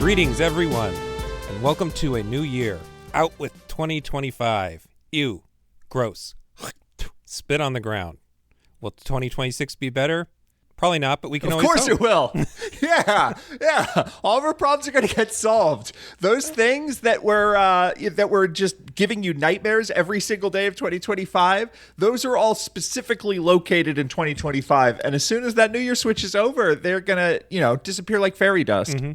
Greetings, everyone, and welcome to a new year. Out with 2025. Ew. Gross. Spit on the ground. Will 2026 be better? Probably not, but we can always hope. Of course it will. Yeah. All of our problems are going to get solved. Those things that were just giving you nightmares every single day of 2025, those are all specifically located in 2025. And as soon as that new year switches over, they're going to, disappear like fairy dust. Mm-hmm.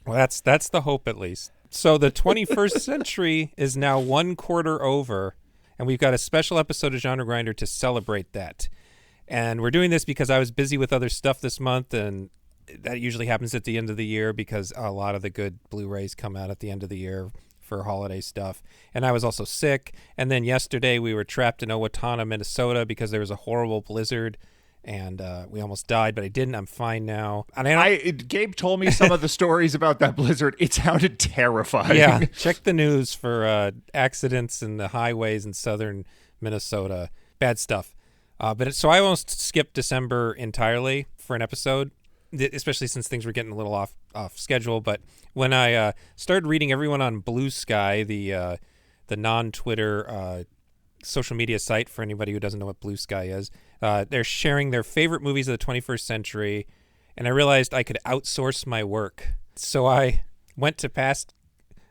Well, that's the hope, at least. So the 21st century is now one quarter over, and we've got a special episode of Genre Grinder to celebrate that. And we're doing this because I was busy with other stuff this month, and that usually happens at the end of the year because a lot of the good Blu-rays come out at the end of the year for holiday stuff. And I was also sick. And then yesterday we were trapped in Owatonna, Minnesota because there was a horrible blizzard. And we almost died, but I didn't. I'm fine now. And Gabe told me some of the stories about that blizzard. It sounded terrifying. Yeah, check the news for accidents in the highways in southern Minnesota. Bad stuff. So I almost skipped December entirely for an episode, especially since things were getting a little off schedule. But when I started reading everyone on Blue Sky, the non-Twitter social media site for anybody who doesn't know what Blue Sky is, they're sharing their favorite movies of the 21st century, and I realized I could outsource my work. So I went to past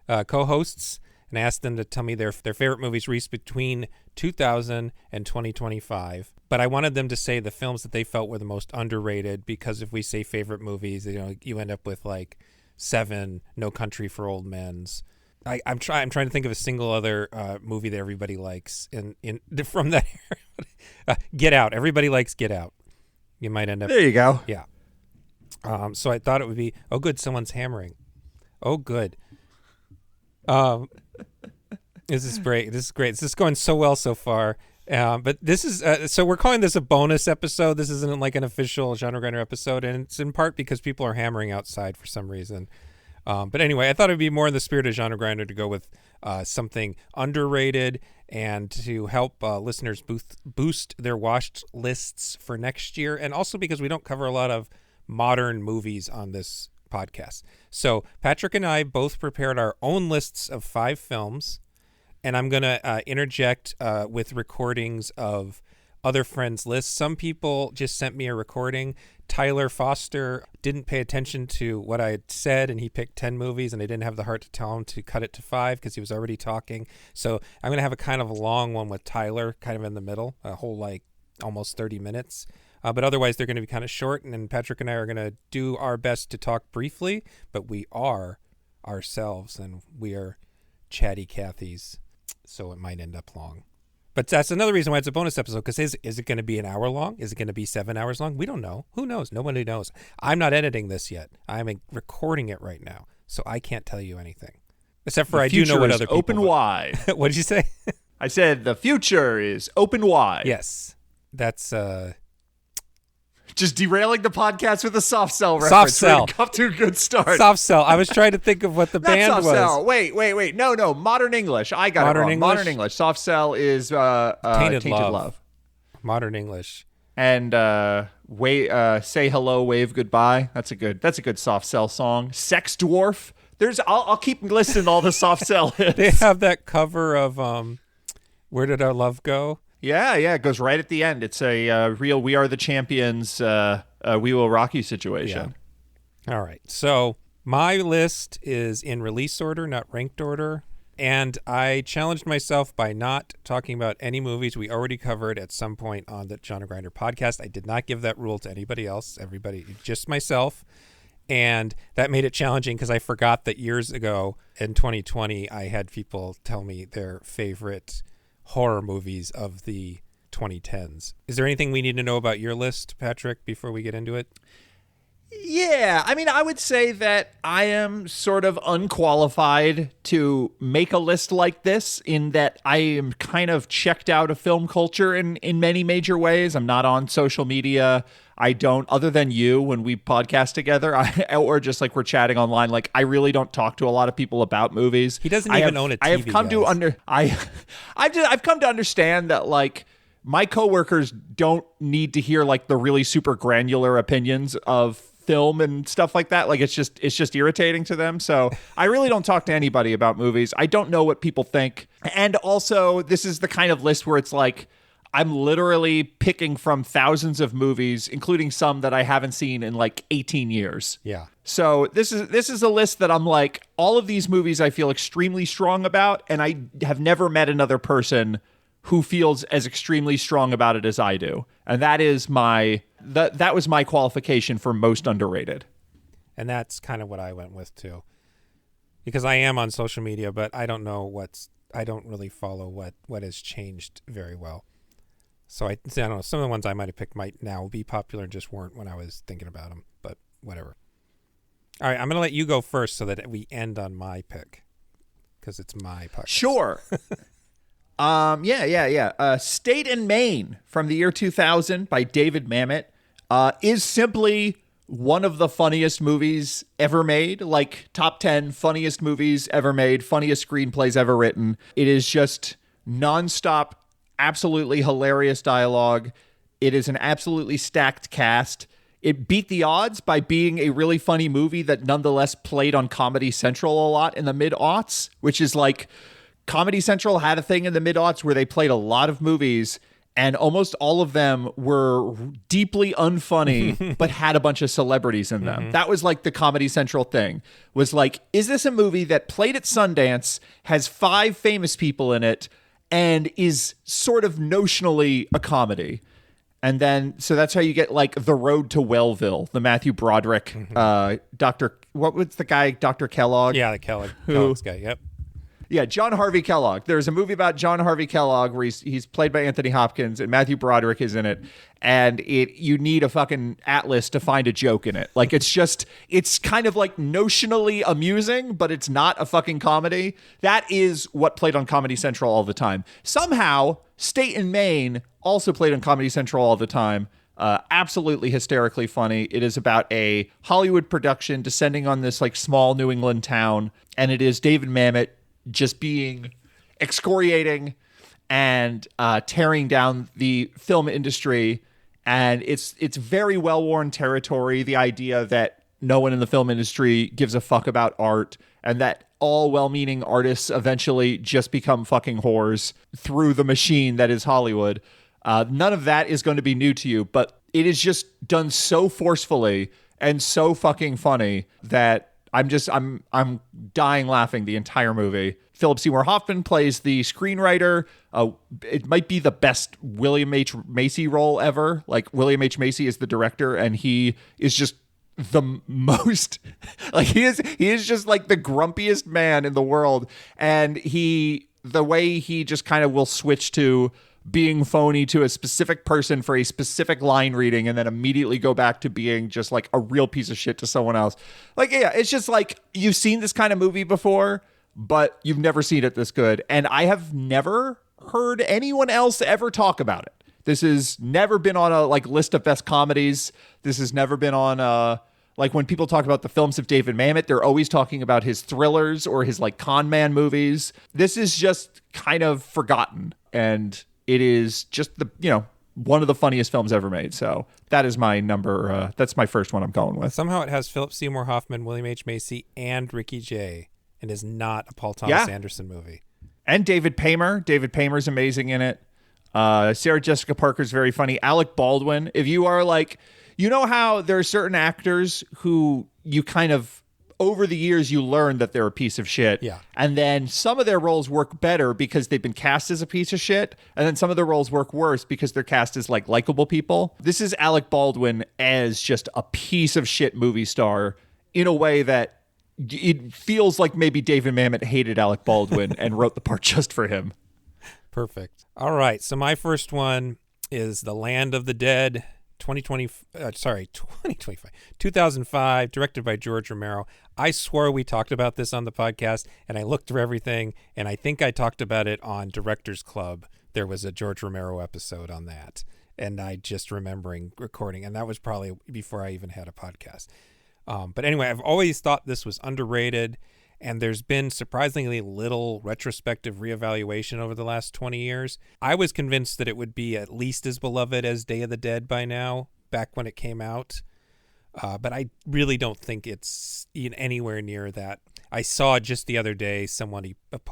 co-hosts and asked them to tell me their favorite movies released between 2000 and 2025. But I wanted them to say the films that they felt were the most underrated, because if we say favorite movies, you end up with like 7 No Country for Old Men's. I'm trying to think of a single other movie that everybody likes from that era. Get Out. Everybody likes Get Out. You might end up. There you go. Yeah. So I thought it would be. Oh, good. Someone's hammering. Oh, good. This is great. This is going so well so far. But this is so we're calling this a bonus episode. This isn't like an official Genre Grinder episode, and it's in part because people are hammering outside for some reason. But anyway, I thought it'd be more in the spirit of Genre Grinder to go with something underrated and to help listeners boost their watched lists for next year, and also because we don't cover a lot of modern movies on this podcast. So Patrick and I both prepared our own lists of 5 films, and I'm going to interject with recordings of other friends' lists. Some people just sent me a recording. Tyler Foster didn't pay attention to what I had said, and he picked 10 movies, and I didn't have the heart to tell him to cut it to 5 because he was already talking. So I'm going to have a kind of a long one with Tyler kind of in the middle, a whole like almost 30 minutes. But otherwise, they're going to be kind of short, and Patrick and I are going to do our best to talk briefly, but we are ourselves, and we are chatty Cathys, so it might end up long. But that's another reason why it's a bonus episode, because is it going to be an hour long? Is it going to be 7 hours long? We don't know. Who knows? Nobody knows. I'm not editing this yet. I'm recording it right now, so I can't tell you anything. Except for I do know what other people... open wide. What did you say? I said the future is open wide. Yes. That's... Just derailing the podcast with a soft sell reference. Soft sell. We're off to a good start. Soft sell. I was trying to think of what the band soft was. Sell. Wait. No. Modern English. I got it wrong. Modern English. Soft sell is Tainted Love. Modern English. And Say Hello, Wave Goodbye. That's a good soft sell song. Sex Dwarf. I'll keep listing all the soft sell hits. They have that cover of Where Did Our Love Go? Yeah, it goes right at the end. It's a real We Are the Champions, We Will Rock You situation. Yeah. All right. So my list is in release order, not ranked order. And I challenged myself by not talking about any movies we already covered at some point on the Genre Grinder podcast. I did not give that rule to anybody else, just myself. And that made it challenging because I forgot that years ago in 2020, I had people tell me their favorite horror movies of the 2010s. Is there anything we need to know about your list, Patrick, before we get into it? Yeah, I mean, I would say that I am sort of unqualified to make a list like this, in that I am kind of checked out of film culture in many major ways. I'm not on social media. I don't, other than you when we podcast together, or just like we're chatting online, like I really don't talk to a lot of people about movies. He doesn't even own a TV. I've come to understand that like my coworkers don't need to hear like the really super granular opinions of film and stuff like that. Like it's just irritating to them. So I really don't talk to anybody about movies. I don't know what people think. And also, this is the kind of list where it's like I'm literally picking from thousands of movies, including some that I haven't seen in like 18 years. Yeah. So this is a list that I'm like, all of these movies I feel extremely strong about, and I have never met another person who feels as extremely strong about it as I do. And that is that was my qualification for most underrated. And that's kind of what I went with too. Because I am on social media, but I don't really follow what has changed very well. So I don't know, some of the ones I might have picked might now be popular and just weren't when I was thinking about them, but whatever. All right, I'm going to let you go first so that we end on my pick because it's my podcast. Sure. State and Maine from the year 2000 by David Mamet is simply one of the funniest movies ever made, like top 10 funniest movies ever made, funniest screenplays ever written. It is just nonstop, absolutely hilarious dialogue. It is an absolutely stacked cast. It beat the odds by being a really funny movie that nonetheless played on Comedy Central a lot in the mid-aughts, which is like Comedy Central had a thing in the mid-aughts where they played a lot of movies and almost all of them were deeply unfunny but had a bunch of celebrities in them. That was like the Comedy Central thing, was like, is this a movie that played at Sundance, has 5 famous people in it, and is sort of notionally a comedy? And then, so that's how you get like The Road to Wellville, the Matthew Broderick, what was the guy, Dr. Kellogg? Yeah, the Kellogg's guy, yep. Yeah, John Harvey Kellogg. There's a movie about John Harvey Kellogg where he's played by Anthony Hopkins and Matthew Broderick is in it. And you need a fucking atlas to find a joke in it. Like, it's kind of like notionally amusing, but it's not a fucking comedy. That is what played on Comedy Central all the time. Somehow, State and Maine also played on Comedy Central all the time. Absolutely hysterically funny. It is about a Hollywood production descending on this like small New England town. And it is David Mamet just being excoriating and tearing down the film industry. And it's very well-worn territory, the idea that no one in the film industry gives a fuck about art and that all well-meaning artists eventually just become fucking whores through the machine that is Hollywood. None of that is going to be new to you, but it is just done so forcefully and so fucking funny that I'm dying laughing the entire movie. Philip Seymour Hoffman plays the screenwriter. It might be the best William H. Macy role ever. Like, William H. Macy is the director, and he is just the most like he is just like the grumpiest man in the world. And the way he just kind of will switch to being phony to a specific person for a specific line reading and then immediately go back to being just like a real piece of shit to someone else. Like, yeah, it's just like you've seen this kind of movie before, but you've never seen it this good. And I have never heard anyone else ever talk about it. This has never been on a like list of best comedies. This has never been on like when people talk about the films of David Mamet, they're always talking about his thrillers or his like con man movies. This is just kind of forgotten, and it is just one of the funniest films ever made. So that is my number. That's my first one I'm going with. Somehow it has Philip Seymour Hoffman, William H. Macy, and Ricky Jay, and is not a Paul Thomas Anderson movie. And David Paymer. David Paymer's amazing in it. Sarah Jessica Parker's very funny. Alec Baldwin. If you are like, you know how there are certain actors who you kind of, over the years, you learn that they're a piece of shit. Yeah. And then some of their roles work better because they've been cast as a piece of shit. And then some of their roles work worse because they're cast as like likable people. This is Alec Baldwin as just a piece of shit movie star in a way that it feels like maybe David Mamet hated Alec Baldwin and wrote the part just for him. Perfect. All right. So my first one is The Land of the Dead, 2005, directed by George Romero. I swore we talked about this on the podcast, and I looked through everything, and I think I talked about it on Directors Club. There was a George Romero episode on that, and I just remembering recording, and that was probably before I even had a podcast. But anyway, I've always thought this was underrated, and there's been surprisingly little retrospective reevaluation over the last 20 years. I was convinced that it would be at least as beloved as Day of the Dead by now, back when it came out. But I really don't think it's anywhere near that. I saw just the other day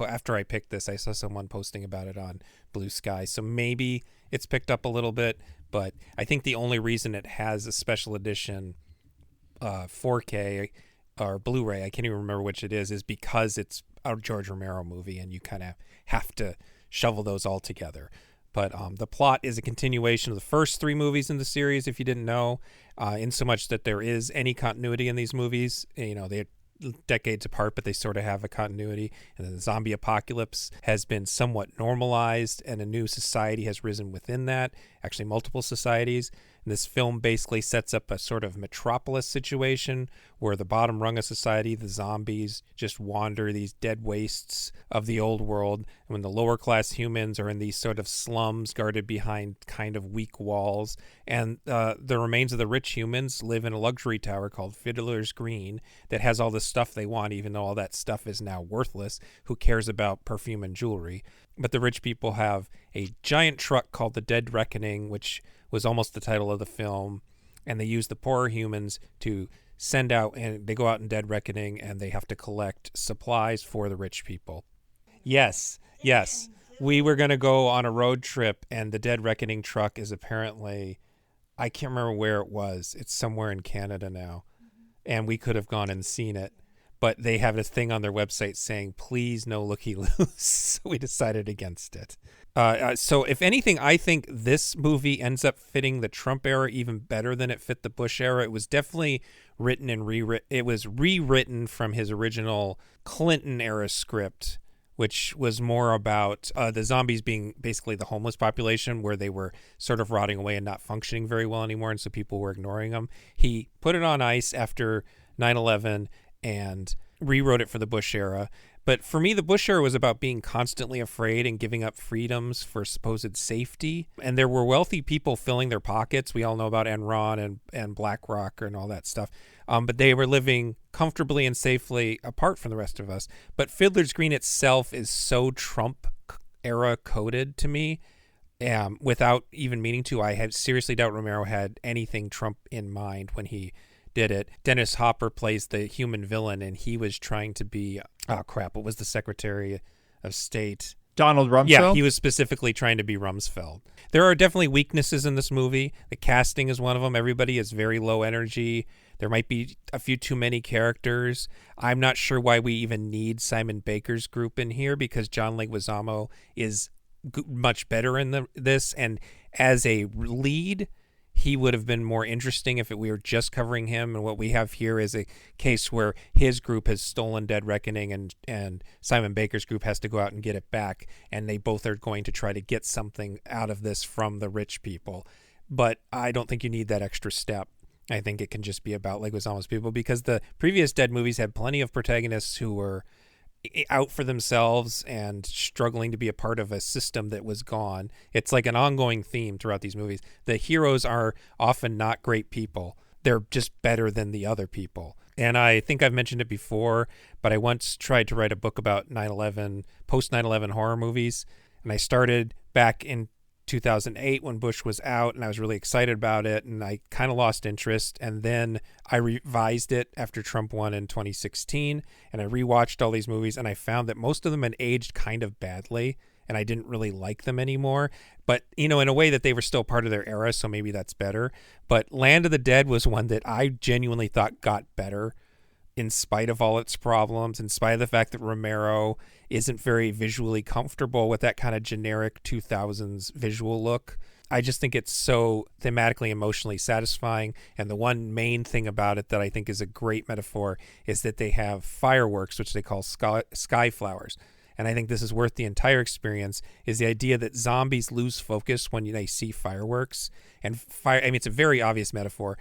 after I picked this, I saw someone posting about it on Blue Sky. So maybe it's picked up a little bit, but I think the only reason it has a special edition 4K or Blu-ray, I can't even remember which it is because it's a George Romero movie and you kind of have to shovel those all together. But the plot is a continuation of the first 3 movies in the series, if you didn't know, in so much that there is any continuity in these movies. They're decades apart, but they sort of have a continuity. And then the zombie apocalypse has been somewhat normalized, and a new society has risen within that, actually multiple societies. And this film basically sets up a sort of metropolis situation where the bottom rung of society, the zombies, just wander these dead wastes of the old world. And when the lower class humans are in these sort of slums guarded behind kind of weak walls, and the remains of the rich humans live in a luxury tower called Fiddler's Green that has all the stuff they want, even though all that stuff is now worthless. Who cares about perfume and jewelry? But the rich people have a giant truck called the Dead Reckoning, which was almost the title of the film, and they use the poorer humans to send out, and they go out in Dead Reckoning, and they have to collect supplies for the rich people. Yes. We were going to go on a road trip, and the Dead Reckoning truck is apparently, I can't remember where it was. It's somewhere in Canada now, and we could have gone and seen it. But they have this thing on their website saying, please no looky loose. So we decided against it. So if anything, I think this movie ends up fitting the Trump era even better than it fit the Bush era. It was definitely written and rewritten. It was rewritten from his original Clinton era script, which was more about the zombies being basically the homeless population, where they were sort of rotting away and not functioning very well anymore. And so people were ignoring them. He put it on ice after 9/11 and rewrote it for the Bush era. But for me, the Bush era was about being constantly afraid and giving up freedoms for supposed safety. And there were wealthy people filling their pockets. We all know about Enron and BlackRock and all that stuff. But they were living comfortably and safely apart from the rest of us. But Fiddler's Green itself is so Trump era coded to me. Without even meaning to, I had seriously doubt Romero had anything Trump in mind when he did it. Dennis Hopper plays the human villain, and he was trying to be, what was the Secretary of State? Donald Rumsfeld? Yeah, he was specifically trying to be Rumsfeld. There are definitely weaknesses in this movie. The casting is one of them. Everybody is very low energy. There might be a few too many characters. I'm not sure why we even need Simon Baker's group in here, because John Leguizamo is much better in this, and as a lead, he would have been more interesting if we were just covering him. And what we have here is a case where his group has stolen Dead Reckoning, and Simon Baker's group has to go out and get it back. And they both are going to try to get something out of this from the rich people. But I don't think you need that extra step. I think it can just be about Leguizamo's people, because the previous Dead movies had plenty of protagonists who were out for themselves and struggling to be a part of a system that was gone. It's like an ongoing theme throughout these movies. The heroes are often not great people. They're just better than the other people. And I think I've mentioned it before, but I once tried to write a book about 9/11, post 9/11 horror movies. And I started back in 2008 when Bush was out, and I was really excited about it, and I kind of lost interest. And then I revised it after Trump won in 2016, and I rewatched all these movies, and I found that most of them had aged kind of badly, and I didn't really like them anymore. But, in a way that they were still part of their era, so maybe that's better. But Land of the Dead was one that I genuinely thought got better in spite of all its problems, in spite of the fact that Romero isn't very visually comfortable with that kind of generic 2000s visual look. I just think it's so thematically, emotionally satisfying. And the one main thing about it that I think is a great metaphor is that they have fireworks, which they call sky flowers. And I think this is worth the entire experience, is the idea that zombies lose focus when they see fireworks. And it's a very obvious metaphor.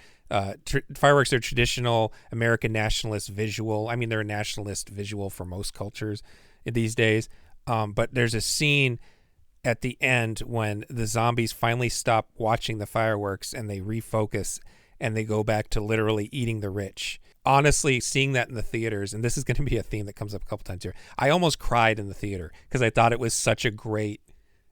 Fireworks are traditional American nationalist visual. They're a nationalist visual for most cultures these days. But there's a scene at the end when the zombies finally stop watching the fireworks and they refocus and they go back to literally eating the rich. Honestly, seeing that in the theaters, and this is going to be a theme that comes up a couple times here, I almost cried in the theater because I thought it was such a great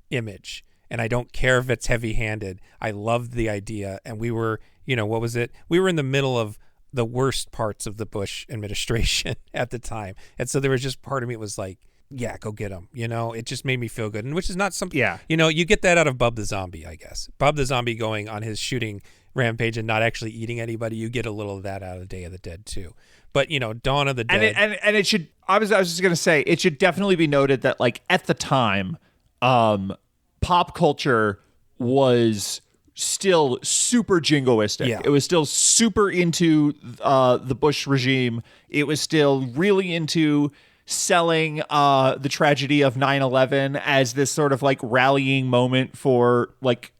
image. and I don't care if it's heavy-handed. I loved the idea, and we were, what was it? We were in the middle of the worst parts of the Bush administration at the time, and so there was just part of me was like, yeah, go get him. It just made me feel good, and which is not something. Yeah. You get that out of Bub the Zombie, I guess. Bub the Zombie going on his shooting rampage and not actually eating anybody. You get a little of that out of Day of the Dead too. But Dawn of the Dead, and it should. I was just gonna say it should definitely be noted that like at the time, pop culture was still super jingoistic. Yeah. It was still super into the Bush regime. It was still really into selling the tragedy of 9/11 as this sort of like rallying moment for like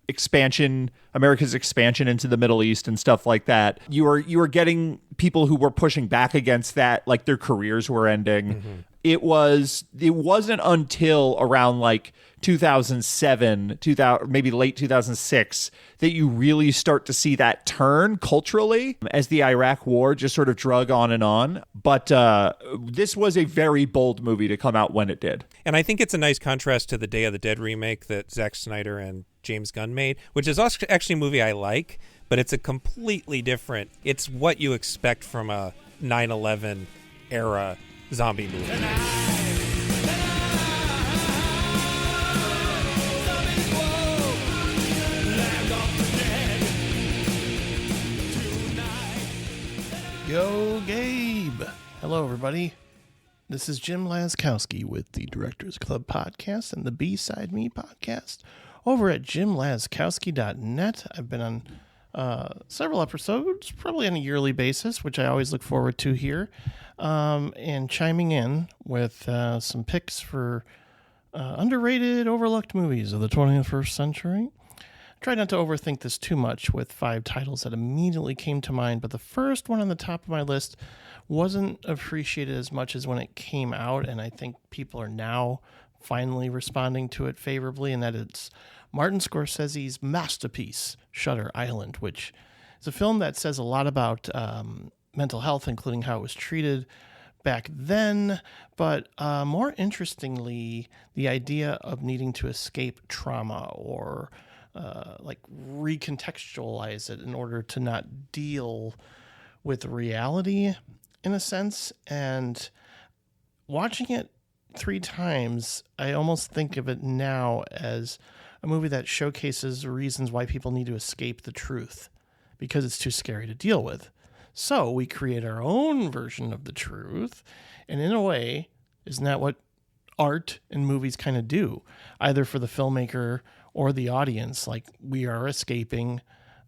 America's expansion into the Middle East and stuff like that. You were getting people who were pushing back against that, like their careers were ending. Mm-hmm. It wasn't until around like 2007, maybe late 2006 that you really start to see that turn culturally as the Iraq War just sort of drug on and on. But this was a very bold movie to come out when it did. And I think it's a nice contrast to the Day of the Dead remake that Zack Snyder and James Gunn made, which is actually a movie I like, but it's a completely different. It's what you expect from a 9/11 era zombie movie. Yo, Gabe. Hello, everybody. This is Jim Laczkowski with the Directors Club podcast and the B-Side Me podcast over at jimlaczkowski.net. I've been on several episodes, probably on a yearly basis, which I always look forward to here, and chiming in with some picks for underrated, overlooked movies of the 21st century. Tried not to overthink this too much with 5 titles that immediately came to mind, but the first one on the top of my list wasn't appreciated as much as when it came out, and I think people are now finally responding to it favorably, and that it's Martin Scorsese's masterpiece, Shutter Island, which is a film that says a lot about mental health, including how it was treated back then, but more interestingly, the idea of needing to escape trauma or like recontextualize it in order to not deal with reality in a sense. And watching it 3 times, I almost think of it now as a movie that showcases reasons why people need to escape the truth because it's too scary to deal with. So we create our own version of the truth. And in a way, isn't that what art and movies kind of do, either for the filmmaker or the audience? Like, we are escaping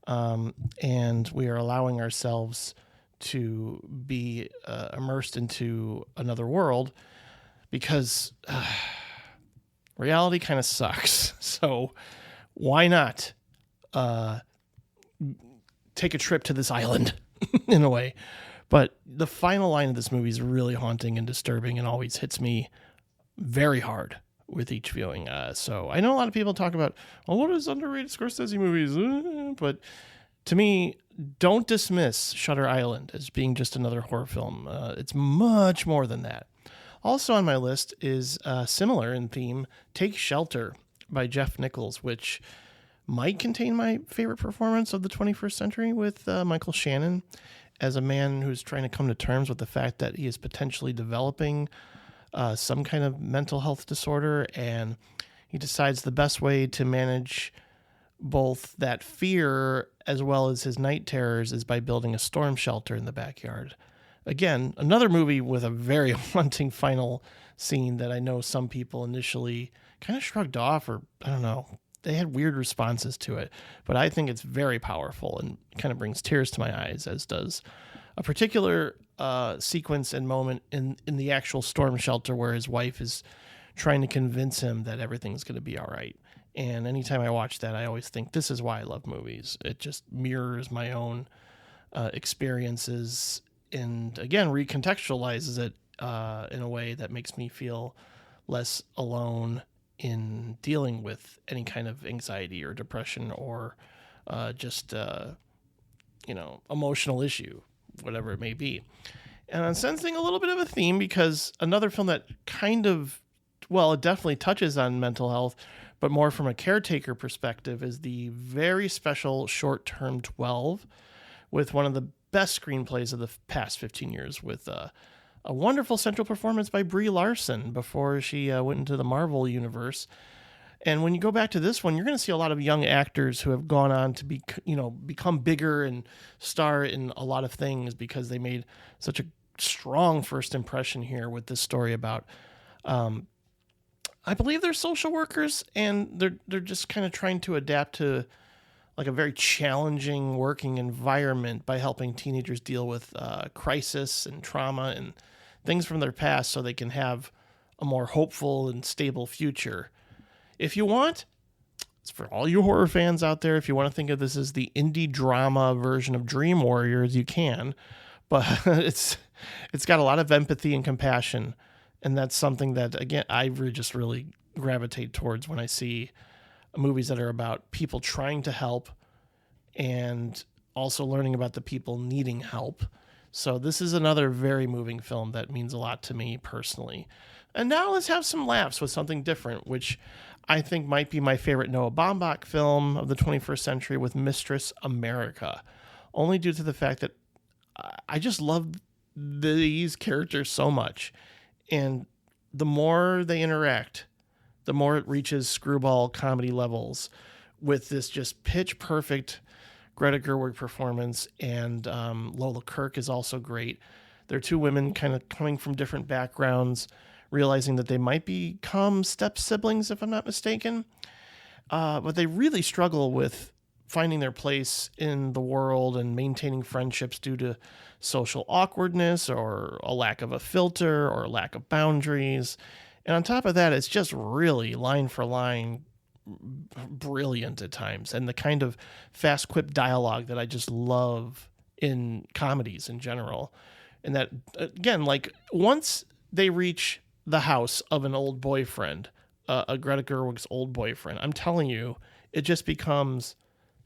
and we are allowing ourselves to be immersed into another world because reality kind of sucks. So why not take a trip to this island in a way? But the final line of this movie is really haunting and disturbing and always hits me very hard with each viewing. So I know a lot of people talk about, well, what is underrated Scorsese movies? But to me, don't dismiss Shutter Island as being just another horror film. It's much more than that. Also on my list is similar in theme, Take Shelter by Jeff Nichols, which might contain my favorite performance of the 21st century with Michael Shannon as a man who's trying to come to terms with the fact that he is potentially developing some kind of mental health disorder, and he decides the best way to manage both that fear as well as his night terrors is by building a storm shelter in the backyard. Again, another movie with a very haunting final scene that I know some people initially kind of shrugged off, or I don't know, they had weird responses to it, but I think it's very powerful and kind of brings tears to my eyes, as does a particular sequence and moment in the actual storm shelter where his wife is trying to convince him that everything's going to be all right. And anytime I watch that, I always think this is why I love movies. It just mirrors my own experiences and, again, recontextualizes it in a way that makes me feel less alone in dealing with any kind of anxiety or depression or just emotional issue, whatever it may be. And I'm sensing a little bit of a theme because another film that kind of, well, it definitely touches on mental health, but more from a caretaker perspective, is the very special Short Term 12, with one of the best screenplays of the past 15 years, with a wonderful central performance by Brie Larson before she went into the Marvel universe. And when you go back to this one, you're going to see a lot of young actors who have gone on to become bigger and star in a lot of things because they made such a strong first impression here with this story about, I believe they're social workers, and they're just kind of trying to adapt to like a very challenging working environment by helping teenagers deal with crisis and trauma and things from their past so they can have a more hopeful and stable future. If you want, it's for all you horror fans out there, if you want to think of this as the indie drama version of Dream Warriors, you can. But it's got a lot of empathy and compassion. And that's something that, again, I just really gravitate towards when I see movies that are about people trying to help and also learning about the people needing help. So this is another very moving film that means a lot to me personally. And now let's have some laughs with something different, which I think might be my favorite Noah Baumbach film of the 21st century, with Mistress America, only due to the fact that I just love these characters so much. And the more they interact, the more it reaches screwball comedy levels with this just pitch perfect Greta Gerwig performance. And Lola Kirk is also great. They're two women kind of coming from different backgrounds, realizing that they might become step siblings, if I'm not mistaken. But they really struggle with finding their place in the world and maintaining friendships due to social awkwardness or a lack of a filter or a lack of boundaries. And on top of that, it's just really line for line brilliant at times, and the kind of fast quip dialogue that I just love in comedies in general. And that, again, like once they reach the house of an old boyfriend, a Greta Gerwig's old boyfriend, I'm telling you, it just becomes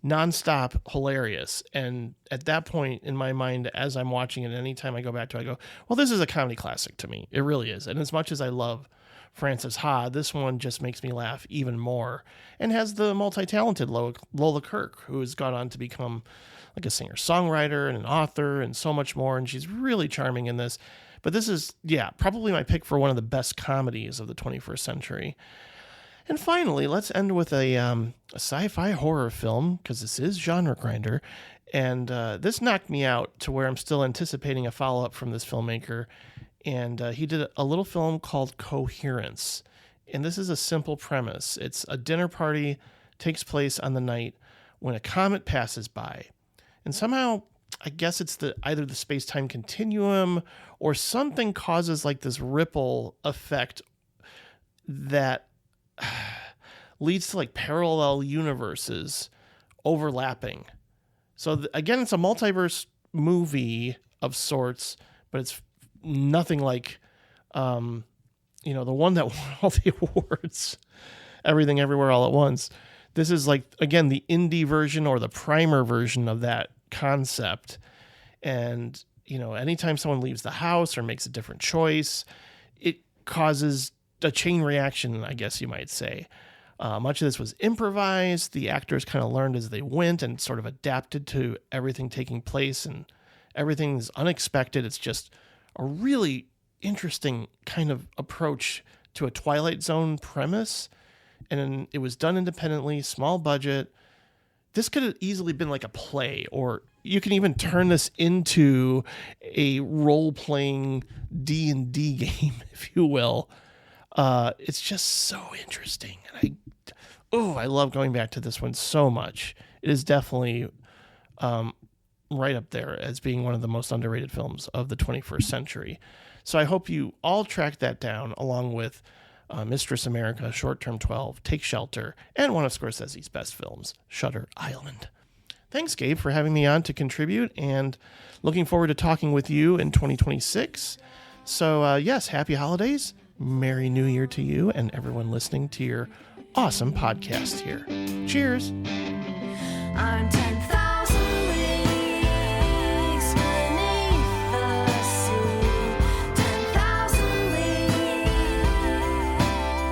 nonstop hilarious. And at that point in my mind, as I'm watching it, anytime I go back to it, I go, well, this is a comedy classic to me. It really is. And as much as I love Frances Ha, this one just makes me laugh even more, and has the multi-talented Lola Kirk, who has gone on to become like a singer-songwriter and an author and so much more. And she's really charming in this. But this is, probably my pick for one of the best comedies of the 21st century. And finally, let's end with a sci-fi horror film, because this is Genre Grinder. And this knocked me out to where I'm still anticipating a follow-up from this filmmaker. And he did a little film called Coherence. And this is a simple premise. It's a dinner party, takes place on the night when a comet passes by. And somehow, I guess it's either the space-time continuum or something causes like this ripple effect that leads to like parallel universes overlapping. So again, it's a multiverse movie of sorts, but it's nothing like, the one that won all the awards, Everything Everywhere All at Once. This is like, again, the indie version or the primer version of that concept. And anytime someone leaves the house or makes a different choice, it causes a chain reaction, I guess you might say. Much of this was improvised. The actors kind of learned as they went and sort of adapted to everything taking place, and everything's unexpected. It's just a really interesting kind of approach to a Twilight Zone premise. And it was done independently, small budget. This could have easily been like a play, or you can even turn this into a role-playing D&D game, if you will. It's just so interesting. And I love going back to this one so much. It is definitely right up there as being one of the most underrated films of the 21st century. So I hope you all track that down, along with Mistress America, Short Term 12, Take Shelter, and one of Scorsese's best films, Shutter Island. Thanks, Gabe, for having me on to contribute, and looking forward to talking with you in 2026. So, yes, happy holidays, Merry New Year to you and everyone listening to your awesome podcast here. Cheers. On 10,000 leagues beneath the sea, 10,000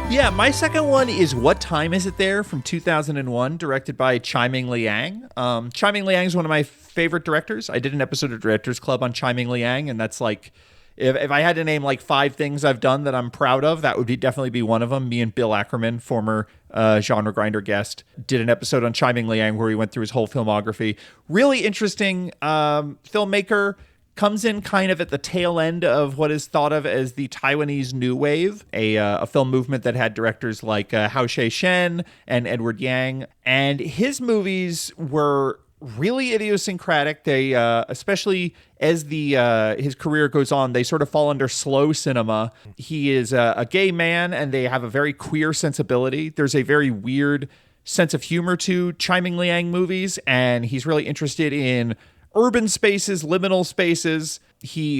leagues. Yeah, my second one is What Time Is It There from 2001, directed by Chai-Ming Liang. Chai-Ming Liang is one of my favorite directors. I did an episode of Directors Club on Chai-Ming Liang, and that's like, if I had to name like 5 things I've done that I'm proud of, that would definitely be one of them. Me and Bill Ackerman, former Genre Grinder guest, did an episode on Chai-Ming Liang where we went through his whole filmography. Really interesting filmmaker. Comes in kind of at the tail end of what is thought of as the Taiwanese New Wave, a film movement that had directors like Hao Shen and Edward Yang. And his movies were really idiosyncratic. They, especially as his career goes on, they sort of fall under slow cinema. He is a gay man, and they have a very queer sensibility. There's a very weird sense of humor to Chai-Ming Liang movies, and he's really interested in urban spaces, liminal spaces.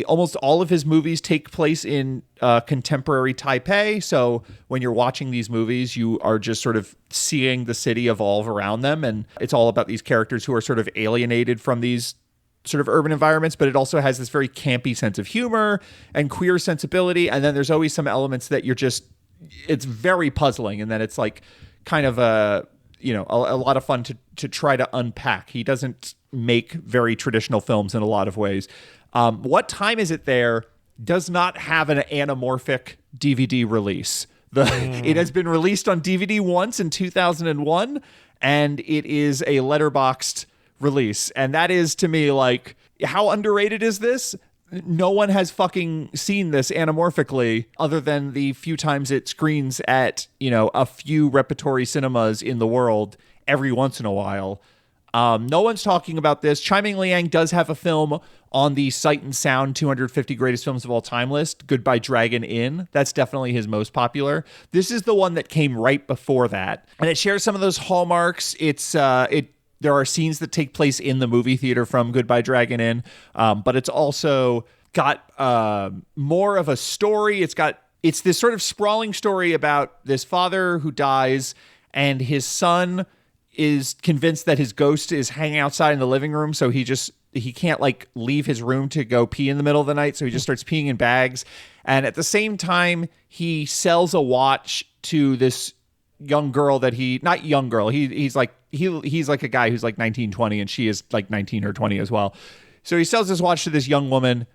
Almost all of his movies take place in contemporary Taipei. So when you're watching these movies, you are just sort of seeing the city evolve around them. And it's all about these characters who are sort of alienated from these sort of urban environments, but it also has this very campy sense of humor and queer sensibility. And then there's always some elements that it's very puzzling. And then it's like kind of a lot of fun to try to unpack. He doesn't make very traditional films in a lot of ways. What Time Is It There does not have an anamorphic DVD release. It has been released on DVD once in 2001, and it is a letterboxed release. And that is, to me, like, how underrated is this? No one has fucking seen this anamorphically other than the few times it screens at, a few repertory cinemas in the world every once in a while. No one's talking about this. Chai-Ming Liang does have a film on the Sight and Sound 250 Greatest Films of All Time list, Goodbye Dragon Inn. That's definitely his most popular. This is the one that came right before that, and it shares some of those hallmarks. There are scenes that take place in the movie theater from Goodbye Dragon Inn, but it's also got more of a story. It's this sort of sprawling story about this father who dies, and his son is convinced that his ghost is hanging outside in the living room, so he can't like leave his room to go pee in the middle of the night, so he just starts peeing in bags. And at the same time, he sells a watch to this young girl he's like a guy who's like 19, 20, and she is like 19 or 20 as well. So he sells this watch to this young woman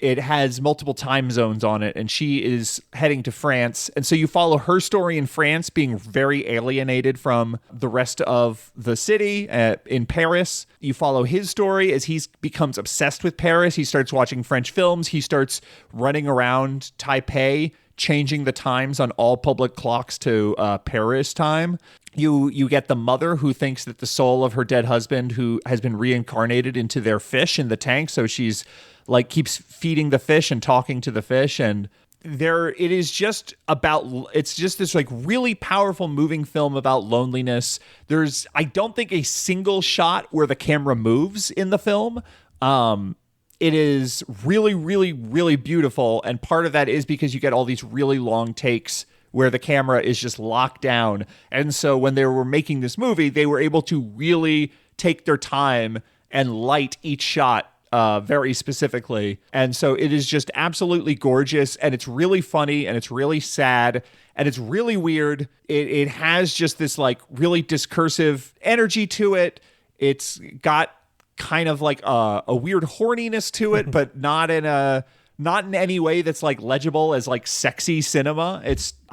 it has multiple time zones on it, and she is heading to France. And so you follow her story in France, being very alienated from the rest of the city in Paris. You follow his story as he becomes obsessed with Paris. He starts watching French films. He starts running around Taipei, changing the times on all public clocks to Paris time. You get the mother who thinks that the soul of her dead husband, who has been reincarnated into their fish in the tank, so she's like keeps feeding the fish and talking to the fish. And it's just this like really powerful moving film about loneliness. There's, I don't think, a single shot where the camera moves in the film. It is really, really, really beautiful. And part of that is because you get all these really long takes where the camera is just locked down. And so when they were making this movie, they were able to really take their time and light each shot very specifically. And so it is just absolutely gorgeous, and it's really funny, and it's really sad, and it's really weird. It has just this like really discursive energy to it. It's got kind of like a weird horniness to it, but not in any way that's like legible as like sexy cinema.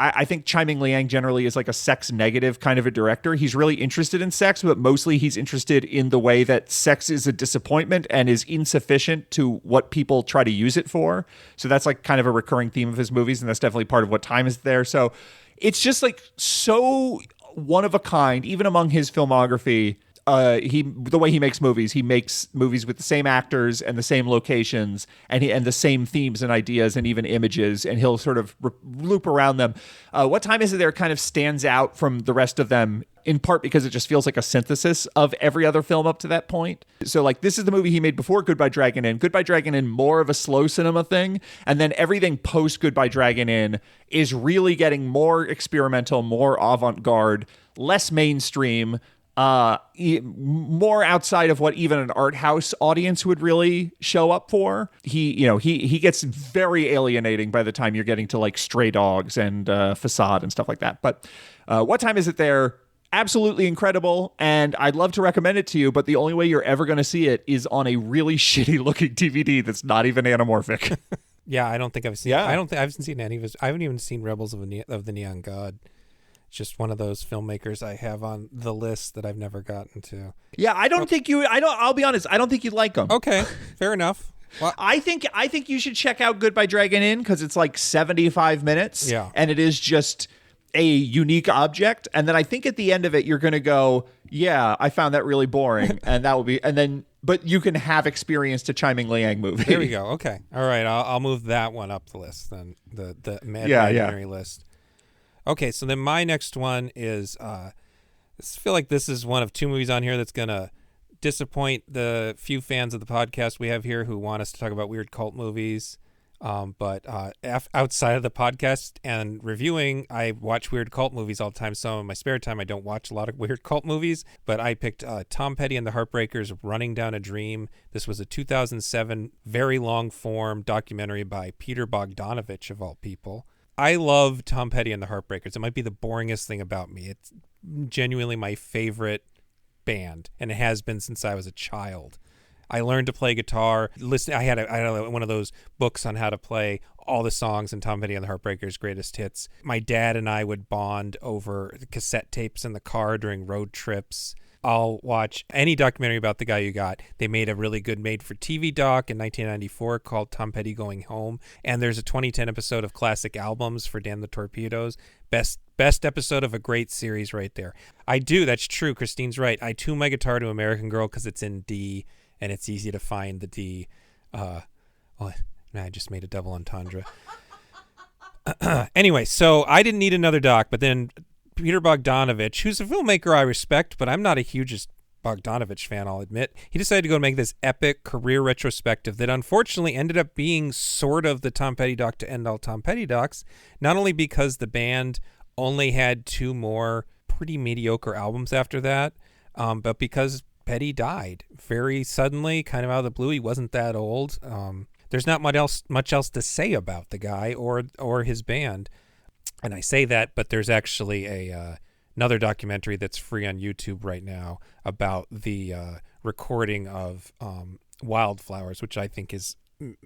I think Chai-Ming Liang generally is like a sex negative kind of a director. He's really interested in sex, but mostly he's interested in the way that sex is a disappointment and is insufficient to what people try to use it for. So that's like kind of a recurring theme of his movies, and that's definitely part of What Time Is There. So it's just like so one of a kind, even among his filmography. The way he makes movies with the same actors and the same locations and the same themes and ideas and even images, and he'll sort of loop around them. What Time Is It There kind of stands out from the rest of them, in part because it just feels like a synthesis of every other film up to that point. So like this is the movie he made before Goodbye Dragon Inn. Goodbye Dragon Inn, more of a slow cinema thing, and then everything post Goodbye Dragon Inn is really getting more experimental, more avant-garde, less mainstream. more outside of what even an art house audience would really show up for. He gets very alienating by the time you're getting to like Stray Dogs and Facade and stuff like that. But What Time Is It There? Absolutely incredible, and I'd love to recommend it to you, but the only way you're ever going to see it is on a really shitty looking DVD that's not even anamorphic. Yeah, I don't think I've seen. Yeah. I haven't seen any of his. I haven't even seen Rebels of the Neon God. It's just one of those filmmakers I have on the list that I've never gotten to. Yeah, I'll be honest, I don't think you'd like them. Okay, fair enough. Well, I think you should check out Goodbye Dragon Inn because it's like 75 minutes. Yeah. And it is just a unique object. And then I think at the end of it, you're going to go, yeah, I found that really boring. But you can have experienced a Chiming Liang movie. there we go. Okay. All right. I'll move that one up the list then. The imaginary list. Okay. So then my next one is, I feel like this is one of two movies on here that's going to disappoint the few fans of the podcast we have here who want us to talk about weird cult movies. But outside of the podcast and reviewing, I watch weird cult movies all the time. So in my spare time, I don't watch a lot of weird cult movies. But I picked Tom Petty and the Heartbreakers, Running Down a Dream. This was a 2007 very long-form documentary by Peter Bogdanovich, of all people. I love Tom Petty and the Heartbreakers. It might be the boringest thing about me. It's genuinely my favorite band, and it has been since I was a child. I learned to play guitar. I had one of those books on how to play all the songs in Tom Petty and the Heartbreakers' greatest hits. My dad and I would bond over cassette tapes in the car during road trips. I'll watch any documentary about the guy you got. They made a really good made-for-TV doc in 1994 called Tom Petty Going Home. And there's a 2010 episode of Classic Albums for Dan the Torpedoes. Best episode of a great series right there. That's true. Christine's right. I tune my guitar to American Girl because it's in D. And it's easy to find the D. I just made a double entendre. Anyway, so I didn't need another doc, but then Peter Bogdanovich, who's a filmmaker I respect, but I'm not a hugest Bogdanovich fan, I'll admit. He decided to go make this epic career retrospective that unfortunately ended up being sort of the Tom Petty doc to end all Tom Petty docs, not only because the band only had two more pretty mediocre albums after that, but because Petty died very suddenly, kind of out of the blue. He wasn't that old. There's not much else to say about the guy or his band. And I say that, but there's actually another documentary that's free on YouTube right now about the recording of Wildflowers, which I think is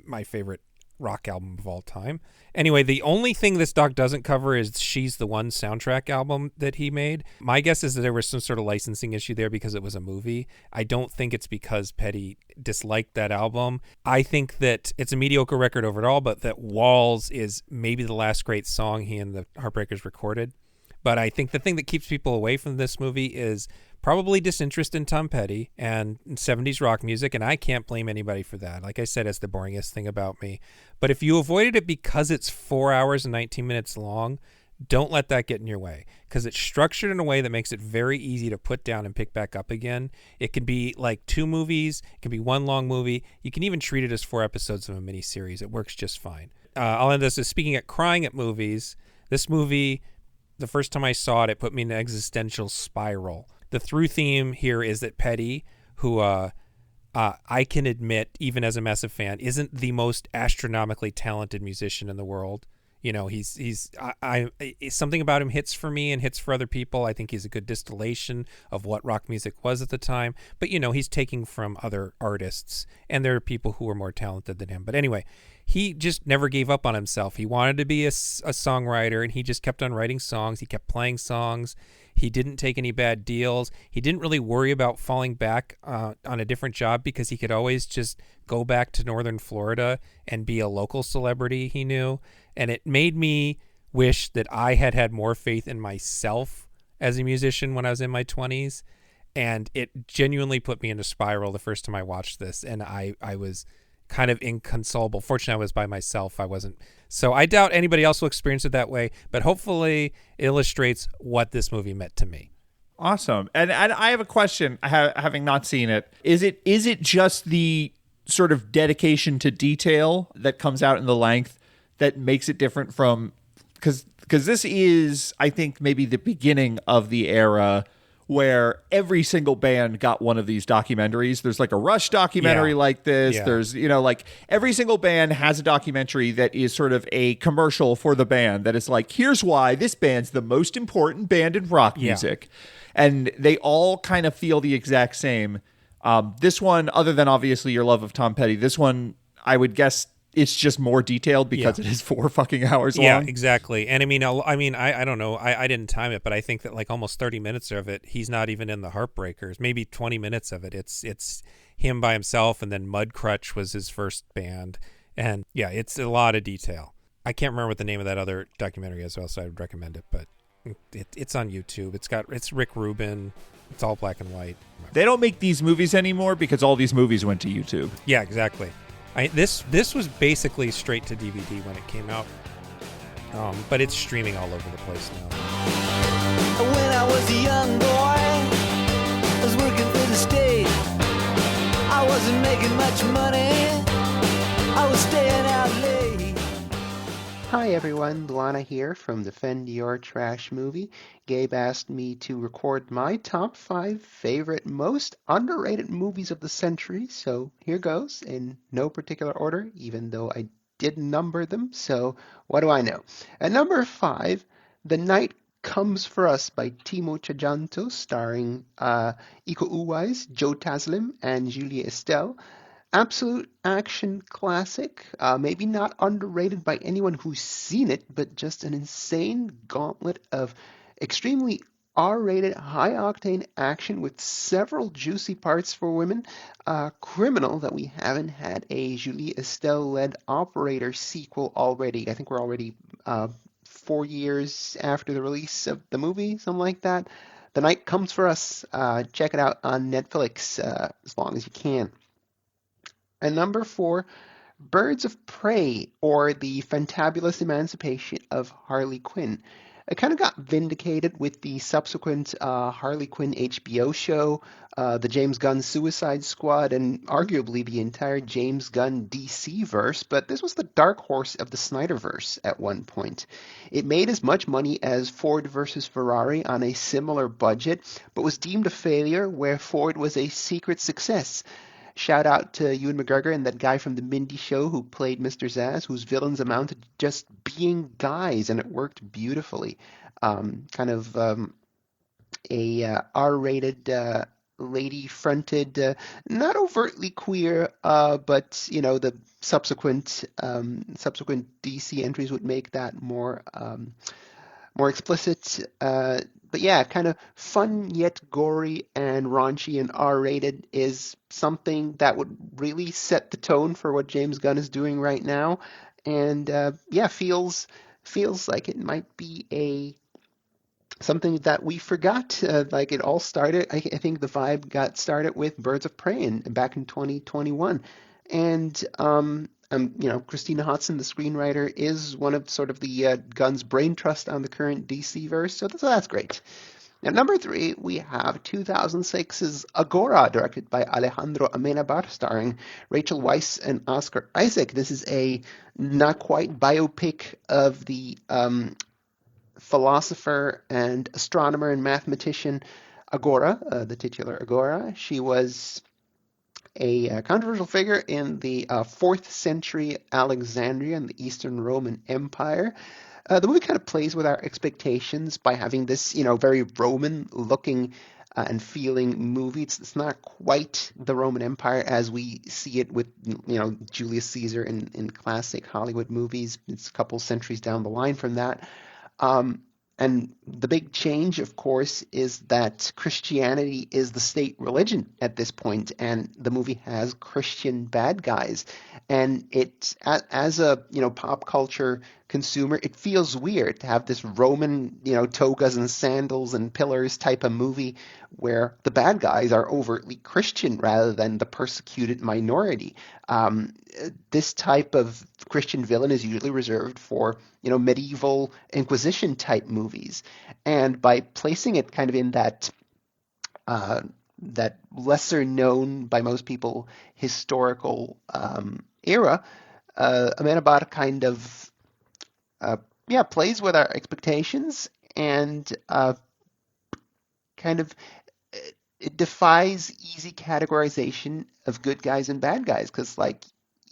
my favorite rock album of all time. Anyway, the only thing this doc doesn't cover is She's the One soundtrack album that he made. My guess is that there was some sort of licensing issue there because it was a movie. I don't think it's because Petty disliked that album. I think that it's a mediocre record overall, but that Walls is maybe the last great song he and the Heartbreakers recorded. But I think the thing that keeps people away from this movie is probably disinterest in Tom Petty and 70s rock music, and I can't blame anybody for that. Like I said, it's the boringest thing about me. But if you avoided it because it's 4 hours and 19 minutes long, don't let that get in your way, because it's structured in a way that makes it very easy to put down and pick back up again. It can be like two movies. It can be one long movie. You can even treat it as 4 episodes of a miniseries. It works just fine. I'll end this as speaking at crying at movies. This movie, the first time I saw it, it put me in an existential spiral. The through theme here is that Petty, who I can admit, even as a massive fan, isn't the most astronomically talented musician in the world. You know, he's something about him hits for me and hits for other people. I think he's a good distillation of what rock music was at the time. But, you know, he's taking from other artists, and there are people who are more talented than him. But anyway, he just never gave up on himself. He wanted to be a songwriter, and he just kept on writing songs. He kept playing songs. He didn't take any bad deals. He didn't really worry about falling back on a different job because he could always just go back to Northern Florida and be a local celebrity he knew. And it made me wish that I had more faith in myself as a musician when I was in my 20s. And it genuinely put me in a spiral the first time I watched this. And I was kind of inconsolable. Fortunately, I was by myself. I wasn't. So I doubt anybody else will experience it that way, but hopefully it illustrates what this movie meant to me. Awesome. And I have a question, having not seen it. Is it just the sort of dedication to detail that comes out in the length that makes it different from, because this is, I think, maybe the beginning of the era where every single band got one of these documentaries. There's like a Rush documentary like this. There's, like every single band has a documentary that is sort of a commercial for the band that is like, here's why this band's the most important band in rock music. And they all kind of feel the exact same. This one, other than obviously your love of Tom Petty, this one, I would guess it's just more detailed because it is 4 fucking hours long. Yeah, exactly. And I don't know. I didn't time it, but I think that like almost 30 minutes of it, he's not even in the Heartbreakers. Maybe 20 minutes of it. It's him by himself, and then Mudcrutch was his first band. And yeah, it's a lot of detail. I can't remember what the name of that other documentary is, so I would recommend it, but it's on YouTube. It's Rick Rubin. It's all black and white. They don't make these movies anymore because all these movies went to YouTube. Yeah, exactly. This was basically straight to DVD when it came out, but it's streaming all over the place now. When I was a young boy, I was working for the state. I wasn't making much money. I was staying out late. Hi everyone, Luana here from Defend Your Trash Movie. Gabe asked me to record my top 5 favorite, most underrated movies of the century, so here goes, in no particular order, even though I did number them, so what do I know? At number 5, The Night Comes For Us by Timo Tchajanto, starring Iko Uwais, Joe Taslim, and Julia Estelle. Absolute action classic, maybe not underrated by anyone who's seen it, but just an insane gauntlet of extremely R-rated, high-octane action with several juicy parts for women. Criminal that we haven't had a Julie Estelle-led Operator sequel already. I think we're already 4 years after the release of the movie, something like that. The Night Comes For Us. Check it out on Netflix as long as you can. And number 4, Birds of Prey, or The Fantabulous Emancipation of Harley Quinn. I kind of got vindicated with the subsequent Harley Quinn HBO show, the James Gunn Suicide Squad, and arguably the entire James Gunn DC-verse, but this was the dark horse of the Snyderverse at one point. It made as much money as Ford versus Ferrari on a similar budget, but was deemed a failure where Ford was a secret success. Shout out to Ewan McGregor and that guy from The Mindy Show who played Mr. Zaz, whose villains amounted to just being guys, and it worked beautifully. A R-rated, lady-fronted, not overtly queer, but the subsequent DC entries would make that more explicit. But yeah, kind of fun yet gory and raunchy and R-rated is something that would really set the tone for what James Gunn is doing right now. And feels like it might be something that we forgot. Like it all started, I think the vibe got started with Birds of Prey back in 2021. And Christina Hodson, the screenwriter, is one of sort of the Gunn's brain trust on the current DC verse, so that's great. At number 3, we have 2006's Agora, directed by Alejandro Amenabar, starring Rachel Weisz and Oscar Isaac. This is a not quite biopic of the philosopher and astronomer and mathematician Agora, the titular Agora. She was a controversial figure in the 4th century Alexandria in the Eastern Roman Empire. The movie kind of plays with our expectations by having this, very Roman-looking and feeling movie. It's not quite the Roman Empire as we see it with, Julius Caesar in classic Hollywood movies. It's a couple centuries down the line from that. And the big change, of course, is that Christianity is the state religion at this point, and the movie has Christian bad guys. And it, as a pop culture consumer, it feels weird to have this Roman, togas and sandals and pillars type of movie where the bad guys are overtly Christian rather than the persecuted minority. This type of Christian villain is usually reserved for, medieval Inquisition type movies. And by placing it kind of in that lesser known by most people historical era, Amenabar kind of plays with our expectations and kind of it defies easy categorization of good guys and bad guys because, like,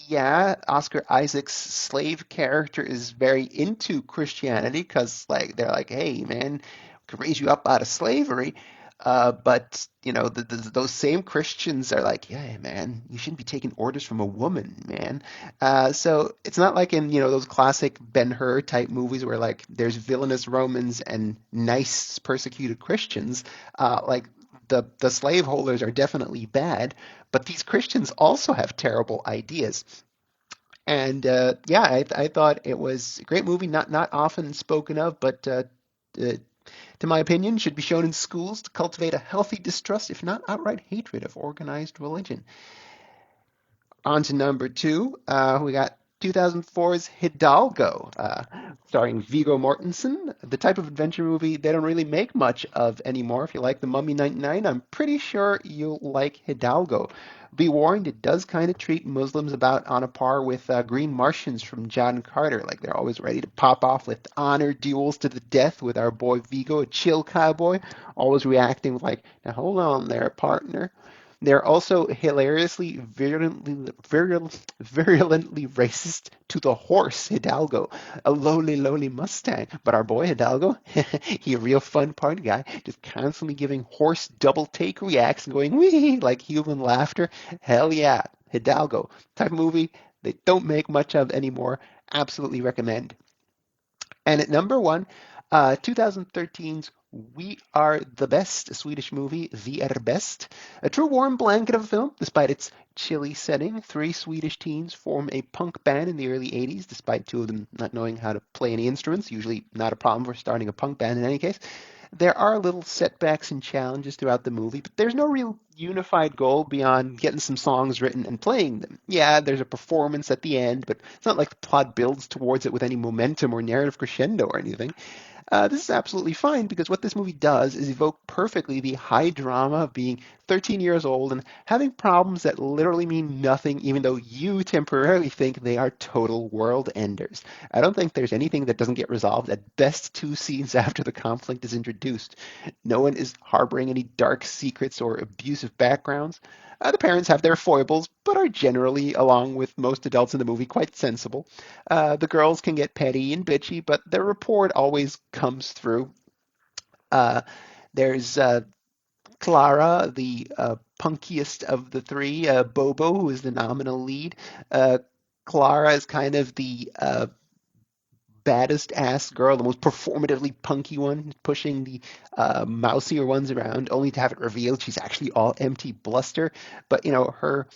yeah, Oscar Isaac's slave character is very into Christianity because, like, they're like, hey, man, we could raise you up out of slavery. But, you know, those same Christians are like, yeah, man, you shouldn't be taking orders from a woman, man. So it's not like in, you know, those classic Ben-Hur type movies where, like, there's villainous Romans and nice persecuted Christians. Like, the slaveholders are definitely bad, but these Christians also have terrible ideas. And yeah, I thought it was a great movie, not often spoken of, but to my opinion, should be shown in schools to cultivate a healthy distrust, if not outright hatred, of organized religion. On to number two, we got 2004's Hidalgo, starring Viggo Mortensen. The type of adventure movie they don't really make much of anymore. If you like The Mummy 99, I'm pretty sure you'll like Hidalgo. Be warned, it does kind of treat Muslims about on a par with Green Martians from John Carter. Like, they're always ready to pop off with honor duels to the death with our boy Viggo, a chill cowboy, always reacting with like, now hold on there, partner. They're also hilariously virulently racist to the horse Hidalgo, a lowly Mustang. But our boy Hidalgo, he a real fun party guy, just constantly giving horse double take reacts and going wee like human laughter. Hell yeah, Hidalgo. Type of movie they don't make much of anymore. Absolutely recommend. And at number one, 2013's We Are the Best, a Swedish movie, Vi är bäst. A true warm blanket of a film, despite its chilly setting. Three Swedish teens form a punk band in the early 80s, despite two of them not knowing how to play any instruments, usually not a problem for starting a punk band in any case. There are little setbacks and challenges throughout the movie, but there's no real unified goal beyond getting some songs written and playing them. Yeah, there's a performance at the end, but it's not like the plot builds towards it with any momentum or narrative crescendo or anything. This is absolutely fine because what this movie does is evoke perfectly the high drama of being 13 years old and having problems that literally mean nothing even though you temporarily think they are total world enders. I don't think there's anything that doesn't get resolved at best 2 scenes after the conflict is introduced. No one is harboring any dark secrets or abusive backgrounds. The parents have their foibles, but are generally, along with most adults in the movie, quite sensible. The girls can get petty and bitchy, but their rapport always comes through. There's Clara, the punkiest of the three, Bobo, who is the nominal lead. Clara is kind of the baddest ass girl, the most performatively punky one, pushing the mousier ones around, only to have it revealed she's actually all empty bluster. But, you know, her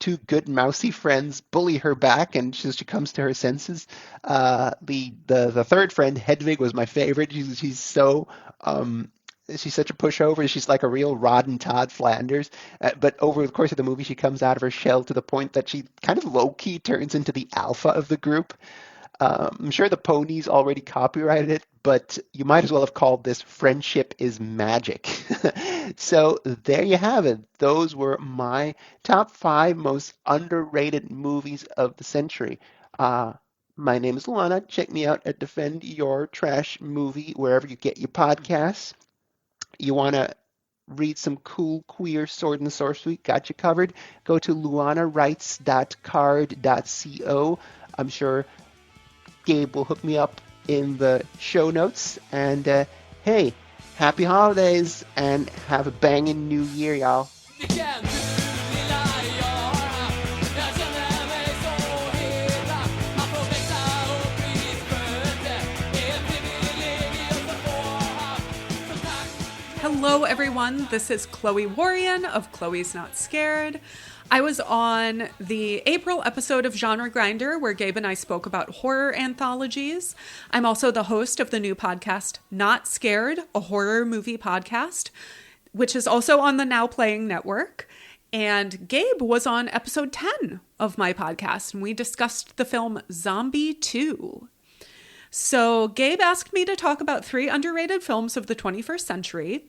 two good mousy friends bully her back, and she comes to her senses. The third friend, Hedwig, was my favorite. She's so she's such a pushover. She's like a real Rod and Todd Flanders. But over the course of the movie, she comes out of her shell to the point that she kind of low-key turns into the alpha of the group. I'm sure the ponies already copyrighted it, but you might as well have called this Friendship is Magic. So there you have it. Those were my top 5 most underrated movies of the century. My name is Luana. Check me out at Defend Your Trash Movie, wherever you get your podcasts. You want to read some cool, queer sword and sorcery? Got you covered. Go to luanawrites.card.co. I'm sure Gabe will hook me up in the show notes. And hey, happy holidays and have a banging new year, y'all. Hello, everyone. This is Chloe Waryan of Chloe's Not Scared. I was on the April episode of Genre Grinder where Gabe and I spoke about horror anthologies. I'm also the host of the new podcast, Not Scared, a horror movie podcast, which is also on the Now Playing Network. And Gabe was on episode 10 of my podcast, and we discussed the film Zombie 2. So Gabe asked me to talk about 3 underrated films of the 21st century.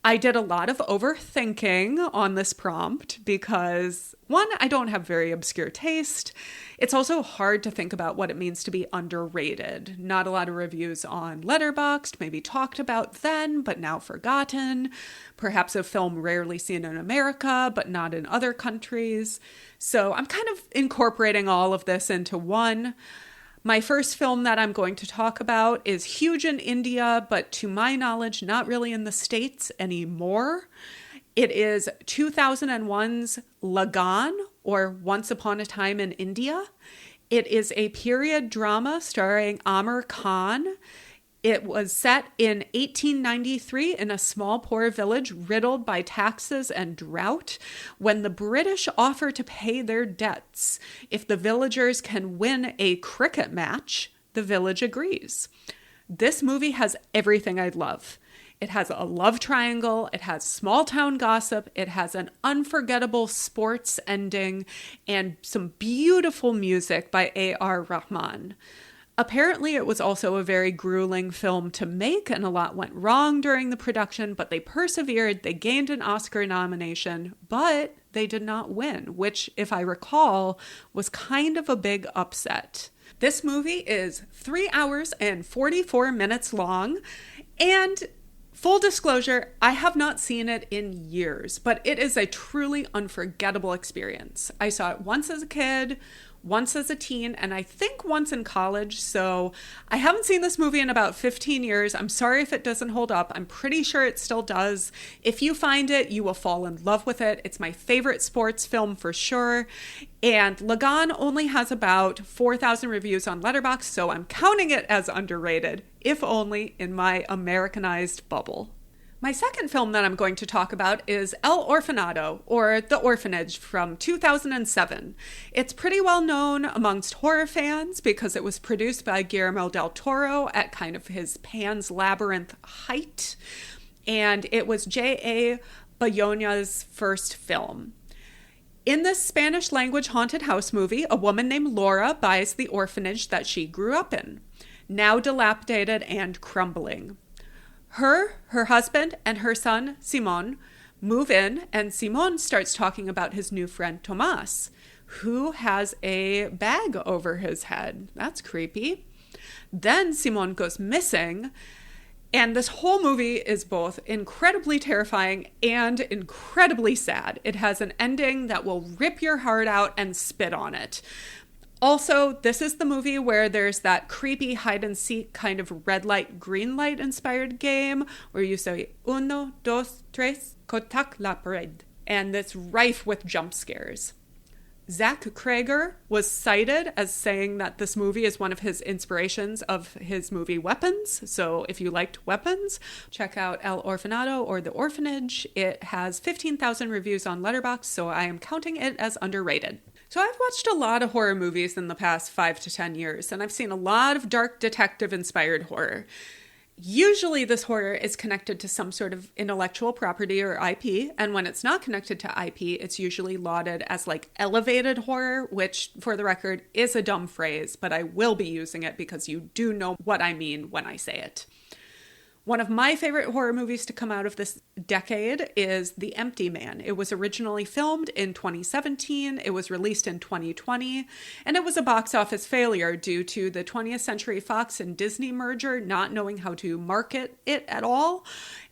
I did a lot of overthinking on this prompt because, one, I don't have very obscure taste. It's also hard to think about what it means to be underrated. Not a lot of reviews on Letterboxd, maybe talked about then, but now forgotten. Perhaps a film rarely seen in America, but not in other countries. So I'm kind of incorporating all of this into one. My first film that I'm going to talk about is huge in India, but to my knowledge, not really in the States anymore. It is 2001's Lagan, or Once Upon a Time in India. It is a period drama starring Amir Khan. It was set in 1893 in a small poor village riddled by taxes and drought when the British offer to pay their debts. If the villagers can win a cricket match, the village agrees. This movie has everything I'd love. It has a love triangle, it has small town gossip, it has an unforgettable sports ending, and some beautiful music by A.R. Rahman. Apparently, it was also a very grueling film to make, and a lot went wrong during the production, but they persevered. They gained an Oscar nomination, but they did not win, which, if I recall, was kind of a big upset. This movie is 3 hours and 44 minutes long, and full disclosure, I have not seen it in years, but it is a truly unforgettable experience. I saw it once as a kid, once as a teen, and I think once in college, so I haven't seen this movie in about 15 years. I'm sorry if it doesn't hold up. I'm pretty sure it still does. If you find it, you will fall in love with it. It's my favorite sports film for sure. And Lagan only has about 4,000 reviews on Letterboxd, so I'm counting it as underrated, if only in my Americanized bubble. My second film that I'm going to talk about is El Orfanato, or The Orphanage, from 2007. It's pretty well known amongst horror fans because it was produced by Guillermo del Toro at kind of his Pan's Labyrinth height, and it was J.A. Bayonna's first film. In this Spanish-language haunted house movie, a woman named Laura buys the orphanage that she grew up in, now dilapidated and crumbling. Her husband, and her son, Simon, move in, and Simon starts talking about his new friend, Tomas, who has a bag over his head. That's creepy. Then Simon goes missing, and this whole movie is both incredibly terrifying and incredibly sad. It has an ending that will rip your heart out and spit on it. Also, this is the movie where there's that creepy hide-and-seek kind of red light, green light inspired game where you say, uno, dos, tres, kotak la pared. And it's rife with jump scares. Zach Krager was cited as saying that this movie is one of his inspirations of his movie Weapons. So if you liked Weapons, check out El Orfanato or The Orphanage. It has 15,000 reviews on Letterboxd, so I am counting it as underrated. So I've watched a lot of horror movies in the past 5 to 10 years, and I've seen a lot of dark detective-inspired horror. Usually this horror is connected to some sort of intellectual property or IP, and when it's not connected to IP, it's usually lauded as like elevated horror, which, for the record, is a dumb phrase, but I will be using it because you do know what I mean when I say it. One of my favorite horror movies to come out of this decade is The Empty Man. It was originally filmed in 2017, it was released in 2020, and it was a box office failure due to the 20th Century Fox and Disney merger not knowing how to market it at all.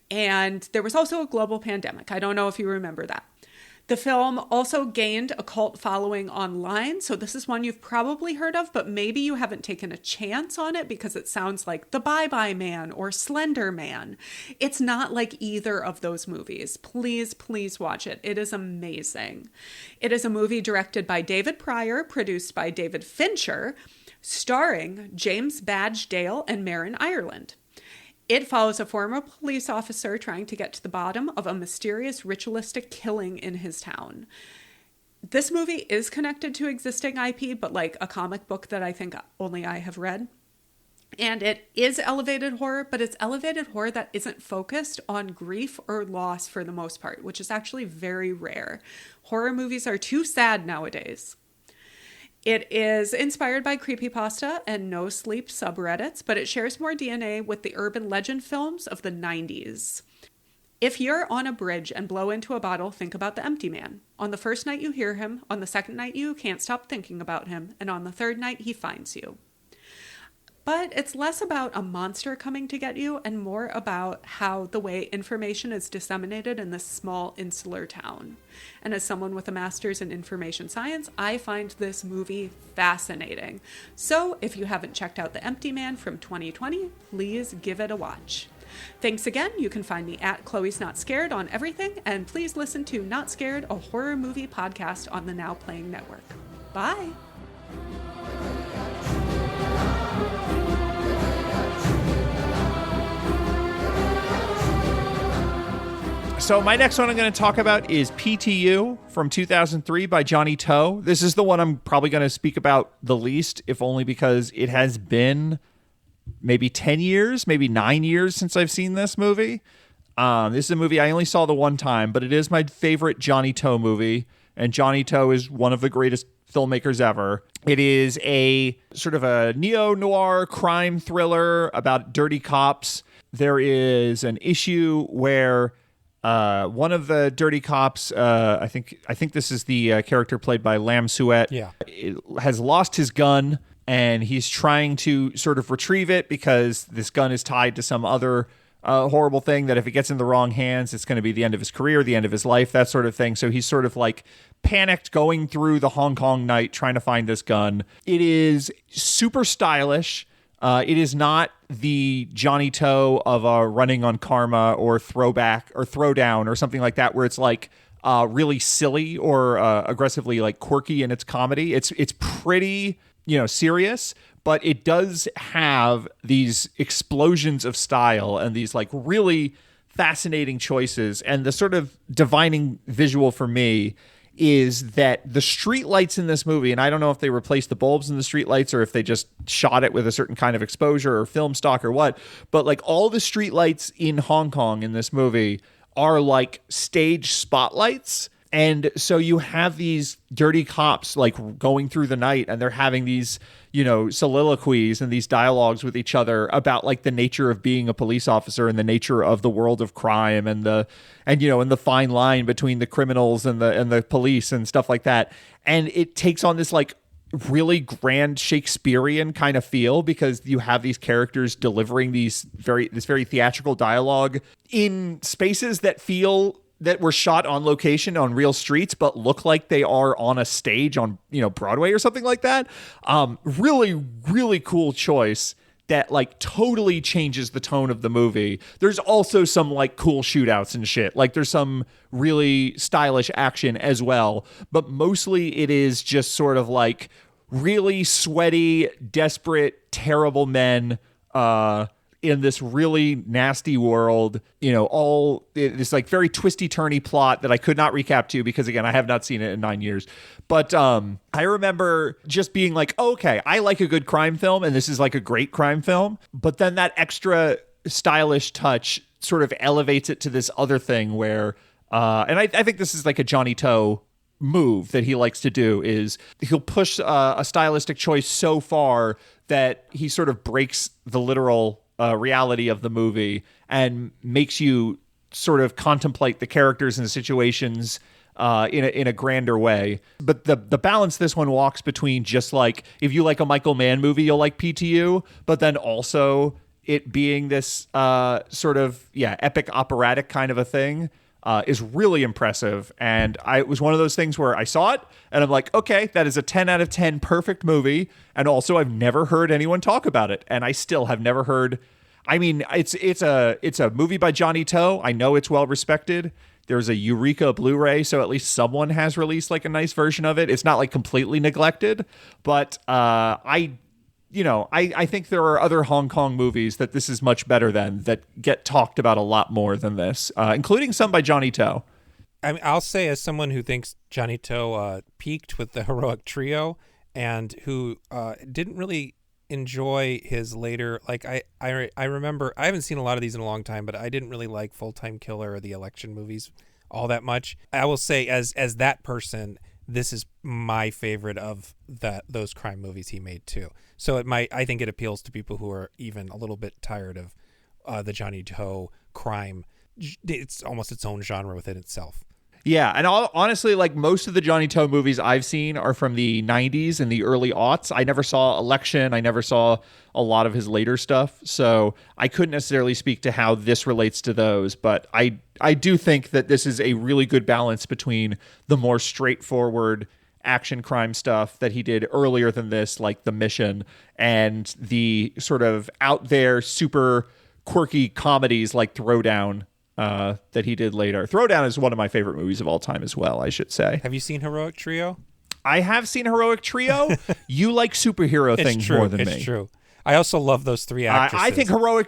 And there was also a global pandemic. I don't know if you remember that. The film also gained a cult following online, so this is one you've probably heard of, but maybe you haven't taken a chance on it because it sounds like The Bye-Bye Man or Slender Man. It's not like either of those movies. Please, please watch it. It is amazing. It is a movie directed by David Pryor, produced by David Fincher, starring James Badge Dale and Marin Ireland. It follows a former police officer trying to get to the bottom of a mysterious ritualistic killing in his town. This movie is connected to existing IP, but like a comic book that I think only I have read. And it is elevated horror, but it's elevated horror that isn't focused on grief or loss for the most part, which is actually very rare. Horror movies are too sad nowadays. It is inspired by creepypasta and no-sleep subreddits, but it shares more DNA with the urban legend films of the 90s. If you're on a bridge and blow into a bottle, think about the empty man. On the first night you hear him, on the second night you can't stop thinking about him, and on the third night he finds you. But it's less about a monster coming to get you and more about how the way information is disseminated in this small insular town. And as someone with a master's in information science, I find this movie fascinating. So if you haven't checked out The Empty Man from 2020, please give it a watch. Thanks again. You can find me at Chloe's Not Scared on everything, and please listen to Not Scared, a horror movie podcast on the Now Playing Network. Bye. So my next one I'm going to talk about is PTU from 2003 by Johnny To. This is the one I'm probably going to speak about the least, if only because it has been maybe 10 years, maybe 9 years since I've seen this movie. This is a movie I only saw the one time, but it is my favorite Johnny To movie, and Johnny To is one of the greatest filmmakers ever. It is a sort of a neo-noir crime thriller about dirty cops. There is an issue where one of the dirty cops, I think this is the character played by Lam Suet, has lost his gun, and he's trying to sort of retrieve it because this gun is tied to some other horrible thing that if it gets in the wrong hands, it's going to be the end of his career, the end of his life, that sort of thing. So he's sort of like panicked going through the Hong Kong night trying to find this gun. It is super stylish. It is not the Johnny To of Running on Karma or Throwback or Throwdown or something like that, where it's like really silly or aggressively like quirky in its comedy. It's pretty, serious, but it does have these explosions of style and these like really fascinating choices. And the sort of divining visual for me is that the street lights in this movie, and I don't know if they replaced the bulbs in the street lights or if they just shot it with a certain kind of exposure or film stock or what, but like all the street lights in Hong Kong in this movie are like stage spotlights. And so you have these dirty cops like going through the night and they're having these, soliloquies and these dialogues with each other about like the nature of being a police officer and the nature of the world of crime and the fine line between the criminals and the police and stuff like that. And it takes on this like really grand Shakespearean kind of feel because you have these characters delivering this very theatrical dialogue in spaces that were shot on location on real streets, but look like they are on a stage on, Broadway or something like that. Really, really cool choice that like totally changes the tone of the movie. There's also some like cool shootouts and shit. Like there's some really stylish action as well, but mostly it is just sort of like really sweaty, desperate, terrible men, in this really nasty world, all this like very twisty turny plot that I could not recap to because again, I have not seen it in 9 years. But I remember just being like, okay, I like a good crime film and this is like a great crime film. But then that extra stylish touch sort of elevates it to this other thing where, and I think this is like a Johnny To move that he likes to do is he'll push a stylistic choice so far that he sort of breaks the literal reality of the movie and makes you sort of contemplate the characters and the situations in a grander way. But the balance this one walks between just like, if you like a Michael Mann movie, you'll like PTU, but then also it being this sort of, epic operatic kind of a thing is really impressive. And it was one of those things where I saw it and I'm like, okay, that is a 10 out of 10 perfect movie. And also I've never heard anyone talk about it. And I still have never heard. I mean, it's a movie by Johnny To. I know it's well respected. There's a Eureka Blu-ray, so at least someone has released like a nice version of it. It's not like completely neglected, but I think there are other Hong Kong movies that this is much better than that get talked about a lot more than this, including some by Johnny To. I mean, I'll say as someone who thinks Johnny To peaked with the Heroic Trio and who didn't really enjoy his later, like I remember, I haven't seen a lot of these in a long time, but I didn't really like Full Time Killer or the election movies all that much. I will say as that person, this is my favorite of those crime movies he made too. So I think it appeals to people who are even a little bit tired of the Johnny To crime it's almost its own genre within itself. Yeah, and honestly, like most of the Johnny Toe movies I've seen are from the 90s and the early aughts. I never saw Election. I never saw a lot of his later stuff. So I couldn't necessarily speak to how this relates to those. But I do think that this is a really good balance between the more straightforward action crime stuff that he did earlier than this, like The Mission, and the sort of out there super quirky comedies like Throwdown that he did later. Throwdown is one of my favorite movies of all time as well, I should say. Have you seen Heroic Trio? I have seen Heroic Trio. You like superhero things more than me. It's true. I also love those three actresses. I think Heroic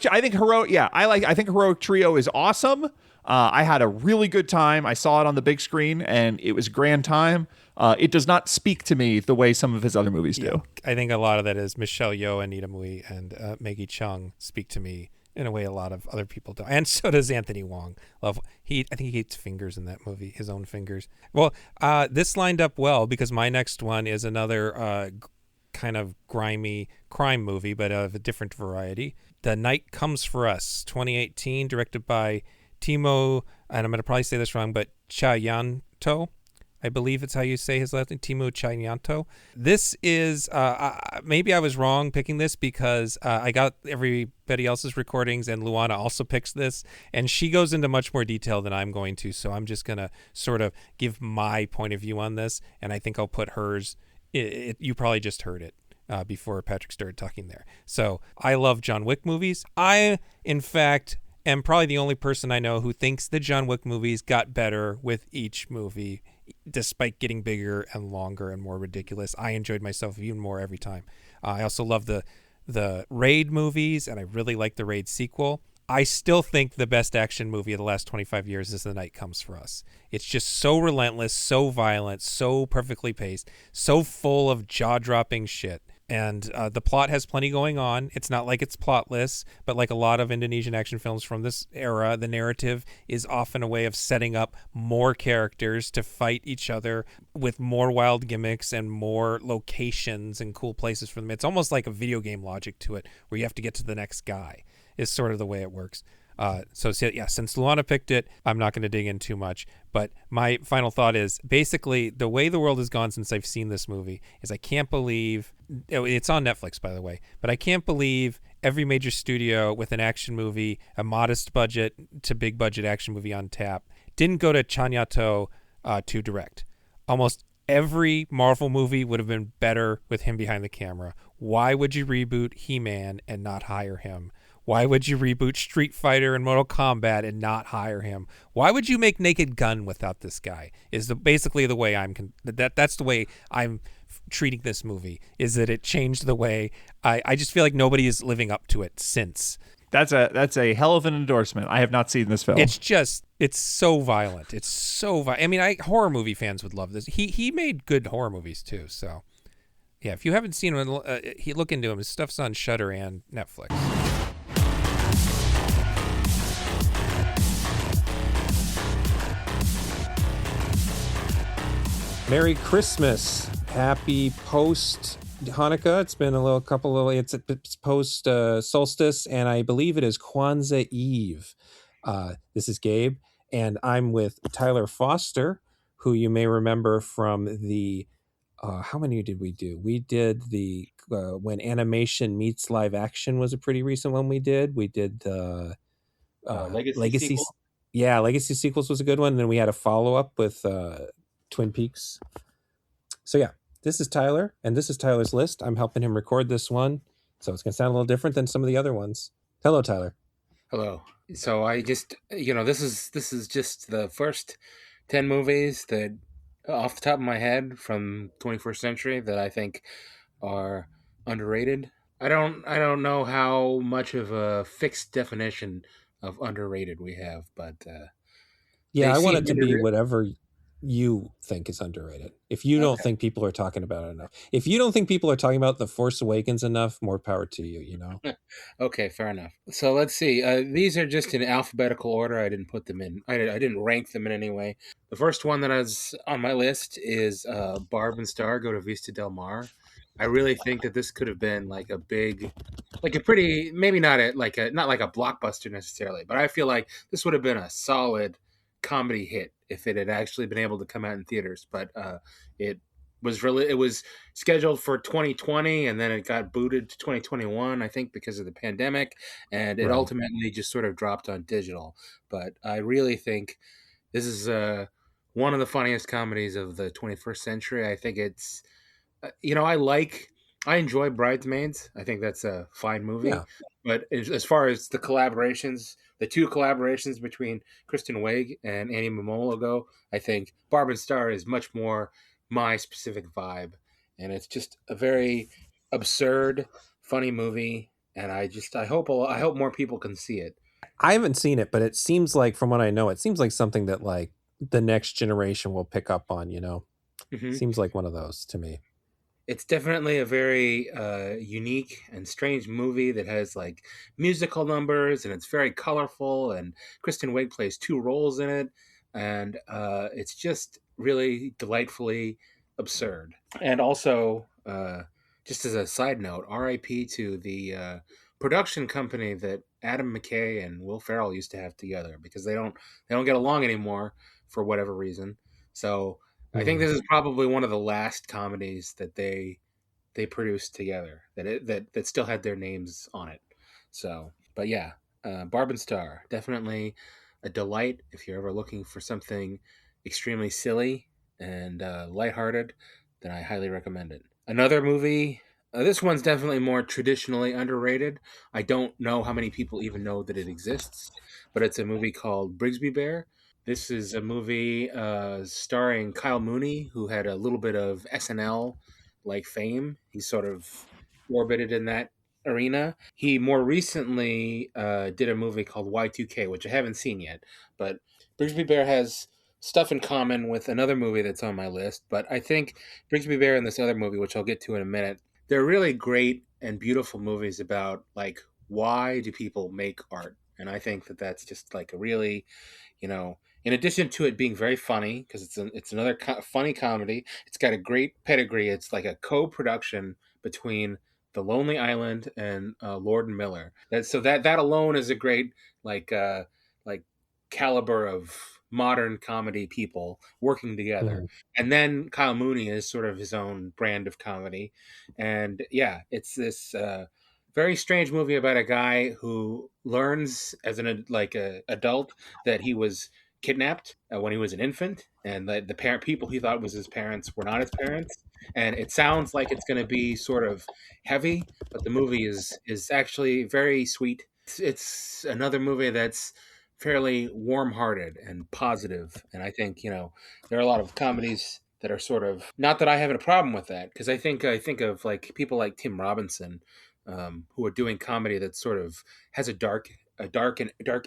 Trio is awesome. I had a really good time. I saw it on the big screen, and it was a grand time. It does not speak to me the way some of his other movies do. I think a lot of that is Michelle Yeoh, Anita Mui, and Maggie Chung speak to me in a way a lot of other people do. And so does Anthony Wong. I think he eats fingers in that movie, his own fingers. Well, this lined up well because my next one is another kind of grimy crime movie, but of a different variety. The Night Comes for Us, 2018, directed by Timo, and I'm going to probably say this wrong, but Chayanto. I believe it's how you say his last name, Timo Chayanto. This is, maybe I was wrong picking this because I got everybody else's recordings and Luana also picks this, and she goes into much more detail than I'm going to, so I'm just going to sort of give my point of view on this, and I think I'll put hers. You probably just heard it before Patrick started talking there. So I love John Wick movies. I, in fact, am probably the only person I know who thinks the John Wick movies got better with each movie, despite getting bigger and longer and more ridiculous. I enjoyed myself even more every time. I also love the Raid movies, and I really like the Raid sequel. I still think the best action movie of the last 25 years is The Night Comes for Us. It's just so relentless, so violent, so perfectly paced, so full of jaw-dropping shit. And the plot has plenty going on. It's not like it's plotless, but like a lot of Indonesian action films from this era, the narrative is often a way of setting up more characters to fight each other with more wild gimmicks and more locations and cool places for them. It's almost like a video game logic to it, where you have to get to the next guy, is sort of the way it works. Since Luana picked it, I'm not going to dig in too much. But my final thought is basically the way the world has gone since I've seen this movie is I can't believe it's on Netflix, by the way, but I can't believe every major studio with an action movie, a modest budget to big budget action movie on tap, didn't go to Chanyato to direct. Almost every Marvel movie would have been better with him behind the camera. Why would you reboot He-Man and not hire him? Why would you reboot Street Fighter and Mortal Kombat and not hire him? Why would you make Naked Gun without this guy? Is basically the way that's the way I'm treating this movie. Is that it changed the way I just feel like nobody is living up to it since. That's a hell of an endorsement. I have not seen this film. It's so violent. It's so violent. I mean, horror movie fans would love this. He made good horror movies too. So yeah, if you haven't seen him, look into him. His stuff's on Shudder and Netflix. Merry Christmas. Happy post Hanukkah. It's been it's post solstice, and I believe it is Kwanzaa Eve. This is Gabe, and I'm with Tyler Foster, who you may remember from the how many did we do? We did the when animation meets live action was a pretty recent one we did. We did the Legacy. Yeah, Legacy Sequels was a good one. And then we had a follow-up with Twin Peaks. So yeah, this is Tyler, and this is Tyler's list. I'm helping him record this one, so it's going to sound a little different than some of the other ones. Hello, Tyler. Hello. So I just, this is just the first 10 movies that, off the top of my head, from 21st century that I think are underrated. I don't know how much of a fixed definition of underrated we have, but yeah, I want it to be whatever you think is underrated. If you don't think people are talking about it enough, if you don't think people are talking about The Force Awakens enough, more power to you. Okay, fair enough. So let's see. These are just in alphabetical order. I didn't put them in. I didn't rank them in any way. The first one that is on my list is Barb and Star Go to Vista Del Mar. I really think that this could have been like a big, like a pretty, maybe not not like a blockbuster necessarily, but I feel like this would have been a solid comedy hit if it had actually been able to come out in theaters. But it it was scheduled for 2020, and then it got booted to 2021, I think, because of the pandemic, and it Right. ultimately just sort of dropped on digital. But I really think this is one of the funniest comedies of the 21st century. I think it's you know, I enjoy Bridesmaids. I think that's a fine movie. Yeah. But as far as the collaborations, the two collaborations between Kristen Wiig and Annie Momola go, I think Barb and Star is much more my specific vibe, and it's just a very absurd, funny movie. And I hope more people can see it. I haven't seen it, but it seems like, from what I know, it seems like something that like the next generation will pick up on. Mhm. Seems like one of those to me. It's definitely a very unique and strange movie that has like musical numbers, and it's very colorful, and Kristen Wiig plays two roles in it, and it's just really delightfully absurd. And also, just as a side note, RIP to the production company that Adam McKay and Will Ferrell used to have together, because they don't get along anymore for whatever reason. So I think Hmm. this is probably one of the last comedies that they produced together that still had their names on it. So, but yeah, Barb and Star, definitely a delight if you're ever looking for something extremely silly and lighthearted. Then I highly recommend it. Another movie. This one's definitely more traditionally underrated. I don't know how many people even know that it exists, but it's a movie called Brigsby Bear. This is a movie starring Kyle Mooney, who had a little bit of SNL like fame. He sort of orbited in that arena. He more recently did a movie called Y2K, which I haven't seen yet. But Brigsby Bear has stuff in common with another movie that's on my list. But I think Brigsby Bear and this other movie, which I'll get to in a minute, they're really great and beautiful movies about like why do people make art. And I think that that's just like a really, you know, in addition to it being very funny, because it's another funny comedy, it's got a great pedigree. It's like a co-production between The Lonely Island and Lord and Miller. That alone is a great like like caliber of modern comedy people working together. Hmm. And then Kyle Mooney is sort of his own brand of comedy, and yeah, it's this. Very strange movie about a guy who learns as an like a adult that he was kidnapped when he was an infant, and the parent people he thought was his parents were not his parents. And it sounds like it's going to be sort of heavy, but the movie is actually very sweet. It's another movie that's fairly warm-hearted and positive, and I think there are a lot of comedies that are sort of, not that I have a problem with that, because I think of like people like Tim Robinson, who are doing comedy that sort of has a dark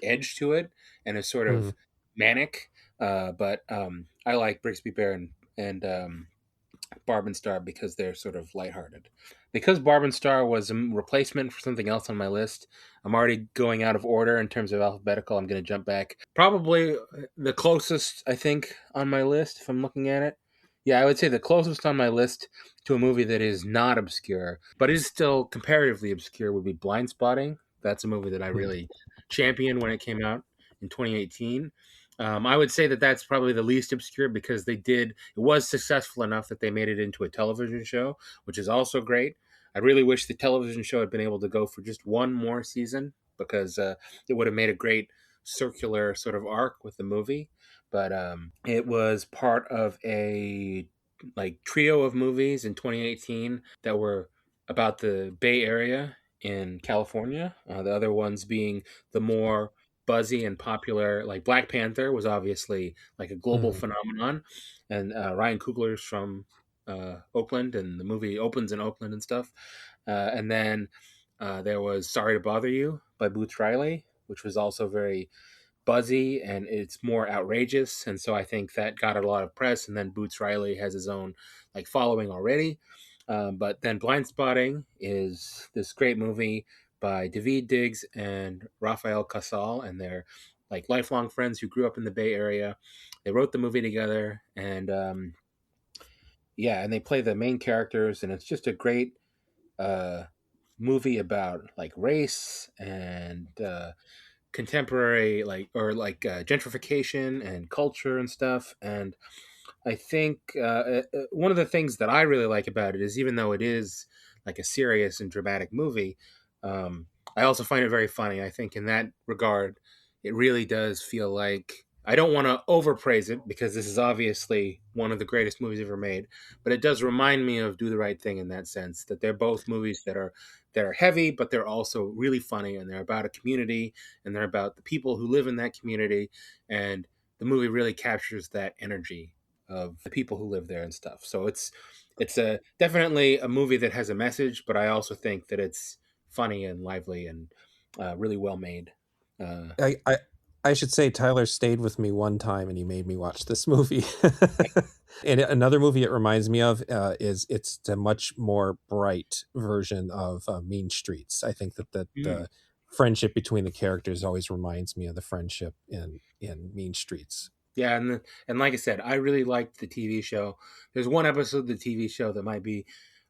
edge to it, and is sort Hmm. of manic. But I like Brigsby Bear and Barb and Star because they're sort of lighthearted. Because Barb and Star was a replacement for something else on my list, I'm already going out of order in terms of alphabetical. I'm going to jump back. Probably the closest, I think, on my list, if I'm looking at it. Yeah, I would say the closest on my list to a movie that is not obscure, but is still comparatively obscure, would be Blind Spotting. That's a movie that I really championed when it came out in 2018. I would say that that's probably the least obscure because it was successful enough that they made it into a television show, which is also great. I really wish the television show had been able to go for just one more season because it would have made a great circular sort of arc with the movie. But it was part of a like trio of movies in 2018 that were about the Bay Area in California. The other ones being the more buzzy and popular, like Black Panther was obviously like a global Hmm. phenomenon, and Ryan Coogler's from Oakland, and the movie opens in Oakland and stuff. And then there was Sorry to Bother You by Boots Riley, which was also very buzzy and it's more outrageous, and so I think that got a lot of press. And then Boots Riley has his own like following already. But then Blind Spotting is this great movie by David Diggs and Rafael Casal, and they're like lifelong friends who grew up in the Bay Area. They wrote the movie together, and yeah, and they play the main characters, and it's just a great movie about like race and contemporary gentrification and culture and stuff. And I think one of the things that I really like about it is, even though it is like a serious and dramatic movie, um, I also find it very funny. I think in that regard, it really does feel like, I don't want to overpraise it because this is obviously one of the greatest movies ever made, but it does remind me of Do the Right Thing in that sense, that they're both movies that are heavy, but they're also really funny, and they're about a community, and they're about the people who live in that community, and the movie really captures that energy of the people who live there and stuff. So it's a definitely a movie that has a message, but I also think that it's funny and lively and really well made. I should say Tyler stayed with me one time and he made me watch this movie. And another movie it reminds me of is it's a much more bright version of Mean Streets. I think that the friendship between the characters always reminds me of the friendship in Mean Streets. Yeah, and like I said, I really liked the TV show. There's one episode of the TV show that might be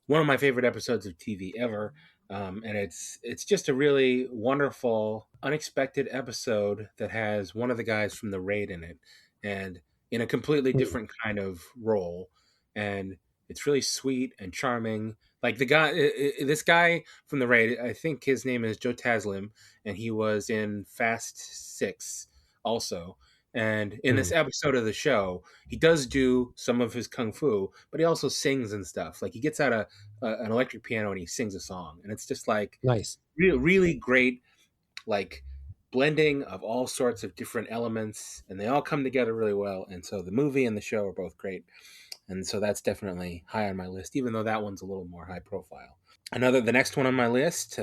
one of my favorite episodes of TV ever, and it's just a really wonderful, unexpected episode that has one of the guys from the Raid in it, and in a completely different kind of role, and it's really sweet and charming. Like this guy from the Raid, I think his name is Joe Taslim, and he was in Fast 6 also. And in this episode of the show, he does do some of his kung fu, but he also sings and stuff. Like he gets out an electric piano and he sings a song, and it's just like Nice. really great, like blending of all sorts of different elements, and they all come together really well. And so the movie and the show are both great, and so that's definitely high on my list, even though that one's a little more high profile. The next one on my list,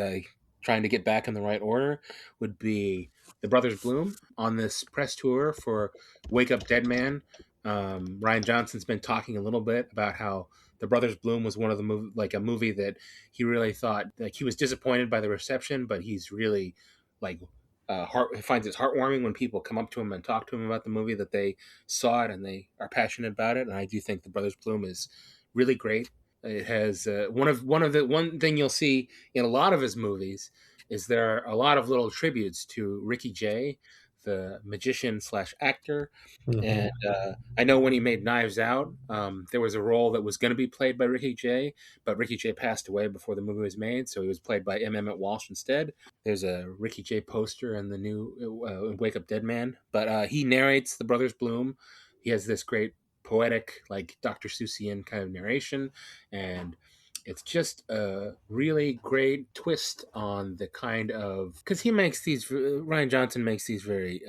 trying to get back in the right order, would be the Brothers Bloom. On this press tour for Wake Up Dead Man, Rian Johnson's been talking a little bit about how the Brothers Bloom was one of the a movie that he really thought, like, he was disappointed by the reception, but he's really like finds it heartwarming when people come up to him and talk to him about the movie, that they saw it and they are passionate about it. And I do think the Brothers Bloom is really great. It has one thing you'll see in a lot of his movies is there are a lot of little tributes to Ricky Jay, the magician / actor. Mm-hmm. And I know when he made Knives Out, there was a role that was going to be played by Ricky Jay, but Ricky Jay passed away before the movie was made, so he was played by M. Emmett Walsh instead. There's a Ricky Jay poster in the new Wake Up Dead Man, but he narrates the Brothers Bloom. He has this great poetic, like Dr. Seussian kind of narration, and it's just a really great twist on the kind of, because Rian Johnson makes these very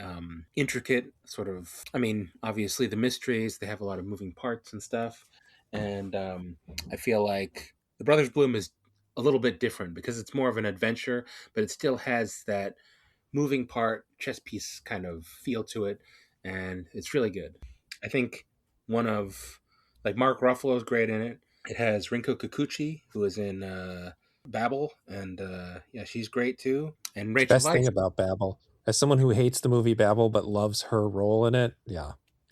intricate sort of, I mean, obviously the mysteries, they have a lot of moving parts and stuff, and I feel like the Brothers Bloom is a little bit different because it's more of an adventure, but it still has that moving part chess piece kind of feel to it, and it's really good. I think Mark Ruffalo is great in it. It has Rinko Kikuchi, who is in Babel, and she's great too. And Rachel Best thing about Babel, as someone who hates the movie Babel but loves her role in it,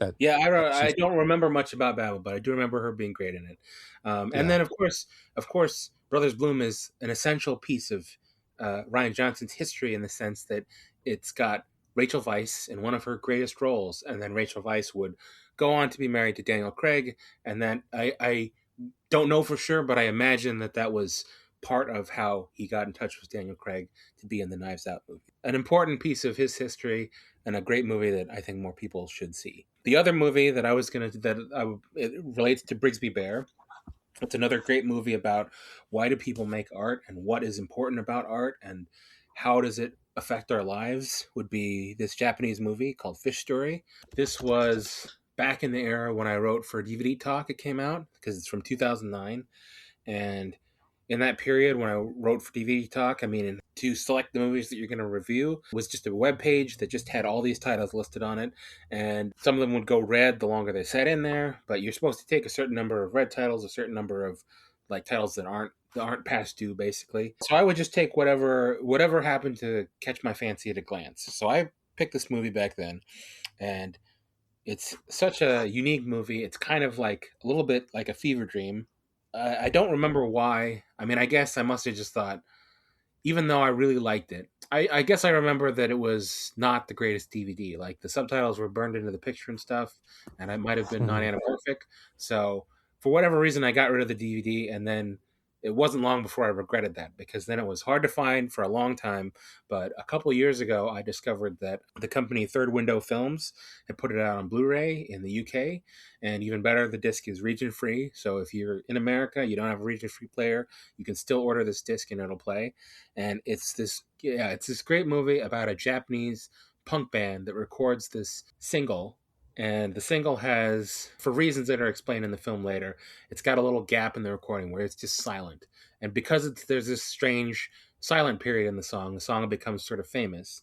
I don't remember much about Babel, but I do remember her being great in it. And then of course, Brothers Bloom is an essential piece of Rian Johnson's history, in the sense that it's got Rachel Weisz in one of her greatest roles, and then Rachel Weisz would go on to be married to Daniel Craig, and then I don't know for sure, but I imagine that was part of how he got in touch with Daniel Craig to be in the Knives Out movie. An important piece of his history, and a great movie that I think more people should see. The other movie that it relates to Brigsby Bear. It's another great movie about why do people make art and what is important about art and how does it affect our lives, would be this Japanese movie called Fish Story. This was back in the era when I wrote for DVD Talk. It came out because it's from 2009, and in that period when I wrote for DVD Talk, to select the movies that you're going to review was just a web page that just had all these titles listed on it, and some of them would go red the longer they sat in there, but you're supposed to take a certain number of red titles, a certain number of like titles that aren't past due, basically. So I would just take whatever happened to catch my fancy at a glance. So I picked this movie back then, and It's such a unique movie. It's kind of like a little bit like a fever dream. I don't remember why. I mean, I guess I must have just thought, even though I really liked it, I guess I remember that it was not the greatest DVD. Like the subtitles were burned into the picture and stuff, and I might have been non-anamorphic. So for whatever reason, I got rid of the DVD, and then it wasn't long before I regretted that, because then it was hard to find for a long time. But a couple years ago, I discovered that the company Third Window Films had put it out on Blu-ray in the UK, and even better, the disc is region-free. So if you're in America, you don't have a region-free player, you can still order this disc and it'll play. And it's this great movie about a Japanese punk band that records this single. And the single has, for reasons that are explained in the film later, it's got a little gap in the recording where it's just silent. And because there's this strange silent period in the song becomes sort of famous.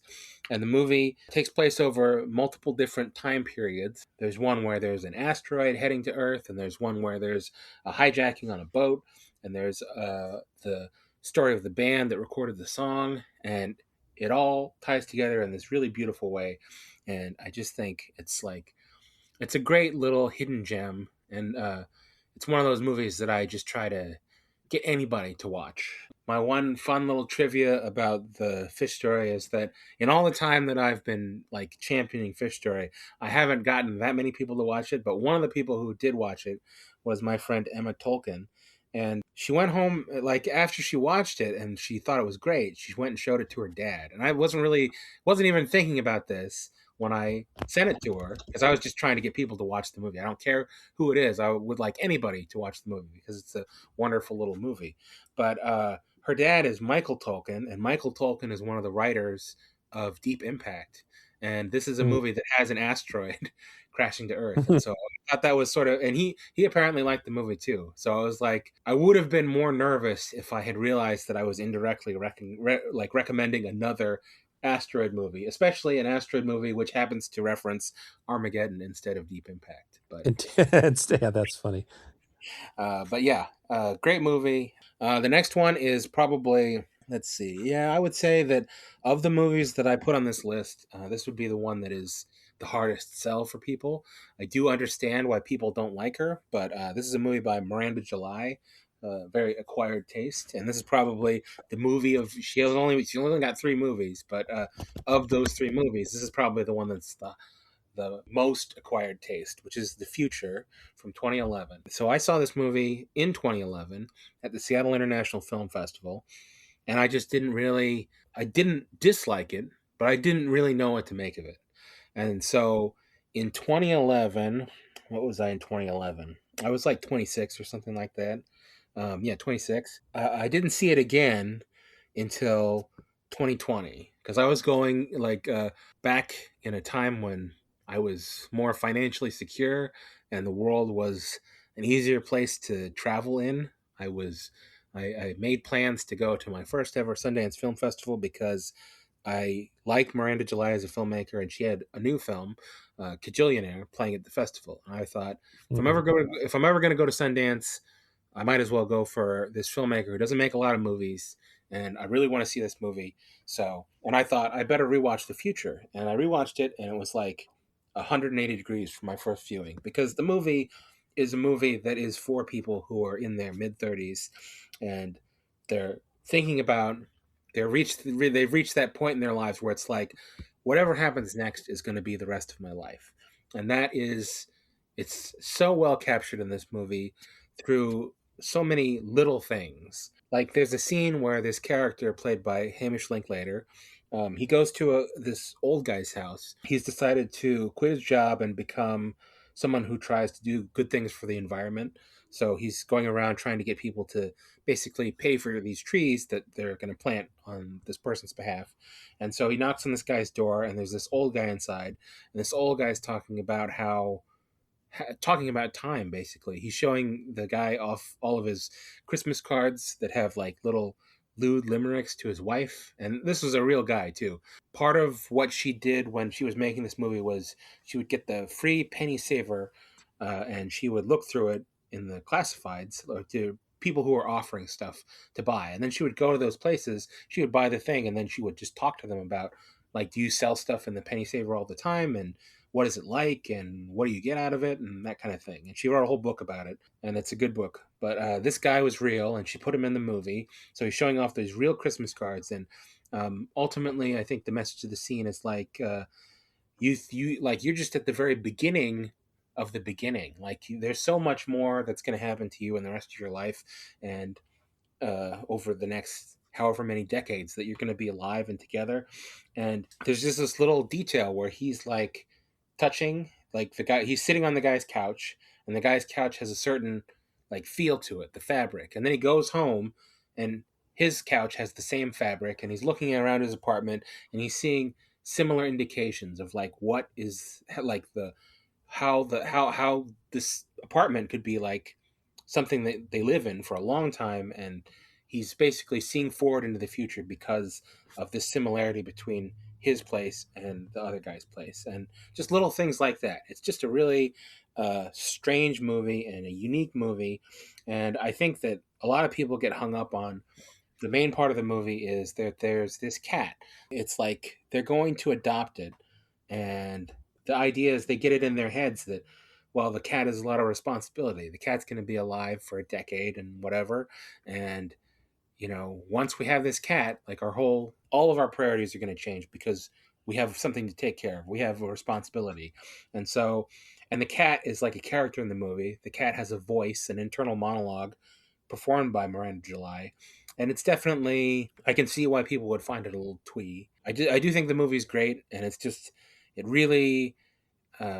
And the movie takes place over multiple different time periods. There's one where there's an asteroid heading to Earth, and there's one where there's a hijacking on a boat, and there's the story of the band that recorded the song, and it all ties together in this really beautiful way. And I just think it's a great little hidden gem, and it's one of those movies that I just try to get anybody to watch. My one fun little trivia about the Fish Story is that in all the time that I've been like championing Fish Story, I haven't gotten that many people to watch it, but one of the people who did watch it was my friend Emma Tolkien. And she went home, like after she watched it and she thought it was great, she went and showed it to her dad. And I wasn't even thinking about this when I sent it to her, because I was just trying to get people to watch the movie. I don't care who it is. I would like anybody to watch the movie because it's a wonderful little movie. But her dad is Michael Tolkien, and Michael Tolkien is one of the writers of Deep Impact. And this is a movie that has an asteroid crashing to Earth. And so I thought that was sort of, and he apparently liked the movie too. So I was like, I would have been more nervous if I had realized that I was indirectly recommending another asteroid movie, especially an asteroid movie which happens to reference Armageddon instead of Deep Impact. But Yeah, that's funny. Great movie. The next one is probably, let's see. Yeah, I would say that of the movies that I put on this list, this would be the one that is the hardest sell for people. I do understand why people don't like her, but this is a movie by Miranda July, very acquired taste, and this is probably the movie of she only got 3 movies, but of those 3 movies, this is probably the one that's the most acquired taste, which is The Future from 2011. So I saw this movie in 2011 at the Seattle International Film Festival, and I just I didn't dislike it, but I didn't really know what to make of it. And so in 2011, what was I in 2011? I was like 26 or something like that. 26. I didn't see it again until 2020, because I was going back in a time when I was more financially secure and the world was an easier place to travel in. I made plans to go to my first ever Sundance Film Festival because I like Miranda July as a filmmaker, and she had a new film, Kajillionaire, playing at the festival. And I thought, if I'm ever going to go to Sundance, I might as well go for this filmmaker who doesn't make a lot of movies, and I really want to see this movie. And I thought I better rewatch The Future, and I rewatched it, and it was like 180 degrees from my first viewing, because the movie is a movie that is for people who are in their mid-30s, and they're thinking about they've reached that point in their lives where it's like, whatever happens next is going to be the rest of my life. And it's so well captured in this movie through so many little things. Like there's a scene where this character played by Hamish Linklater, he goes to this old guy's house. He's decided to quit his job and become someone who tries to do good things for the environment. So he's going around trying to get people to basically pay for these trees that they're going to plant on this person's behalf. And so he knocks on this guy's door, and there's this old guy inside. And this old guy's talking about time, basically. He's showing the guy off all of his Christmas cards that have like little lewd limericks to his wife. And this was a real guy, too. Part of what she did when she was making this movie was she would get the free penny saver, and she would look through it in the classifieds to people who were offering stuff to buy. And then she would go to those places, she would buy the thing, and then she would just talk to them about, like, do you sell stuff in the penny saver all the time? And what is it like and what do you get out of it and that kind of thing. And she wrote a whole book about it, and it's a good book. But this guy was real, and she put him in the movie. So he's showing off these real Christmas cards. And ultimately, I think the message of the scene is like, you're just at the very beginning of the beginning. Like there's so much more that's going to happen to you in the rest of your life, and over the next however many decades that you're going to be alive and together. And there's just this little detail where he's like touching, like the guy, he's sitting on the guy's couch, and the guy's couch has a certain like feel to it, the fabric. And then he goes home, and his couch has the same fabric, and he's looking around his apartment, and he's seeing similar indications of like what is like how this apartment could be like something that they live in for a long time. And he's basically seeing forward into the future because of this similarity between his place and the other guy's place, and just little things like that. It's just a really strange movie and a unique movie. And I think that a lot of people get hung up on the main part of the movie is that there's this cat. It's like they're going to adopt it, and the idea is they get it in their heads that, well, the cat has a lot of responsibility. The cat's going to be alive for a decade and whatever. And, you know, once we have this cat, like all of our priorities are going to change because we have something to take care of. We have a responsibility. And so, and the cat is like a character in the movie. The cat has a voice, an internal monologue performed by Miranda July. And it's definitely, I can see why people would find it a little twee. I do think the movie's great, and it's just, it really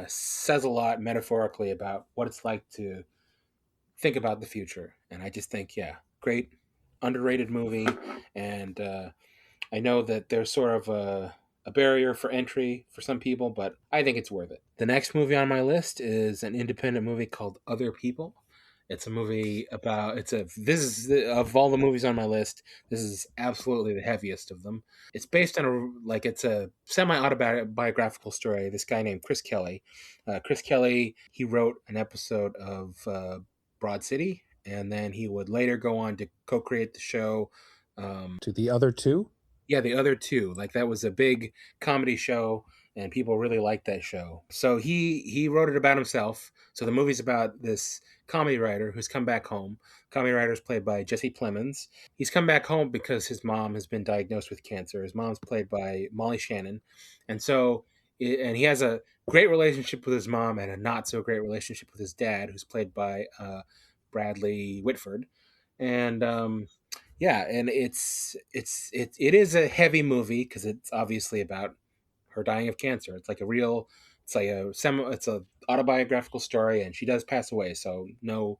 says a lot metaphorically about what it's like to think about the future. And I just think, yeah, great, underrated movie. And I know that there's sort of a barrier for entry for some people, but I think it's worth it. The next movie on my list is an independent movie called Other People. It's a movie about, of all the movies on my list, this is absolutely the heaviest of them. It's based on it's a semi-autobiographical story. This guy named Chris Kelly. Chris Kelly, he wrote an episode of Broad City, and then he would later go on to co-create the show. To The Other Two? Yeah, The Other Two. Like that was a big comedy show, and people really liked that show. So he wrote it about himself. So the movie's about this comedy writer who's come back home. Comedy writer is played by Jesse Plemons. He's come back home because his mom has been diagnosed with cancer. His mom's played by Molly Shannon. And so, and he has a great relationship with his mom and a not so great relationship with his dad, who's played by Bradley Whitford. And yeah, and it is a heavy movie because it's obviously about her dying of cancer. It's a autobiographical story, and she does pass away. So no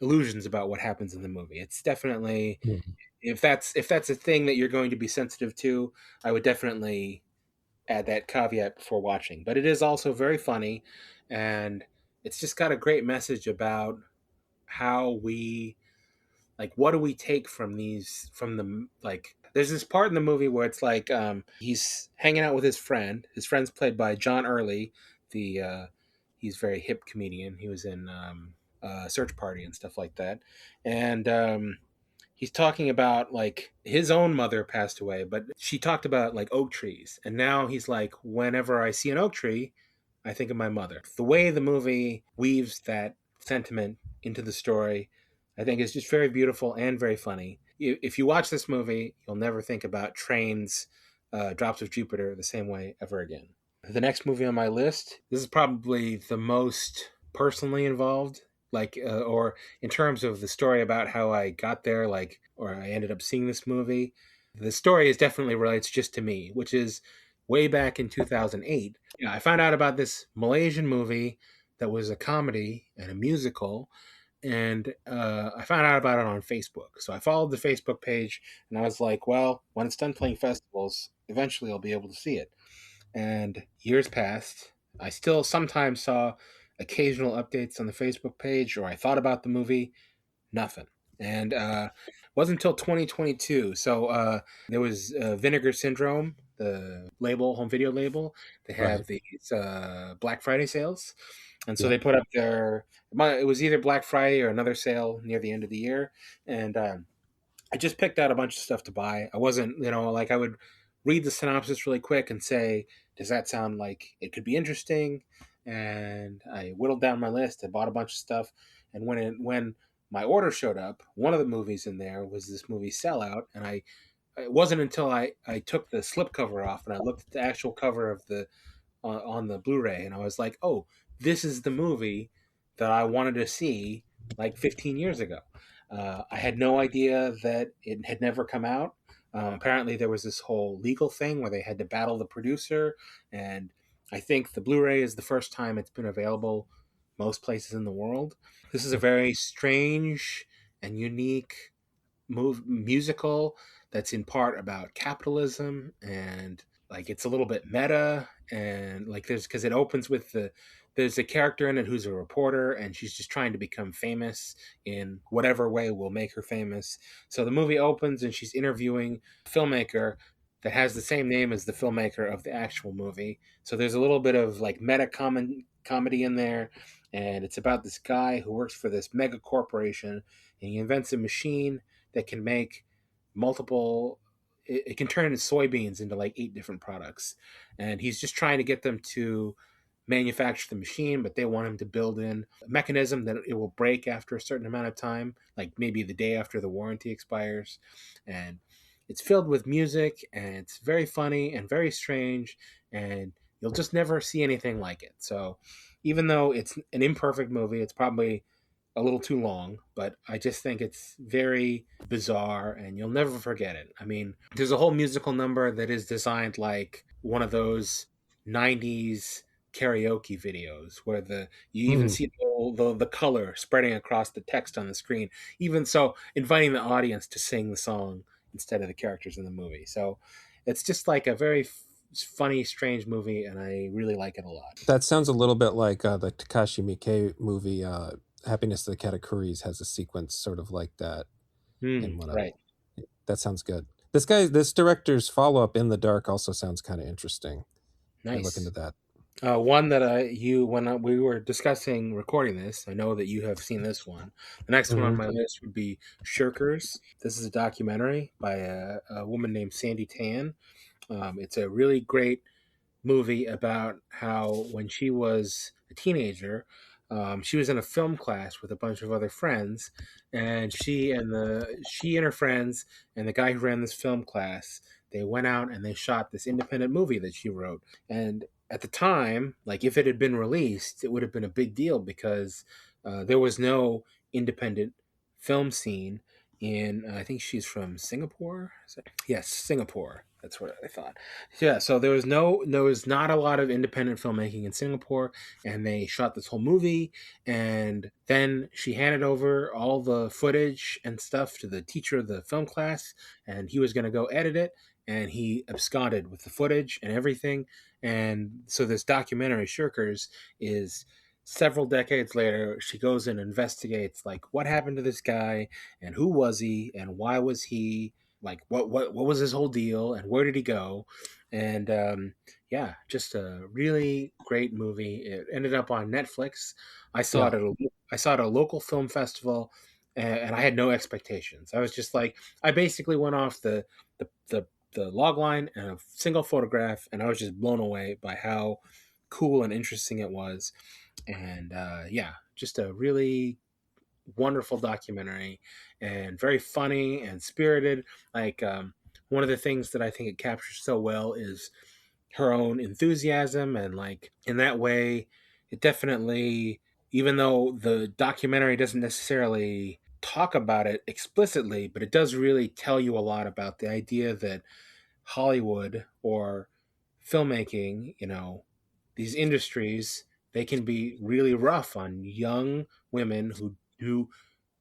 illusions about what happens in the movie. It's definitely, if that's a thing that you're going to be sensitive to, I would definitely add that caveat before watching. But it is also very funny, and it's just got a great message about how we, like, what do we take from there's this part in the movie where it's like he's hanging out with his friend. His friend's played by John Early. He's a very hip comedian. He was in Search Party and stuff like that. And he's talking about like his own mother passed away, but she talked about like oak trees. And now he's like, whenever I see an oak tree, I think of my mother. The way the movie weaves that sentiment into the story, I think is just very beautiful and very funny. If you watch this movie, you'll never think about trains, Drops of Jupiter the same way ever again. The next movie on my list, this is probably the most personally involved, or in terms of the story about how I got there, or I ended up seeing this movie. The story definitely relates just to me, which is way back in 2008. Yeah, I found out about this Malaysian movie that was a comedy and a musical. And I found out about it on Facebook. So I followed the Facebook page, and I was like, well, when it's done playing festivals, eventually I'll be able to see it. And years passed. I still sometimes saw occasional updates on the Facebook page, or I thought about the movie. Nothing. And it wasn't until 2022. So there was Vinegar Syndrome, the home video label. They have these Black Friday sales. And so they put up it was either Black Friday or another sale near the end of the year. And I just picked out a bunch of stuff to buy. I wasn't, I would read the synopsis really quick and say, does that sound like it could be interesting? And I whittled down my list. I bought a bunch of stuff, and when my order showed up, one of the movies in there was this movie Sellout, and it wasn't until I took the slipcover off and I looked at the actual cover of the on the Blu-ray, and I was like, oh, this is the movie that I wanted to see like 15 years ago. I had no idea that it had never come out. Apparently, there was this whole legal thing where they had to battle the producer, and I think the Blu-ray is the first time it's been available most places in the world. This is a very strange and unique musical that's in part about capitalism, and like it's a little bit meta, and like there's because it opens with there's a character in it who's a reporter, and she's just trying to become famous in whatever way will make her famous. So the movie opens and she's interviewing a filmmaker that has the same name as the filmmaker of the actual movie. So there's a little bit of like meta comedy in there, and it's about this guy who works for this mega corporation, and he invents a machine that can make multiple it can turn soybeans into like 8 different products, and he's just trying to get them to manufacture the machine, but they want him to build in a mechanism that it will break after a certain amount of time, like maybe the day after the warranty expires. And it's filled with music, and it's very funny and very strange, and you'll just never see anything like it. So even though it's an imperfect movie, it's probably a little too long, but I just think it's very bizarre and you'll never forget it. I mean, there's a whole musical number that is designed like one of those 90s karaoke videos where you even see the color spreading across the text on the screen, even so inviting the audience to sing the song instead of the characters in the movie. So it's just like a very funny, strange movie, and I really like it a lot. That sounds a little bit like the Takashi Miike movie, Happiness of the Katakuris has a sequence sort of like that. In one right. That sounds good. This director's follow-up, In the Dark, also sounds kind of interesting. Nice. Look into that. One that when we were discussing recording this, I know that you have seen this one. The next one on my list would be Shirkers. This is a documentary by a woman named Sandy Tan. It's a really great movie about how when she was a teenager, she was in a film class with a bunch of other friends, and she and her friends and the guy who ran this film class, they went out and they shot this independent movie that she wrote. And at the time, like if it had been released, it would have been a big deal because there was no independent film scene in, I think she's from Singapore. Yes, Singapore. That's what I thought. Yeah, so there was not a lot of independent filmmaking in Singapore, and they shot this whole movie, and then she handed over all the footage and stuff to the teacher of the film class, and he was going to go edit it, and he absconded with the footage and everything. And so this documentary, Shirkers, is several decades later. She goes and investigates like what happened to this guy, and who was he, and why was he, like what was his whole deal, and where did he go. And yeah, just a really great movie. It ended up on Netflix. I saw it at a local film festival, and I had no expectations. I was just like, I basically went off the log line and a single photograph, and I was just blown away by how cool and interesting it was. And yeah, just a really wonderful documentary, and very funny and spirited. Like one of the things that I think it captures so well is her own enthusiasm, and like in that way it definitely, even though the documentary doesn't necessarily talk about it explicitly, but it does really tell you a lot about the idea that Hollywood or filmmaking, these industries, they can be really rough on young women who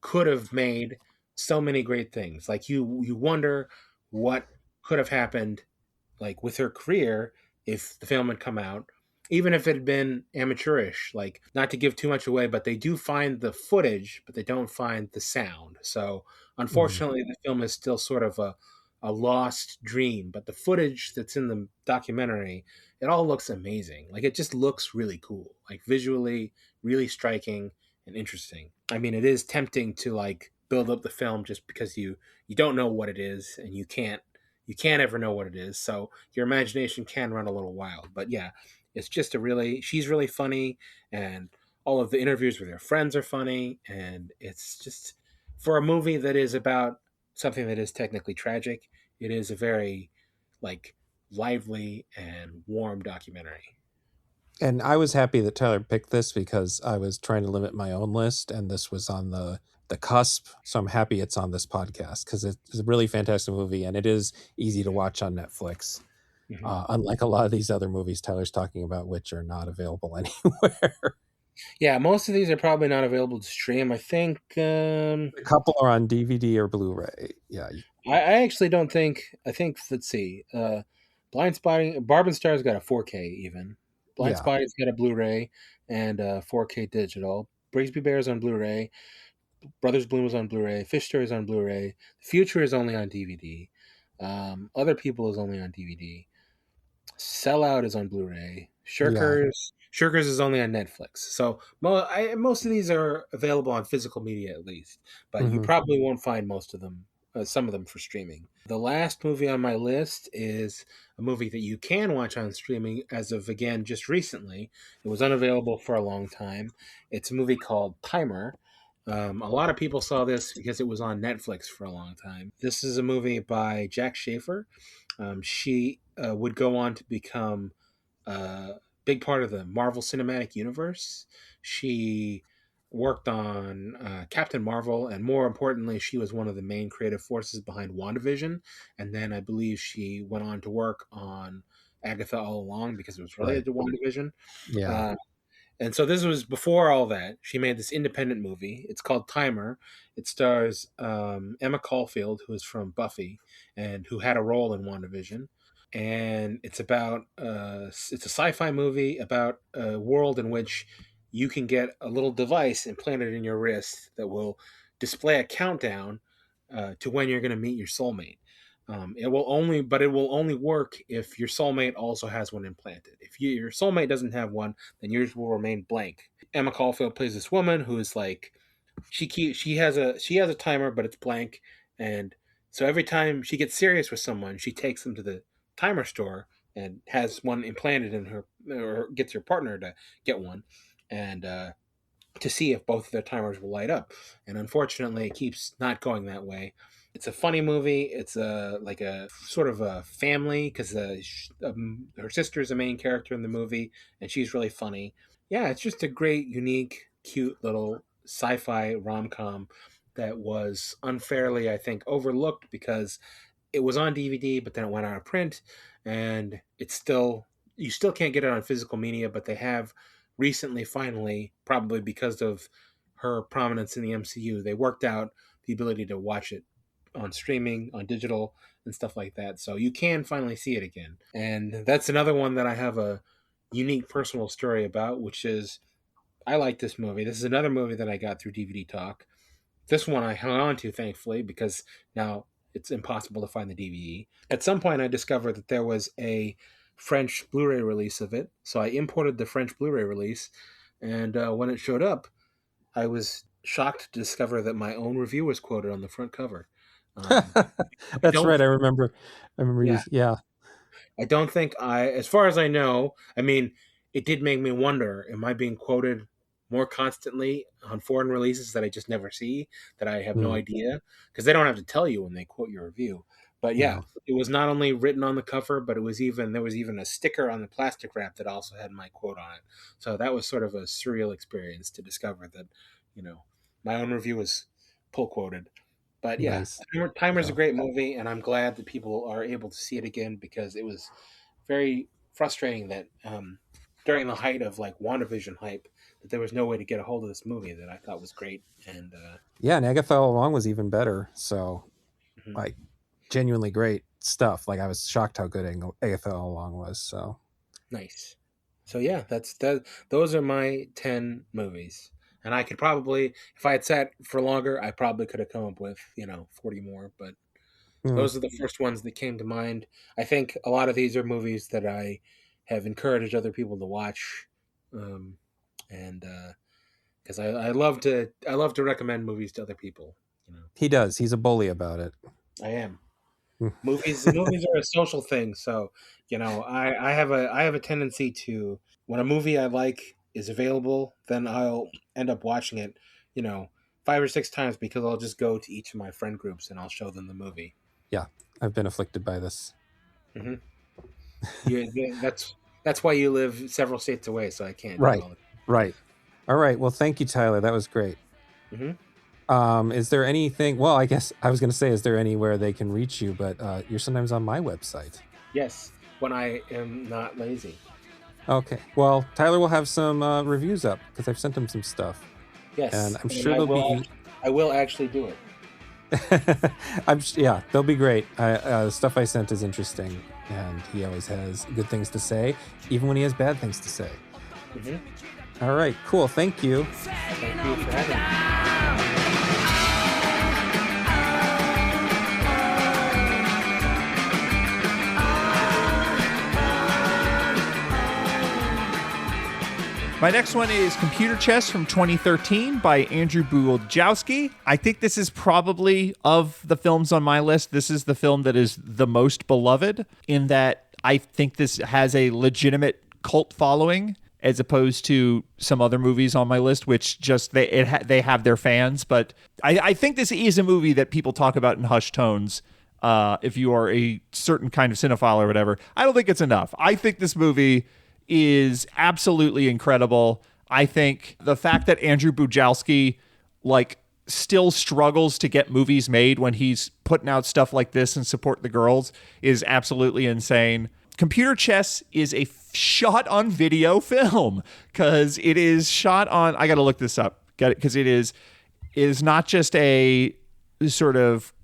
could have made so many great things. Like you wonder what could have happened like with her career if the film had come out, even if it had been amateurish. Like, not to give too much away, but they do find the footage, but they don't find the sound. So unfortunately, the film is still sort of a lost dream, but the footage that's in the documentary, it all looks amazing. Like, it just looks really cool, like visually really striking and interesting. I mean, it is tempting to like build up the film just because you don't know what it is, and you can't you can't ever know what it is. So your imagination can run a little wild. But yeah, it's just she's really funny, and all of the interviews with her friends are funny, and it's just for a movie that is about something that is technically tragic, it is a very like lively and warm documentary. And I was happy that Tyler picked this because I was trying to limit my own list, and this was on the cusp. So I'm happy it's on this podcast because it's a really fantastic movie, and it is easy to watch on Netflix. Unlike a lot of these other movies Tyler's talking about, which are not available anywhere. Yeah, most of these are probably not available to stream. I think A couple are on DVD or Blu-ray. Yeah. I actually don't think. I think, let's see. Blind Spotting, Barb and Star's got a 4K even. Blind Yeah. Spotting's got a Blu-ray and 4K digital. Brigsby Bear's on Blu-ray. Brothers Bloom is on Blu-ray. Fish Story is on Blu-ray. Future is only on DVD. Other People is only on DVD. Sellout is on Blu-ray. Shirkers is only on Netflix. So most of these are available on physical media at least, but you probably won't find most of them, some of them for streaming. The last movie on my list is a movie that you can watch on streaming as of, again, just recently. It was unavailable for a long time. It's a movie called Timer. A lot of people saw this because it was on Netflix for a long time. This is a movie by Jack Schaefer. She would go on to become a big part of the Marvel Cinematic Universe. She worked on Captain Marvel, and more importantly, she was one of the main creative forces behind WandaVision. And then I believe she went on to work on Agatha All Along because it was related to WandaVision. Yeah. And so this was before all that. She made this independent movie. It's called Timer. It stars Emma Caulfield, who is from Buffy and who had a role in WandaVision. And it's about it's a sci-fi movie about a world in which you can get a little device implanted in your wrist that will display a countdown to when you're going to meet your soulmate. It will only work if your soulmate also has one implanted. If your soulmate doesn't have one, then yours will remain blank. Emma Caulfield plays this woman who is like, she has a timer, but it's blank, and so every time she gets serious with someone, she takes them to the timer store and has one implanted in her, or gets her partner to get one, and to see if both of their timers will light up. And unfortunately, it keeps not going that way. It's a funny movie. It's like a sort of a family because her sister is the main character in the movie, and she's really funny. Yeah, it's just a great, unique, cute little sci-fi rom-com that was unfairly, I think, overlooked because it was on DVD, but then it went out of print, and you still can't get it on physical media, but they have recently, finally, probably because of her prominence in the MCU, they worked out the ability to watch it on streaming, on digital, and stuff like that. So you can finally see it again. And that's another one that I have a unique personal story about, which is I like this movie. This is another movie that I got through DVD Talk. This one I hung on to, thankfully, because now it's impossible to find the DVD. At some point, I discovered that there was a French Blu-ray release of it, so I imported the French Blu-ray release, and when it showed up, I was shocked to discover that my own review was quoted on the front cover. That's right. I remember. Yeah. I don't think as far as I know, I mean, it did make me wonder, am I being quoted more constantly on foreign releases that I just never see, that I have no idea? Because they don't have to tell you when they quote your review. But yeah, It was not only written on the cover, but there was even a sticker on the plastic wrap that also had my quote on it. So that was sort of a surreal experience to discover that, my own review was pull quoted. But yeah, Nice. Timer's a great movie, and I'm glad that people are able to see it again because it was very frustrating that during the height of like WandaVision hype, that there was no way to get a hold of this movie that I thought was great. And and Agatha All Along was even better. So, like, genuinely great stuff. Like, I was shocked how good Agatha All Along was. So nice. So yeah, those are my 10 movies. And I could probably, if I had sat for longer, I probably could have come up with, 40 more. But those are the first ones that came to mind. I think a lot of these are movies that I have encouraged other people to watch. And because I love to recommend movies to other people. he does. He's a bully about it. I am. Movies are a social thing, so I have a tendency to, when a movie I like is available, then I'll end up watching it, 5 or 6 times, because I'll just go to each of my friend groups and I'll show them the movie. Yeah, I've been afflicted by this. Mm-hmm. That's why you live several states away, so I can't. Right, do all right. All right. Well, thank you, Tyler. That was great. Mm-hmm. Is there anything? Well, I guess I was going to say, is there anywhere they can reach you? But you're sometimes on my website. Yes, when I am not lazy. Okay. Well, Tyler will have some reviews up because I've sent him some stuff. Yes, and I'm sure they'll be. I will actually do it. They'll be great. The stuff I sent is interesting, and he always has good things to say, even when he has bad things to say. Mm-hmm. All right, cool. Thank you. Thank you for having me. My next one is Computer Chess from 2013 by Andrew Laczkowski. I think this is probably, of the films on my list, this is the film that is the most beloved, in that I think this has a legitimate cult following, as opposed to some other movies on my list, which just they have their fans. But I think this is a movie that people talk about in hushed tones. If you are a certain kind of cinephile or whatever, I don't think it's enough. I think this movie is absolutely incredible. I think the fact that Andrew Laczkowski still struggles to get movies made when he's putting out stuff like this and support the girls is absolutely insane. Computer Chess is a shot on video film, because it is shot on, I got to look this up, because it is not just a sort of,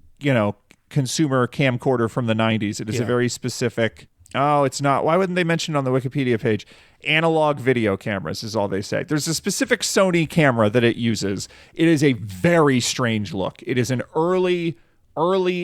consumer camcorder from the 90s. It is a very specific. Oh, it's not. Why wouldn't they mention it on the Wikipedia page? Analog video cameras is all they say. There's a specific Sony camera that it uses. It is a very strange look. It is an early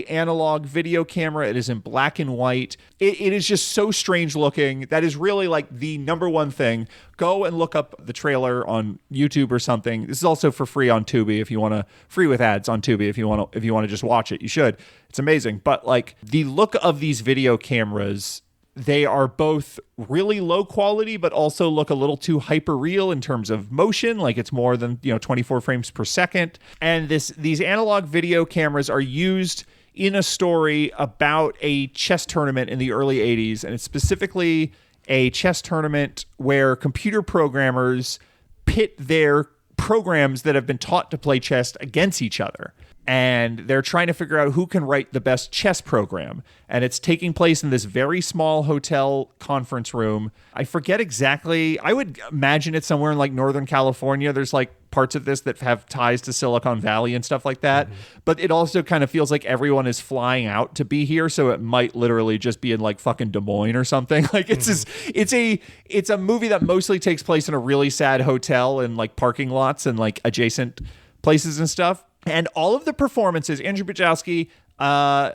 analog video camera. It is in black and white. It is just so strange looking. That is really the number one thing. Go and look up the trailer on YouTube or something. This is also for free on Tubi if you want to, free with ads on Tubi if you want to just watch it. You should. It's amazing. But the look of these video cameras, they are both really low quality, but also look a little too hyper real in terms of motion. It's more than 24 frames per second. And these analog video cameras are used in a story about a chess tournament in the early 80s, and it's specifically a chess tournament where computer programmers pit their programs that have been taught to play chess against each other. And they're trying to figure out who can write the best chess program. And it's taking place in this very small hotel conference room. I forget exactly. I would imagine it's somewhere in Northern California. There's parts of this that have ties to Silicon Valley and stuff like that. Mm-hmm. But it also kind of feels like everyone is flying out to be here. So it might literally just be in fucking Des Moines or something. It's a movie that mostly takes place in a really sad hotel and parking lots and adjacent places and stuff. And all of the performances, Andrew Laczkowski,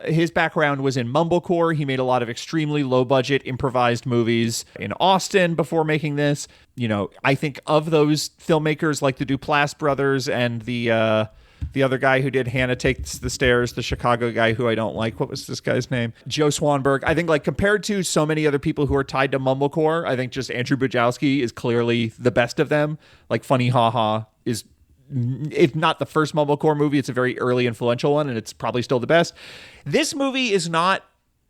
his background was in mumblecore. He made a lot of extremely low-budget improvised movies in Austin before making this. I think of those filmmakers like the Duplass brothers and the other guy who did Hannah Takes the Stairs, the Chicago guy who I don't like. What was this guy's name? Joe Swanberg. I think compared to so many other people who are tied to mumblecore, I think just Andrew Laczkowski is clearly the best of them. Funny Ha Ha is, if not the first mumblecore movie, it's a very early influential one, and it's probably still the best. This movie is not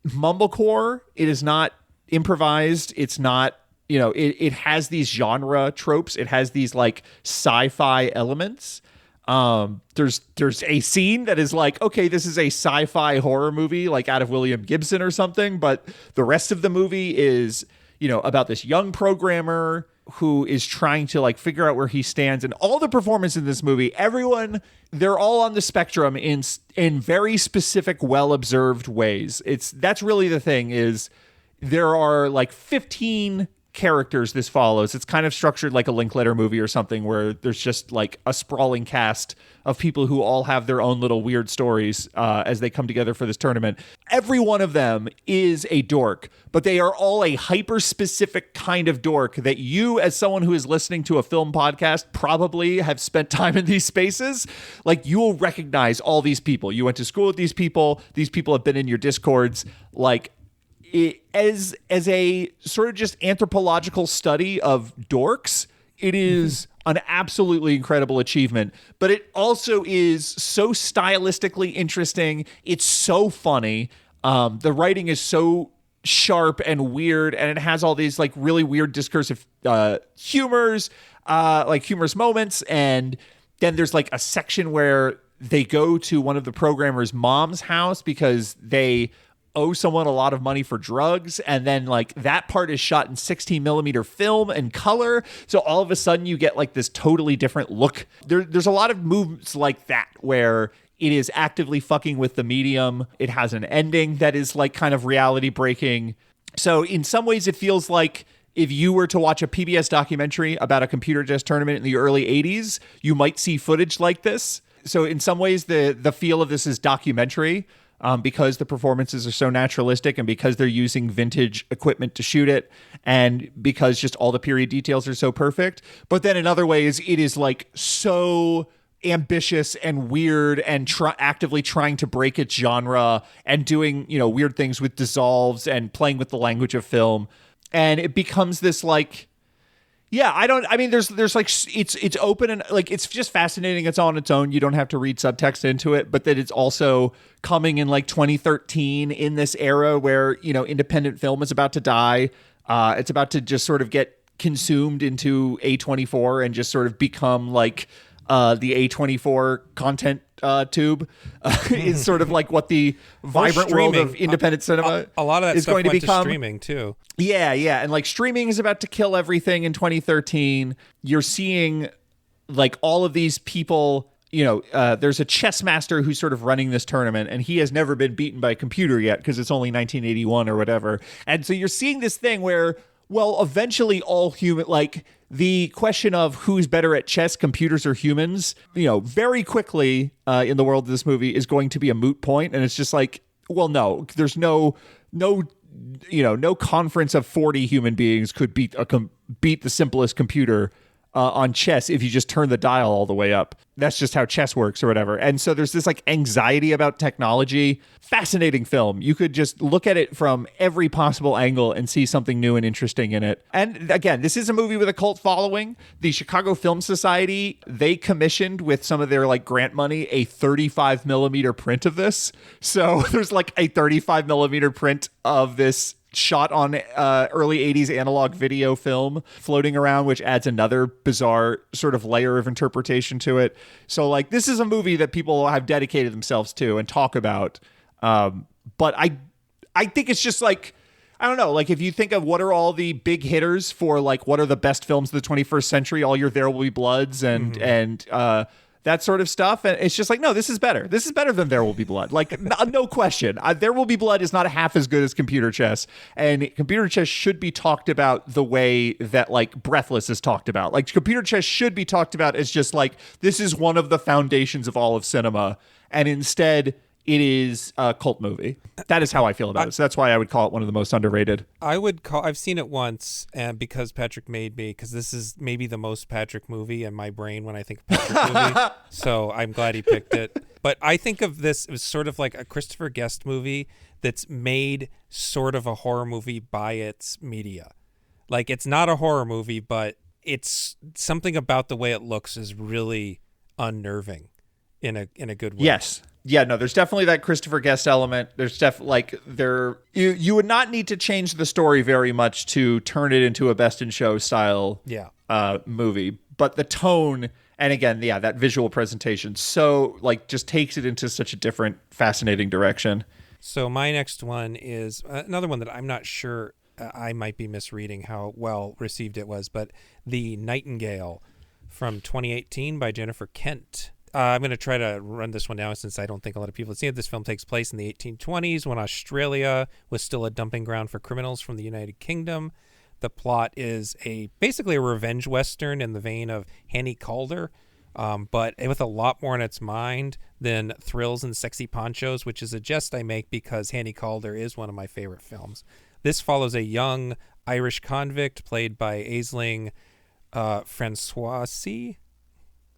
mumblecore. It is not improvised. It's not, it has these genre tropes. It has these sci-fi elements. There's a scene that is okay, this is a sci-fi horror movie out of William Gibson or something, but the rest of the movie is, about this young programmer who is trying to figure out where he stands. And all the performance in this movie, everyone, they're all on the spectrum in very specific, well-observed ways. That's really the thing, is there are 15 characters this follows. It's kind of structured like a Linklater movie or something, where there's just like a sprawling cast of people who all have their own little weird stories as they come together for this tournament. Every one of them is a dork, but they are all a hyper-specific kind of dork that you, as someone who is listening to a film podcast, probably have spent time in these spaces. Like, you will recognize all these people. You went to school with these people. These people have been in your Discords. Like, as a sort of just anthropological study of dorks, it is an absolutely incredible achievement. But it also is so stylistically interesting. It's so funny. The writing is so sharp and weird, and it has all these like really weird discursive humors, like humorous moments. And then there's like a section where they go to one of the programmers' mom's house because they owe someone a lot of money for drugs, and then like that part is shot in 16 millimeter film and color, so all of a sudden you get like this totally different look. There's a lot of moves like that where it is actively fucking with the medium. It has an ending that is like kind of reality breaking. So in some ways it feels like if you were to watch a PBS documentary about a computer chess tournament in the early 80s, you might see footage like this. So in some ways the feel of this is documentary, because the performances are so naturalistic, and because they're using vintage equipment to shoot it, and because just all the period details are so perfect. But then in other ways, it is like so ambitious and weird and actively trying to break its genre and doing, you know, weird things with dissolves and playing with the language of film. And it becomes this like, yeah, I mean, there's like, it's open and like, it's just fascinating. It's on its own. You don't have to read subtext into it, but that it's also coming in like 2013 in this era where, you know, independent film is about to die. It's about to just sort of get consumed into A24 and just sort of become like the A24 content tube is sort of like what the vibrant world of independent cinema a lot of that is stuff going to went become. to streaming too. Yeah, and like streaming is about to kill everything in 2013. You're seeing like all of these people, you know, there's a chess master who's sort of running this tournament, and he has never been beaten by a computer yet because it's only 1981 or whatever. And so you're seeing this thing where, well, eventually all human, like the question of who's better at chess, computers or humans, you know, very quickly in the world of this movie is going to be a moot point. And it's just like, well, no, there's no conference of 40 human beings could beat the simplest computer on chess if you just turn the dial all the way up. That's just how chess works or whatever. And so there's this like anxiety about technology. Fascinating film. You could just look at it from every possible angle and see something new and interesting in it. And again, this is a movie with a cult following. The Chicago Film Society, they commissioned with some of their like grant money a 35 millimeter print of this. So there's like a 35 millimeter print of this shot on early 80s analog video film floating around, which adds another bizarre sort of layer of interpretation to it. So like, this is a movie that people have dedicated themselves to and talk about. But I think it's just like, I don't know, like if you think of what are all the big hitters for like, what are the best films of the 21st century, all your There Will Be Bloods and that sort of stuff. And it's just like, no, this is better. This is better than There Will Be Blood. Like, no question. There Will Be Blood is not half as good as computer chess. And computer chess should be talked about the way that, like, Breathless is talked about. Like, computer chess should be talked about as just, like, this is one of the foundations of all of cinema. And instead, it is a cult movie. That is how I feel about it. So that's why I would call it one of the most underrated. I've seen it once, and because Patrick made me, because this is maybe the most Patrick movie in my brain when I think of Patrick movie. So I'm glad he picked it. But I think of this as sort of like a Christopher Guest movie that's made sort of a horror movie by its media. Like, it's not a horror movie, but it's something about the way it looks is really unnerving in a good way. Yes. Yeah, no, there's definitely that Christopher Guest element. There's you would not need to change the story very much to turn it into a Best in Show style movie. But the tone, and again, yeah, that visual presentation, so like just takes it into such a different, fascinating direction. So my next one is another one that I'm not sure, I might be misreading how well received it was, but The Nightingale from 2018 by Jennifer Kent. I'm going to try to run this one down since I don't think a lot of people have seen it. This film takes place in the 1820s when Australia was still a dumping ground for criminals from the United Kingdom. The plot is basically a revenge western in the vein of Hanny Calder, but with a lot more in its mind than Thrills and Sexy Ponchos, which is a jest I make because Hanny Calder is one of my favorite films. This follows a young Irish convict played by Aisling Francoisi,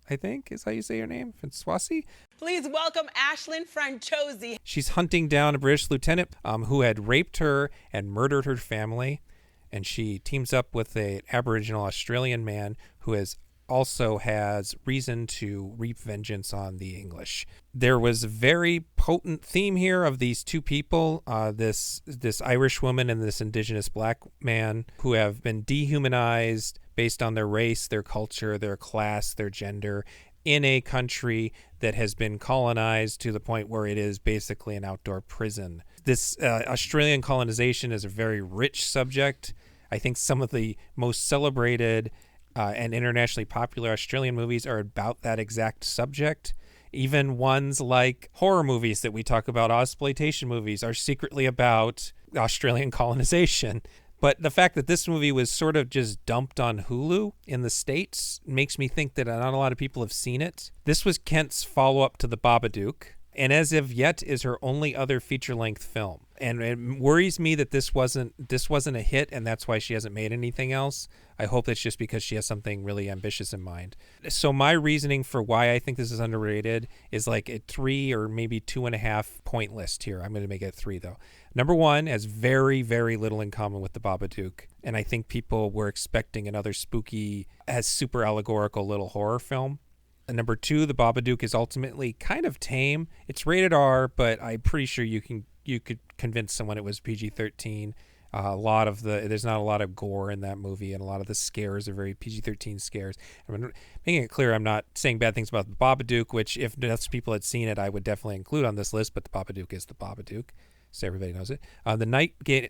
I think is how you say her name, Francoisi. Please welcome Ashlyn Franchosi. She's hunting down a British lieutenant who had raped her and murdered her family, and she teams up with an Aboriginal Australian man who also has reason to reap vengeance on the English. There was a very potent theme here of these two people, this Irish woman and this indigenous black man, who have been dehumanized based on their race, their culture, their class, their gender, in a country that has been colonized to the point where it is basically an outdoor prison. This Australian colonization is a very rich subject. I think some of the most celebrated and internationally popular Australian movies are about that exact subject. Even ones like horror movies that we talk about, exploitation movies, are secretly about Australian colonization. But the fact that this movie was sort of just dumped on Hulu in the States makes me think that not a lot of people have seen it. This was Kent's follow-up to The Babadook, and as of yet is her only other feature-length film. And it worries me that this wasn't a hit, and that's why she hasn't made anything else. I hope it's just because she has something really ambitious in mind. So my reasoning for why I think this is underrated is like a 3 or maybe 2.5 point list here. I'm going to make it 3 though. Number 1 has very, very little in common with The Babadook, and I think people were expecting another spooky, super allegorical little horror film. And number 2, The Babadook is ultimately kind of tame. It's rated R, but I'm pretty sure you could convince someone it was PG-13. There's not a lot of gore in that movie, and a lot of the scares are very PG-13 scares. I'm making it clear I'm not saying bad things about The Babadook, which if enough people had seen it, I would definitely include on this list, but The Babadook is The Babadook, so everybody knows it. The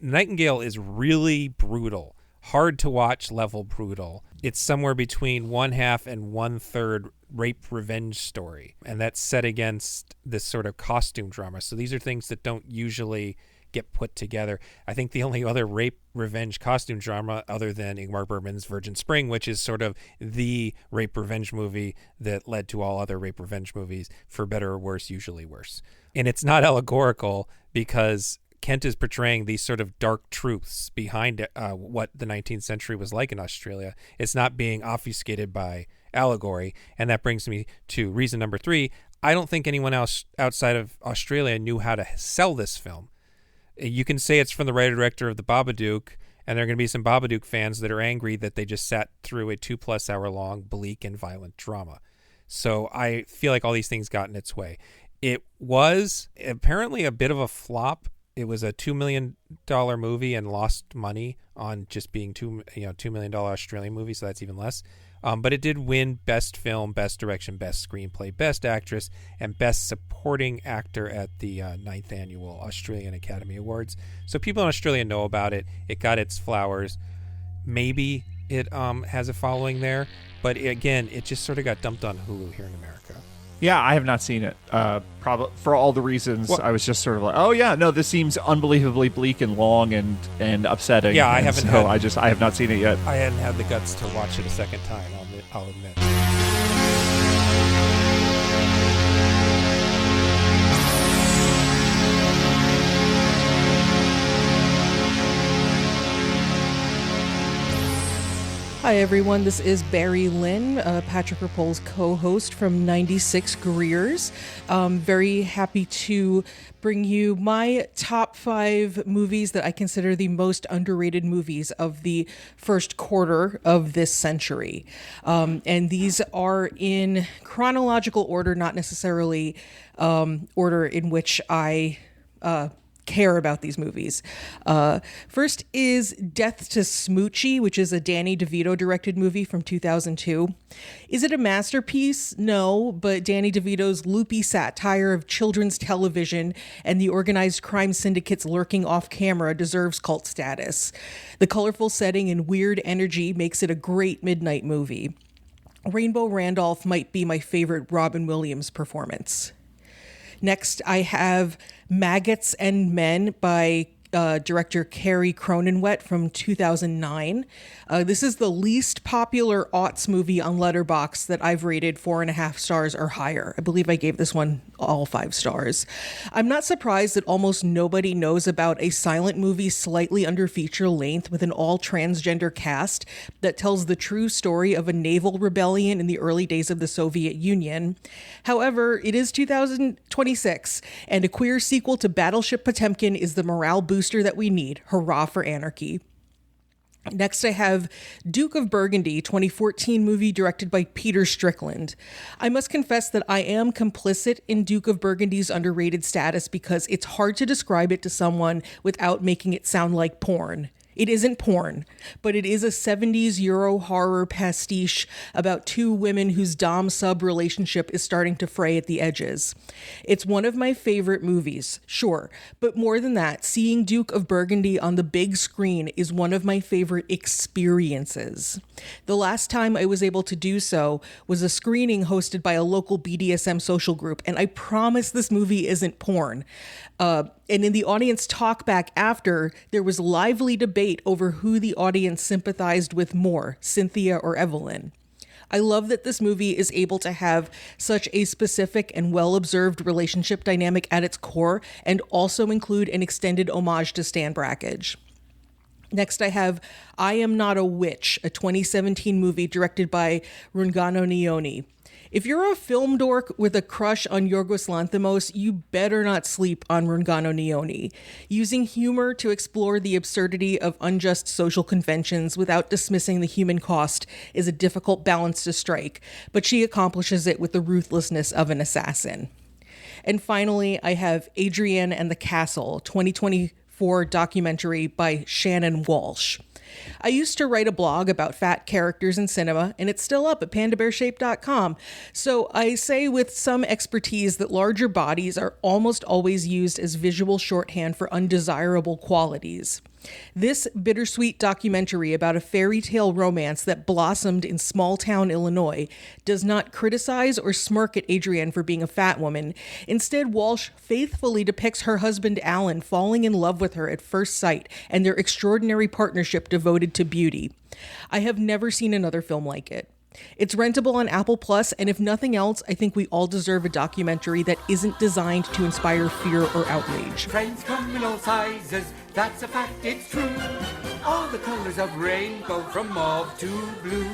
Nightingale is really brutal. Hard to watch level brutal. It's somewhere between 1/2 and 1/3 rape revenge story, and that's set against this sort of costume drama. So these are things that don't usually get put together. I think the only other rape revenge costume drama other than Ingmar Bergman's Virgin Spring, which is sort of the rape revenge movie that led to all other rape revenge movies, for better or worse, usually worse. And it's not allegorical because Kent is portraying these sort of dark truths behind what the 19th century was like in Australia. It's not being obfuscated by allegory. And that brings me to reason number 3. I don't think anyone else outside of Australia knew how to sell this film. You can say it's from the writer-director of The Babadook, and there are going to be some Babadook fans that are angry that they just sat through a 2+ hour long bleak and violent drama. So I feel like all these things got in its way. It was apparently a bit of a flop. It was a $2 million movie and lost money on just being $2 million Australian movie, so that's even less. But it did win Best Film, Best Direction, Best Screenplay, Best Actress, and Best Supporting Actor at the 9th Annual Australian Academy Awards. So people in Australia know about it. It got its flowers. Maybe it has a following there. But again, it just sort of got dumped on Hulu here in America. Yeah, I have not seen it. Probably for all the reasons. I was just sort of like, oh yeah, no, this seems unbelievably bleak and long and upsetting. Yeah, I have not seen it yet. I hadn't had the guts to watch it a second time, I'll admit. Hi everyone, this is Barry Linn, Patrick Ripoll's co-host from 96 Greers. Very happy to bring you my top 5 movies that I consider the most underrated movies of the first quarter of this century. And these are in chronological order, not necessarily order in which I care about these movies. First is Death to Smoochie, which is a Danny DeVito directed movie from 2002. Is it a masterpiece? No, but Danny DeVito's loopy satire of children's television and the organized crime syndicates lurking off camera deserves cult status. The colorful setting and weird energy makes it a great midnight movie. Rainbow Randolph might be my favorite Robin Williams performance. Next, I have Maggots and Men by director Carrie Cronenwett from 2009. This is the least popular aughts movie on Letterboxd that I've rated 4.5 stars or higher. I believe I gave this one all 5 stars. I'm not surprised that almost nobody knows about a silent movie slightly under feature length with an all-transgender cast that tells the true story of a naval rebellion in the early days of the Soviet Union. However, it is 2026, and a queer sequel to Battleship Potemkin is the morale booster that we need. Hurrah for anarchy. Next, I have Duke of Burgundy, 2014 movie directed by Peter Strickland. I must confess that I am complicit in Duke of Burgundy's underrated status because it's hard to describe it to someone without making it sound like porn. It isn't porn, but it is a 70s Euro horror pastiche about 2 women whose dom-sub relationship is starting to fray at the edges. It's one of my favorite movies, sure, but more than that, seeing Duke of Burgundy on the big screen is one of my favorite experiences. The last time I was able to do so was a screening hosted by a local BDSM social group, and I promise this movie isn't porn. And in the audience talkback after, there was lively debate over who the audience sympathized with more, Cynthia or Evelyn. I love that this movie is able to have such a specific and well-observed relationship dynamic at its core and also include an extended homage to Stan Brakhage. Next, I have I Am Not a Witch, a 2017 movie directed by Rungano Nioni. If you're a film dork with a crush on Yorgos Lanthimos, you better not sleep on Rungano Nioni. Using humor to explore the absurdity of unjust social conventions without dismissing the human cost is a difficult balance to strike, but she accomplishes it with the ruthlessness of an assassin. And finally, I have Adrienne and the Castle, 2024 documentary by Shannon Walsh. I used to write a blog about fat characters in cinema, and it's still up at pandabearshape.com. So I say with some expertise that larger bodies are almost always used as visual shorthand for undesirable qualities. This bittersweet documentary about a fairy tale romance that blossomed in small-town Illinois does not criticize or smirk at Adrienne for being a fat woman. Instead, Walsh faithfully depicts her husband Alan falling in love with her at first sight and their extraordinary partnership devoted to beauty. I have never seen another film like it. It's rentable on Apple Plus, and if nothing else, I think we all deserve a documentary that isn't designed to inspire fear or outrage. Friends come in all sizes, that's a fact, it's true. All the colors of rainbow from mauve to blue.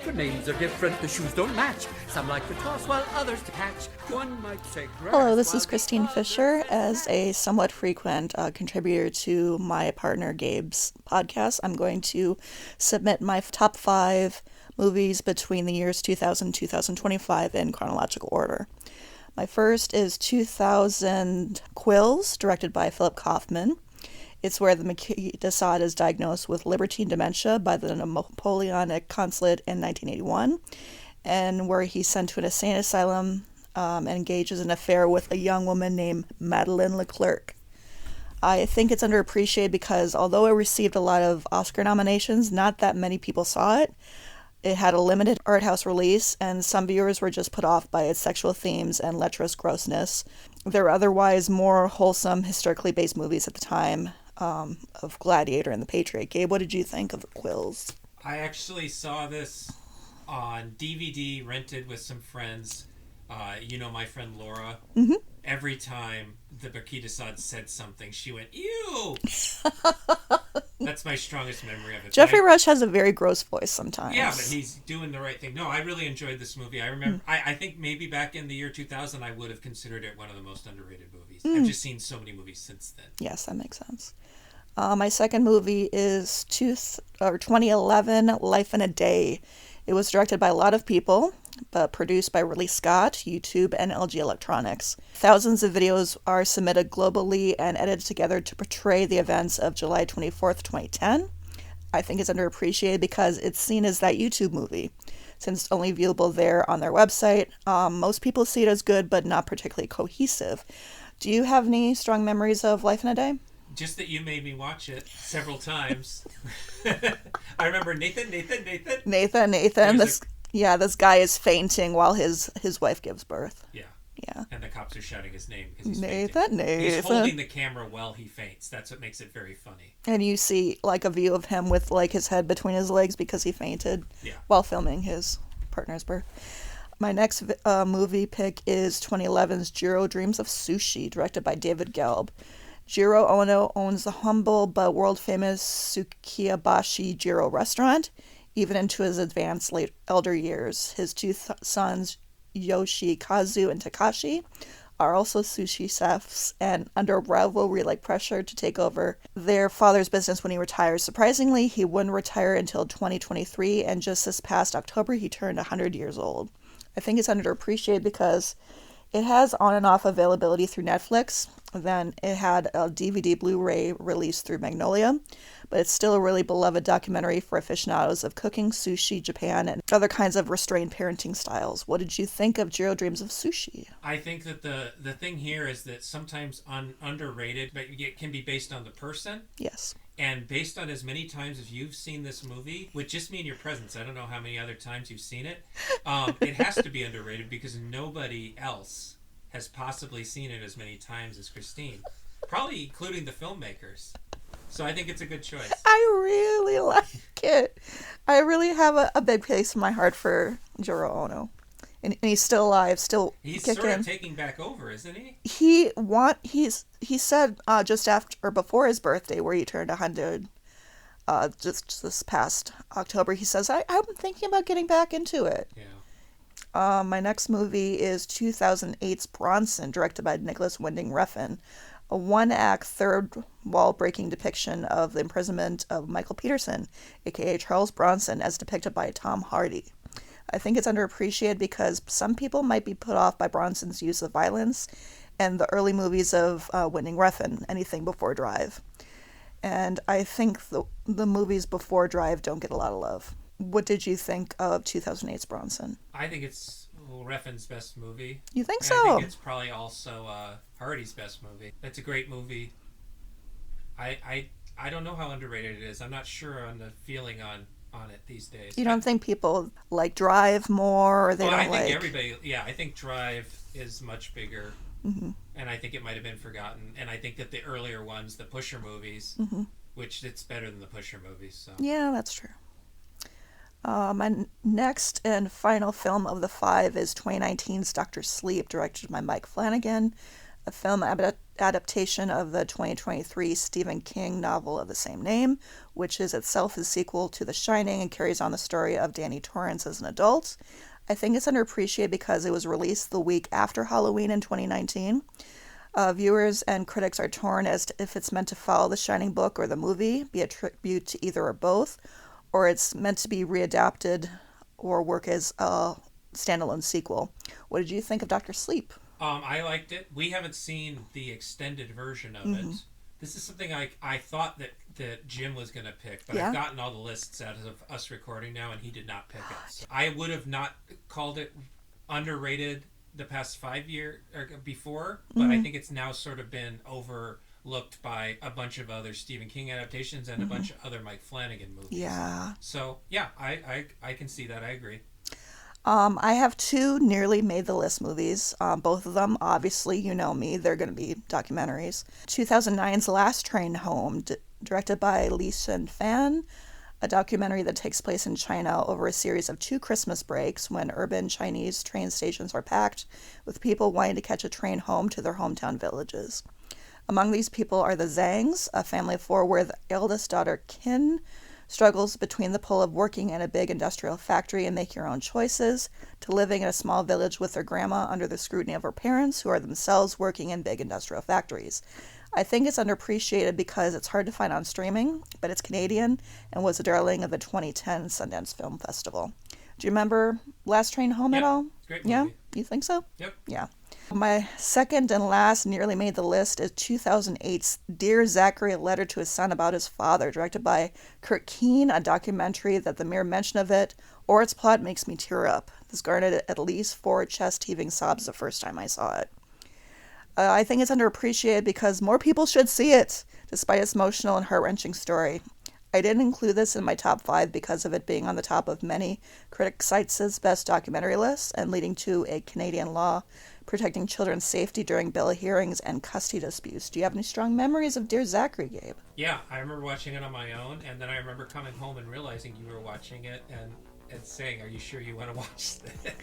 The names are different, the shoes don't match. Some like to toss while others to catch. One might say grass. Hello, this is Kristine Fisher. As a somewhat frequent contributor to my partner Gabe's podcast, I'm going to submit my top 5 movies between the years 2000 and 2025 in chronological order. My first is 2000 Quills, directed by Philip Kaufman. It's where the Marquis de Sade is diagnosed with libertine dementia by the Napoleonic consulate in 1981, and where he's sent to an insane asylum and engages in an affair with a young woman named Madeleine Leclerc. I think it's underappreciated because although it received a lot of Oscar nominations, not that many people saw it. It had a limited art house release, and some viewers were just put off by its sexual themes and lecherous grossness. There were otherwise more wholesome, historically based movies at the time of Gladiator and The Patriot. Gabe, what did you think of The Quills? I actually saw this on DVD, rented with some friends. My friend Laura. Mm-hmm. Every time the Marquis de Sade said something, she went, ew! That's my strongest memory of it. Jeffrey Rush has a very gross voice sometimes. Yeah, but he's doing the right thing. No, I really enjoyed this movie. I remember, I think maybe back in the year 2000, I would have considered it one of the most underrated movies. I've just seen so many movies since then. Yes, that makes sense. My second movie is 2011, Life in a Day. It was directed by a lot of people, but produced by Ridley Scott, YouTube, and LG Electronics. Thousands of videos are submitted globally and edited together to portray the events of July 24th, 2010. I think it's underappreciated because it's seen as that YouTube movie, since it's only viewable there on their website. Most people see it as good, but not particularly cohesive. Do you have any strong memories of Life in a Day? Just that you made me watch it several times. I remember Nathan. This guy is fainting while his wife gives birth. Yeah. Yeah. And the cops are shouting his name because he's Nathan. fainting. He's holding the camera while he faints. That's what makes it very funny. And you see like a view of him with like his head between his legs because he fainted while filming his partner's birth. My next movie pick is 2011's Jiro Dreams of Sushi, directed by David Gelb. Jiro Ono owns the humble but world-famous Sukiyabashi Jiro restaurant, even into his advanced late elder years. His two sons, Yoshikazu and Takashi, are also sushi chefs and under rivalry-like pressure to take over their father's business when he retires. Surprisingly, he wouldn't retire until 2023, and just this past October, he turned 100 years old. I think it's underappreciated because it has on and off availability through Netflix. Then it had a DVD Blu-ray release through Magnolia, but it's still a really beloved documentary for aficionados of cooking, sushi, Japan, and other kinds of restrained parenting styles. What did you think of Jiro Dreams of Sushi? I think that the thing here is that sometimes underrated, but it can be based on the person. Yes. And based on as many times as you've seen this movie, with just me in your presence, I don't know how many other times you've seen it, it has to be underrated because nobody else has possibly seen it as many times as Kristine, probably including the filmmakers. So I think it's a good choice. I really like it. I really have a big place in my heart for Jiro Ono. And he's still alive, still He's kicking. sort of taking back over, isn't he? He said just after or before his birthday, where he turned 100, just this past October, he says, I'm thinking about getting back into it. Yeah. My next movie is 2008's Bronson, directed by Nicholas Winding Refn, a one-act, third-wall-breaking depiction of the imprisonment of Michael Peterson, a.k.a. Charles Bronson, as depicted by Tom Hardy. I think it's underappreciated because some people might be put off by Bronson's use of violence and the early movies of Winding Refn, anything before Drive. And I think the movies before Drive don't get a lot of love. What did you think of 2008's Bronson? I think it's Refn's best movie. You think and so? I think it's probably also Hardy's best movie. It's a great movie. I don't know how underrated it is. I'm not sure on the feeling on it these days. You don't think people like Drive more, or they don't I think like... everybody... Yeah, I think Drive is much bigger. Mm-hmm. And I think it might have been forgotten. And I think that the earlier ones, the Pusher movies, which it's better than the Pusher movies. So yeah, that's true. My next and final film of the 5 is 2019's Dr. Sleep, directed by Mike Flanagan, a film adaptation of the 2023 Stephen King novel of the same name, which is itself a sequel to The Shining and carries on the story of Danny Torrance as an adult. I think it's underappreciated because it was released the week after Halloween in 2019. Viewers and critics are torn as to if it's meant to follow The Shining book or the movie, be a tribute to either or both, or it's meant to be readapted or work as a standalone sequel. What did you think of Dr. Sleep? I liked it. We haven't seen the extended version of it. This is something I thought that Jim was going to pick, but I've gotten all the lists out of us recording now, and he did not pick it. So I would have not called it underrated the past 5 years or before, but I think it's now sort of been overlooked by a bunch of other Stephen King adaptations and a bunch of other Mike Flanagan movies. Yeah. So yeah, I can see that. I agree. I have 2 nearly made the list movies. Both of them, obviously, you know me, they're going to be documentaries. 2009's Last Train Home, directed by Li Fan, a documentary that takes place in China over a series of 2 Christmas breaks when urban Chinese train stations are packed with people wanting to catch a train home to their hometown villages. Among these people are the Zhangs, a family of 4 where the eldest daughter, Qin, struggles between the pull of working in a big industrial factory and make your own choices, to living in a small village with their grandma under the scrutiny of her parents, who are themselves working in big industrial factories. I think it's underappreciated because it's hard to find on streaming, but it's Canadian and was a darling of the 2010 Sundance Film Festival. Do you remember Last Train Home at all? Great movie. Yeah? You think so? Yep. Yeah. My second and last nearly made the list is 2008's Dear Zachary, a letter to his son about his father, directed by Kurt Keane, a documentary that the mere mention of it or its plot makes me tear up. This garnered at least 4 chest-heaving sobs the first time I saw it. I think it's underappreciated because more people should see it, despite its emotional and heart-wrenching story. I didn't include this in my top 5 because of it being on the top of many critic sites' best documentary lists and leading to a Canadian law protecting children's safety during bail hearings and custody disputes. Do you have any strong memories of Dear Zachary, Gabe? Yeah, I remember watching it on my own, and then I remember coming home and realizing you were watching it and saying, "Are you sure you want to watch this?"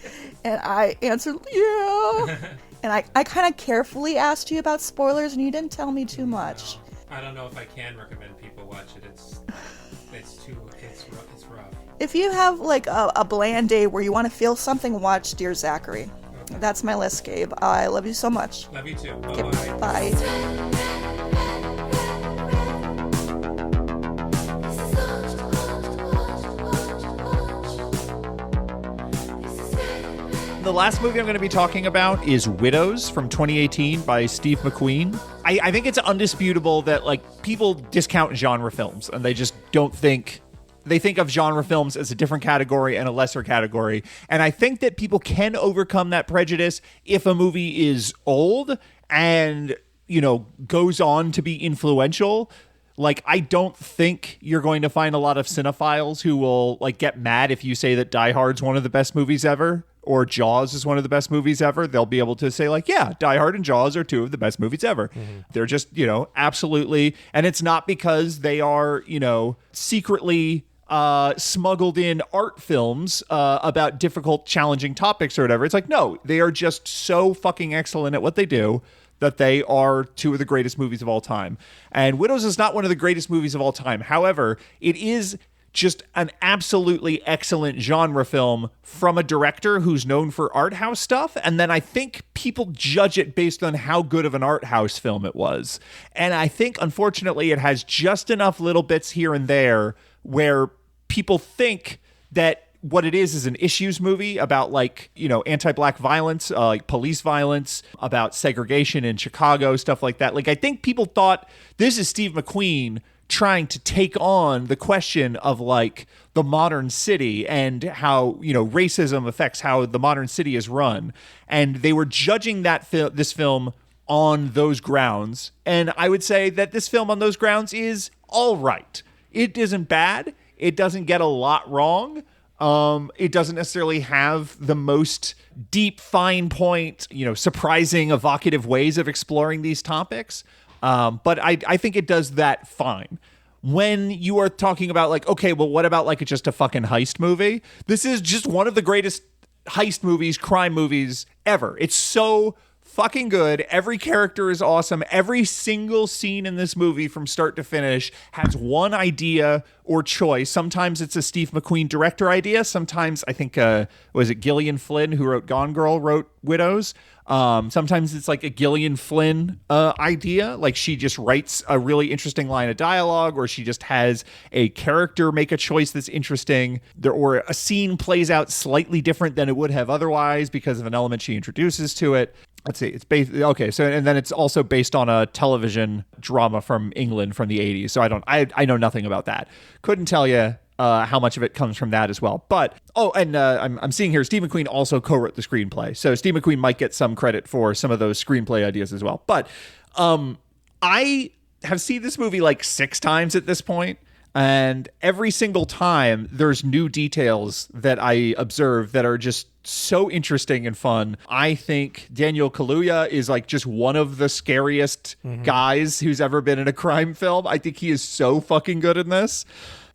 And I answered, yeah. And I kind of carefully asked you about spoilers, and you didn't tell me too much. No, I don't know if I can recommend people watch it. It's rough. If you have like a bland day where you want to feel something, watch Dear Zachary. Okay. That's my list, Gabe. I love you so much. Love you too. Okay, Bye-bye. Bye. The last movie I'm going to be talking about is Widows from 2018 by Steve McQueen. I think it's undisputable that like people discount genre films and they just don't think they think of genre films as a different category and a lesser category. And I think that people can overcome that prejudice if a movie is old and, you know, goes on to be influential. Like, I don't think you're going to find a lot of cinephiles who will like get mad if you say that Die Hard's one of the best movies ever or Jaws is one of the best movies ever. They'll be able to say like, yeah, Die Hard and Jaws are two of the best movies ever. Mm-hmm. They're just, you know, absolutely. And it's not because they are, you know, secretly smuggled in art films about difficult, challenging topics or whatever. It's like, no, they are just so fucking excellent at what they do that they are two of the greatest movies of all time. And Widows is not one of the greatest movies of all time. However, it is just an absolutely excellent genre film from a director who's known for art house stuff. And then I think people judge it based on how good of an art house film it was. And I think, unfortunately, it has just enough little bits here and there where people think that what it is an issues movie about, like, you know, anti-black violence, like police violence, about segregation in Chicago, stuff like that. Like, I think people thought this is Steve McQueen trying to take on the question of like the modern city and how, you know, racism affects how the modern city is run. And they were judging that this film on those grounds. And I would say that this film on those grounds is all right. It isn't bad. It doesn't get a lot wrong. It doesn't necessarily have the most deep, fine point, you know, surprising, evocative ways of exploring these topics. But I think it does that fine. When you are talking about like, okay, well, what about like just a fucking heist movie? This is just one of the greatest heist movies, crime movies ever. It's so fucking good. Every character is awesome. Every single scene in this movie from start to finish has one idea or choice. Sometimes it's a Steve McQueen director idea. Sometimes I think, was it Gillian Flynn who wrote Gone Girl wrote Widows? Sometimes it's like a Gillian Flynn idea. Like she just writes a really interesting line of dialogue, or she just has a character make a choice that's interesting, or a scene plays out slightly different than it would have otherwise because of an element she introduces to it. Let's see. It's based. Okay. So, and then it's also based on a television drama from England from the 80s. So I know nothing about that. Couldn't tell you how much of it comes from that as well. But, I'm seeing here, Steve McQueen also co-wrote the screenplay. So Steve McQueen might get some credit for some of those screenplay ideas as well. But I have seen this movie like 6 times at this point. And every single time there's new details that I observe that are just so interesting and fun. I think Daniel Kaluuya is like just one of the scariest guys who's ever been in a crime film. I think he is so fucking good in this.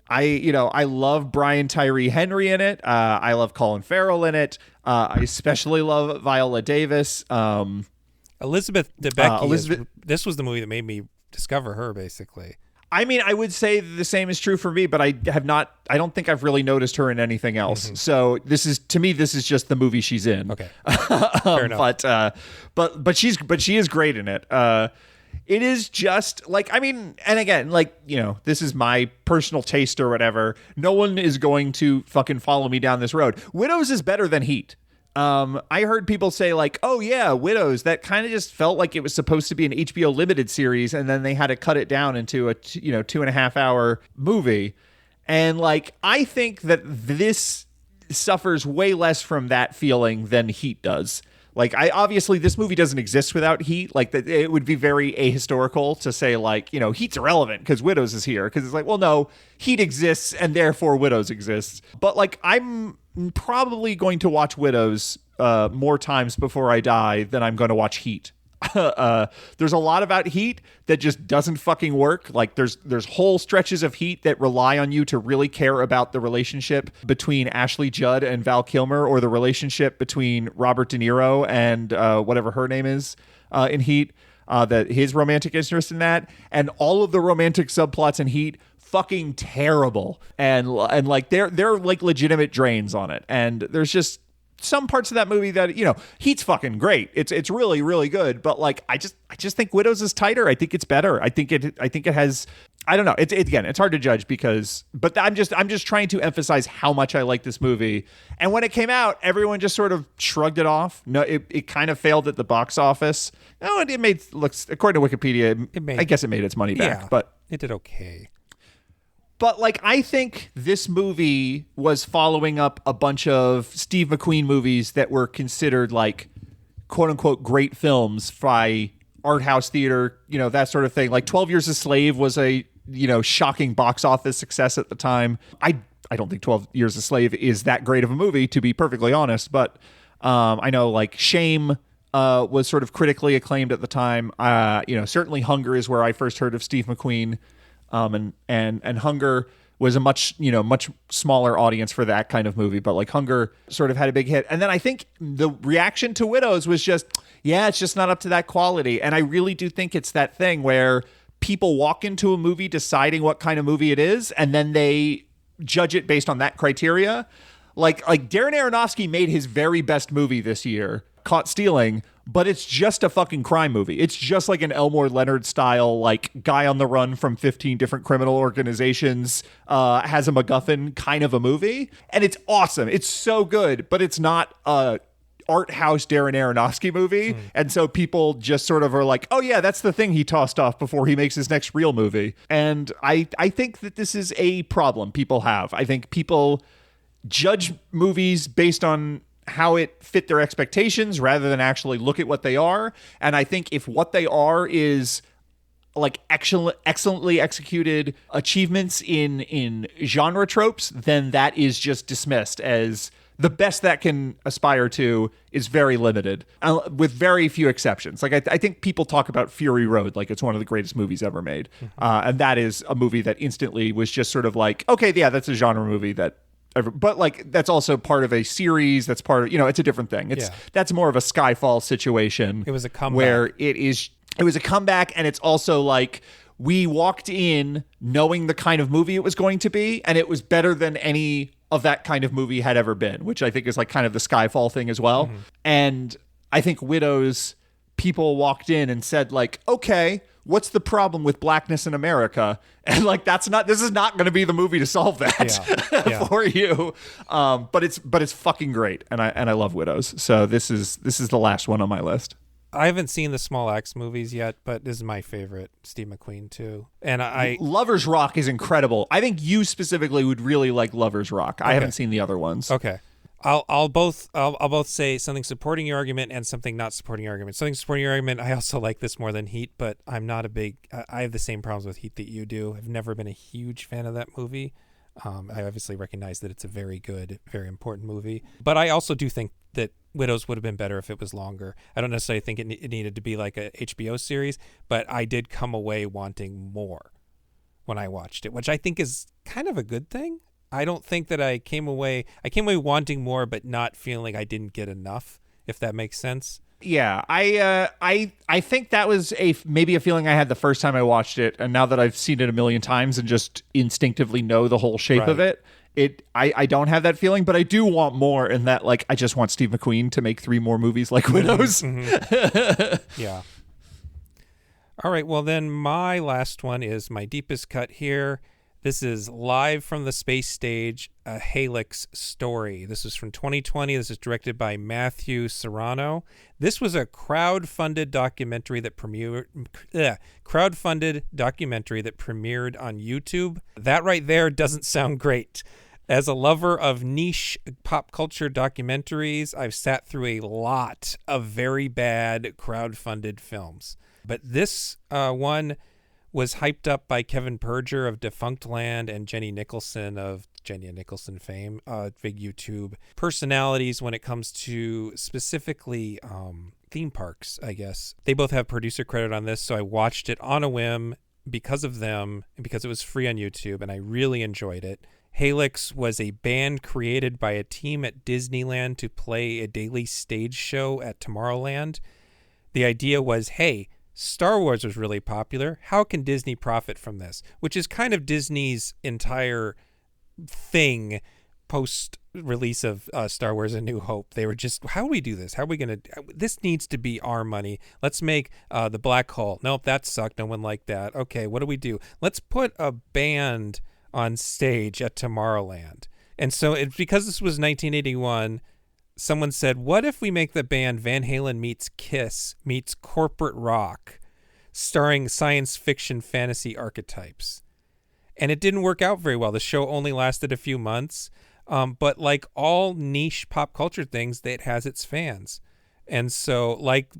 I love Brian Tyree Henry in it. I love Colin Farrell in it. I especially love Viola Davis. Elizabeth Debicki. This was the movie that made me discover her, basically. I mean, I would say the same is true for me, but I don't think I've really noticed her in anything else. Mm-hmm. So this is just the movie she's in. Okay. Fair enough. But she is great in it. It is just like, I mean, and again, like, you know, this is my personal taste or whatever. No one is going to fucking follow me down this road. Widows is better than Heat. I heard people say like, oh yeah, Widows, that kind of just felt like it was supposed to be an HBO limited series, and then they had to cut it down into a 2.5 hour movie. And like, I think that this suffers way less from that feeling than Heat does. Like, obviously this movie doesn't exist without Heat. Like, it would be very ahistorical to say, like, you know, Heat's irrelevant because Widows is here. Because it's like, well, no, Heat exists and therefore Widows exists. But, like, I'm probably going to watch Widows more times before I die than I'm going to watch Heat. There's a lot about Heat that just doesn't fucking work. Like, there's whole stretches of Heat that rely on you to really care about the relationship between Ashley Judd and Val Kilmer, or the relationship between Robert De Niro and whatever her name is in Heat, that his romantic interest in that, and all of the romantic subplots in Heat fucking terrible, and like they're like legitimate drains on it. And there's just some parts of that movie that, you know, Heat's fucking great. It's really, really good. But like, I just think Widows is tighter. I think it's better. I think it has, I don't know. It's hard to judge but I'm just trying to emphasize how much I like this movie. And when it came out, everyone just sort of shrugged it off. No, it kind of failed at the box office. No, it made, looks, according to Wikipedia, I guess it made its money back, yeah, but it did okay. But, like, I think this movie was following up a bunch of Steve McQueen movies that were considered, like, quote-unquote great films by art house theater, you know, that sort of thing. Like, 12 Years a Slave was a, you know, shocking box office success at the time. I don't think 12 Years a Slave is that great of a movie, to be perfectly honest. But I know, like, Shame was sort of critically acclaimed at the time. You know, certainly Hunger is where I first heard of Steve McQueen. And Hunger was a much smaller audience for that kind of movie, but like Hunger sort of had a big hit. And then I think the reaction to Widows was just, yeah, it's just not up to that quality. And I really do think it's that thing where people walk into a movie deciding what kind of movie it is, and then they judge it based on that criteria. Like Darren Aronofsky made his very best movie this year, Caught Stealing, but it's just a fucking crime movie. It's just like an Elmore Leonard style, like, guy on the run from 15 different criminal organizations, has a MacGuffin kind of a movie. And it's awesome. It's so good, but it's not a art house Darren Aronofsky movie. And so people just sort of are like, oh yeah, that's the thing he tossed off before he makes his next real movie. And I think that this is a problem people have. I think people judge movies based on how it fit their expectations rather than actually look at what they are. And I think if what they are is like excellently executed achievements in genre tropes, then that is just dismissed as the best that can aspire to is very limited, with very few exceptions. Like I think people talk about Fury Road like it's one of the greatest movies ever made. And that is a movie that instantly was just sort of like, okay, yeah, that's a genre movie but like that's also part of a series. That's part of, you know, it's a different thing. That's more of a Skyfall situation. It was a comeback. Where it was a comeback, and it's also like we walked in knowing the kind of movie it was going to be, and it was better than any of that kind of movie had ever been, which I think is like kind of the Skyfall thing as well. And I think Widows, people walked in and said like, okay, what's the problem with blackness in America? And like, this is not going to be the movie to solve that for you. But it's fucking great. And I love Widows. So this is the last one on my list. I haven't seen the Small Axe movies yet, but this is my favorite Steve McQueen too. And Lover's Rock is incredible. I think you specifically would really like Lover's Rock. I haven't seen the other ones. Okay. I'll both say something supporting your argument and something not supporting your argument. Something supporting your argument, I also like this more than Heat, but I'm not I have the same problems with Heat that you do. I've never been a huge fan of that movie. I obviously recognize that it's a very good, very important movie, but I also do think that Widows would have been better if it was longer. I don't necessarily think it needed to be like a HBO series, but I did come away wanting more when I watched it, which I think is kind of a good thing. I don't think that I came away wanting more, but not feeling like I didn't get enough, if that makes sense. Yeah, I think that was maybe a feeling I had the first time I watched it, and now that I've seen it a million times and just instinctively know the whole shape of it, I don't have that feeling, but I do want more in that, like, I just want Steve McQueen to make 3 more movies like Widows. Yeah. All right, well then my last one is my deepest cut here. This is Live from the Space Stage, a Halix story. This is from 2020. This is directed by Matthew Serrano. This was a crowd-funded documentary that premiered on YouTube. That right there doesn't sound great. As a lover of niche pop culture documentaries, I've sat through a lot of very bad crowd-funded films. But this one was hyped up by Kevin Perger of Defunct Land and Jenny Nicholson of Jenny Nicholson fame, big YouTube personalities when it comes to specifically theme parks, I guess. They both have producer credit on this, so I watched it on a whim because of them and because it was free on YouTube, and I really enjoyed it. Halix was a band created by a team at Disneyland to play a daily stage show at Tomorrowland. The idea was, hey, Star Wars was really popular. How can Disney profit from this? Which is kind of Disney's entire thing post-release of Star Wars A New Hope. They were just, how do we do this? How are we going to, this needs to be our money. Let's make the Black Hole. Nope, that sucked. No one liked that. Okay, what do we do? Let's put a band on stage at Tomorrowland. And so because this was 1981, someone said, what if we make the band Van Halen meets Kiss meets corporate rock, starring science fiction fantasy archetypes? And it didn't work out very well. The show only lasted a few months. But like all niche pop culture things, it has its fans. And so, like,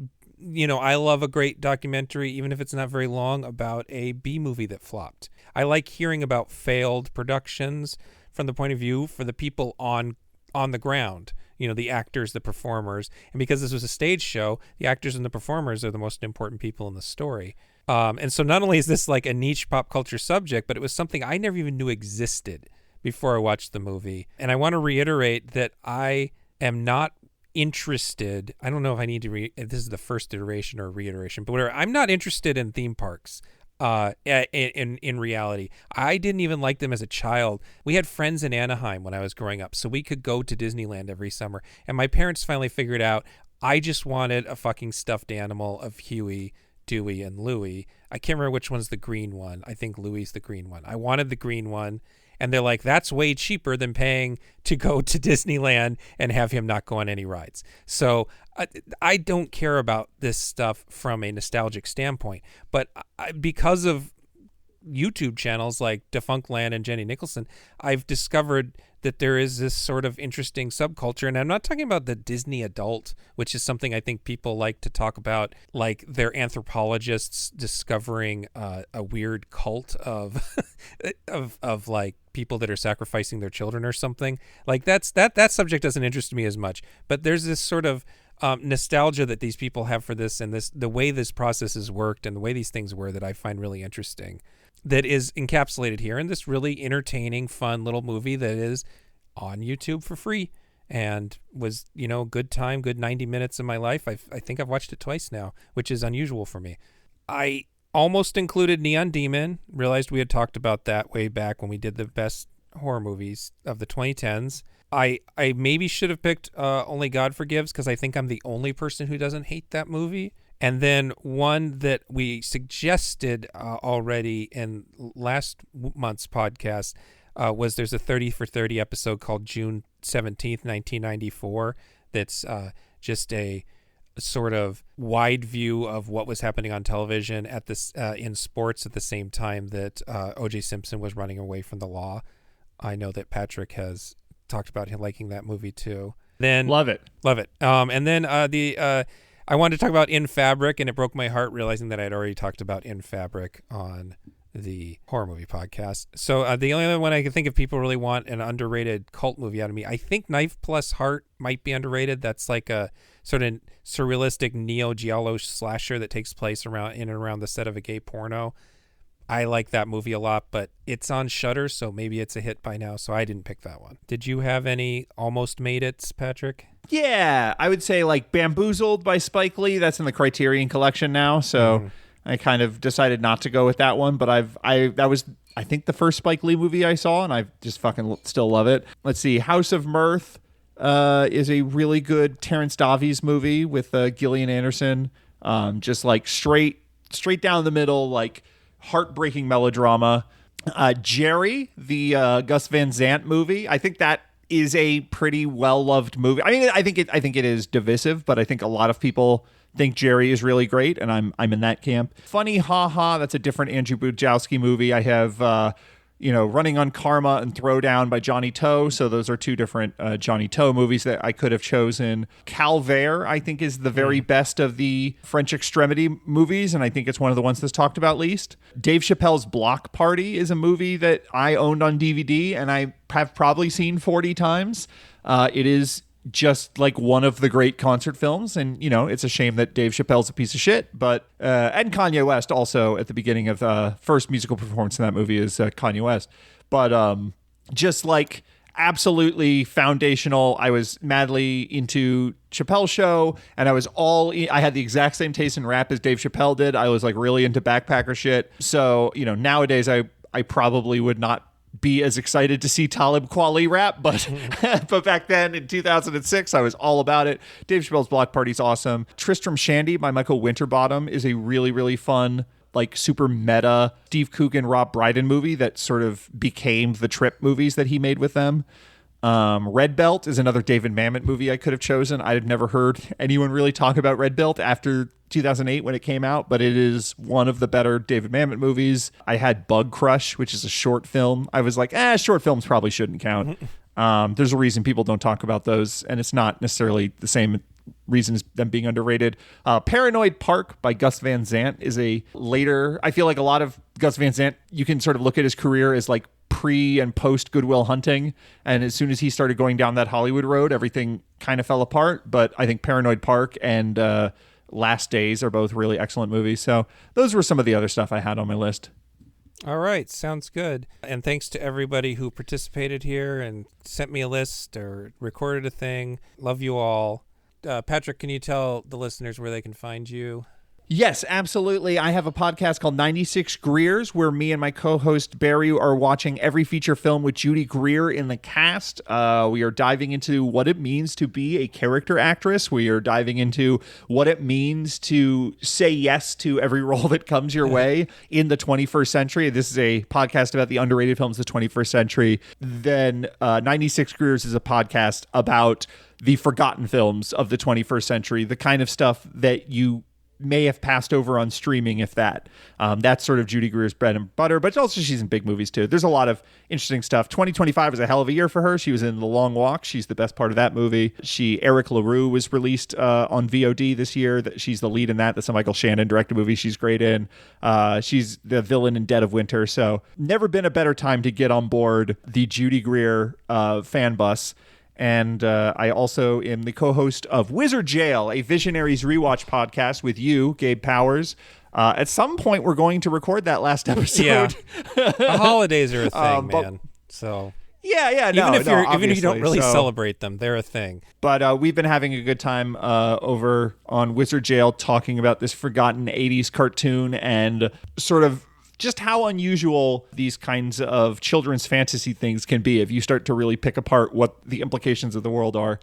you know, I love a great documentary, even if it's not very long, about a B movie that flopped. I like hearing about failed productions from the point of view for the people on the ground, you know, the actors, the performers. And because this was a stage show, the actors and the performers are the most important people in the story. And so not only is this like a niche pop culture subject, but it was something I never even knew existed before I watched the movie. And I want to reiterate that I am not interested. I don't know if I need to if this is the first iteration or reiteration, but whatever. I'm not interested in theme parks. In reality, I didn't even like them as a child. We had friends in Anaheim when I was growing up, so we could go to Disneyland every summer. And my parents finally figured out I just wanted a fucking stuffed animal of Huey, Dewey, and Louie. I can't remember which one's the green one. I think Louie's the green one. I wanted the green one. And they're like, that's way cheaper than paying to go to Disneyland and have him not go on any rides. So I don't care about this stuff from a nostalgic standpoint. But because of YouTube channels like Defunct Land and Jenny Nicholson, I've discovered that there is this sort of interesting subculture. And I'm not talking about the Disney adult, which is something I think people like to talk about, like they're anthropologists discovering a weird cult of of like people that are sacrificing their children or something. Like that subject doesn't interest me as much. But there's this sort of nostalgia that these people have for this, and the way this process has worked and the way these things were, that I find really interesting, that is encapsulated here in this really entertaining, fun little movie that is on YouTube for free and was, you know, good time, good 90 minutes of my life. I think I've watched it twice now, which is unusual for me. I almost included Neon Demon, realized we had talked about that way back when we did the best horror movies of the 2010s. I maybe should have picked Only God Forgives, because I think I'm the only person who doesn't hate that movie. And then one that we suggested already in last month's podcast was there's a 30 for 30 episode called June 17th, 1994. That's just a sort of wide view of what was happening on television at this in sports at the same time that O.J. Simpson was running away from the law. I know that Patrick has talked about him liking that movie too. Then love it. And then I wanted to talk about In Fabric, and it broke my heart realizing that I'd already talked about In Fabric on the horror movie podcast. So the only other one I can think of people really want an underrated cult movie out of me, I think Knife Plus Heart might be underrated. That's like a sort of surrealistic neo-giallo slasher that takes place in and around the set of a gay porno. I like that movie a lot, but it's on Shudder, so maybe it's a hit by now, so I didn't pick that one. Did you have any almost made it, Patrick? Yeah, I would say like Bamboozled by Spike Lee. That's in the Criterion Collection now, so I kind of decided not to go with that one, but that was I think the first Spike Lee movie I saw, and I just fucking still love it. Let's see, House of Mirth is a really good Terrence Davies movie with Gillian Anderson. Just like straight down the middle, like heartbreaking melodrama. Jerry, the Gus Van Sant movie. I think that is a pretty well-loved movie. I mean, I think it is divisive, but I think a lot of people think Jerry is really great, and I'm in that camp. Funny Ha Ha, that's a different Andrew Bujalski movie. I have Running on Karma and Throwdown by Johnny Toe. So those are two different Johnny Toe movies that I could have chosen. Calvaire, I think, is the very best of the French Extremity movies, and I think it's one of the ones that's talked about least. Dave Chappelle's Block Party is a movie that I owned on DVD, and I have probably seen 40 times. It is just like one of the great concert films, and it's a shame that Dave Chappelle's a piece of shit, but and Kanye West also at the beginning of first musical performance in that movie is Kanye West, but just like absolutely foundational. I was madly into Chappelle's show, and I had the exact same taste in rap as Dave Chappelle did. I was like really into backpacker shit. So nowadays I probably would not be as excited to see Talib Kweli rap, but but back then in 2006, I was all about it. Dave Chappelle's Block Party's awesome. Tristram Shandy by Michael Winterbottom is a really, really fun, like super meta Steve Coogan, Rob Brydon movie that sort of became the Trip movies that he made with them. Red Belt is another David Mamet movie I could have chosen. I had never heard anyone really talk about Red Belt after 2008 when it came out, but it is one of the better David Mamet movies. I had Bug Crush, which is a short film. I was like, short films probably shouldn't count. There's a reason people don't talk about those, and it's not necessarily the same reason as them being underrated. Paranoid Park by Gus Van Sant is a later, I feel like a lot of Gus Van Sant, you can sort of look at his career as like pre and post Good Will Hunting, and as soon as he started going down that Hollywood road, everything kind of fell apart. But I think Paranoid Park and Last Days are both really excellent movies. So those were some of the other stuff I had on my list. All right, sounds good. And thanks to everybody who participated here and sent me a list or recorded a thing. Love you all. Patrick, can you tell the listeners where they can find you? Yes, absolutely. I have a podcast called 96 Greers, where me and my co-host Barry are watching every feature film with Judy Greer in the cast. We are diving into what it means to be a character actress. We are diving into what it means to say yes to every role that comes your way in the 21st century. This is a podcast about the underrated films of the 21st century. Then 96 Greers is a podcast about the forgotten films of the 21st century, the kind of stuff that you may have passed over on streaming, if that. That's sort of Judy Greer's bread and butter, but also she's in big movies too. There's a lot of interesting stuff. 2025 was a hell of a year for her. She was in The Long Walk. She's the best part of that movie. Eric LaRue was released on VOD this year. She's the lead in that. That's a Michael Shannon directed movie she's great in. She's the villain in Dead of Winter. So never been a better time to get on board the Judy Greer fan bus. And I also am the co-host of Wizard Jail, a Visionaries Rewatch podcast with you, Gabe Powers. At some point, we're going to record that last episode. Yeah. The holidays are a thing, man. So yeah, even if you don't really celebrate them, they're a thing. But we've been having a good time over on Wizard Jail talking about this forgotten 80s cartoon and sort of just how unusual these kinds of children's fantasy things can be if you start to really pick apart what the implications of the world are.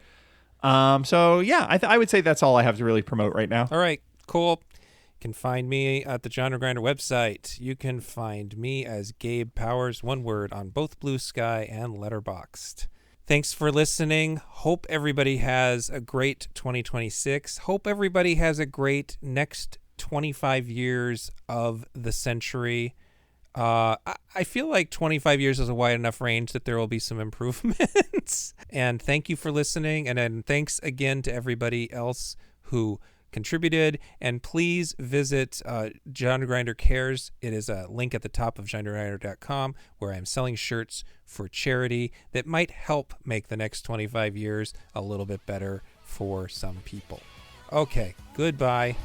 So yeah, I would say that's all I have to really promote right now. All right, cool. You can find me at the Genre Grinder website. You can find me as Gabe Powers, one word, on both Blue Sky and Letterboxd. Thanks for listening. Hope everybody has a great 2026. Hope everybody has a great next 25 years of the century. I feel like 25 years is a wide enough range that there will be some improvements. And thank you for listening. And then thanks again to everybody else who contributed. And please visit Genre Grinder Cares. It is a link at the top of genregrinder.com where I'm selling shirts for charity that might help make the next 25 years a little bit better for some people. Okay, goodbye.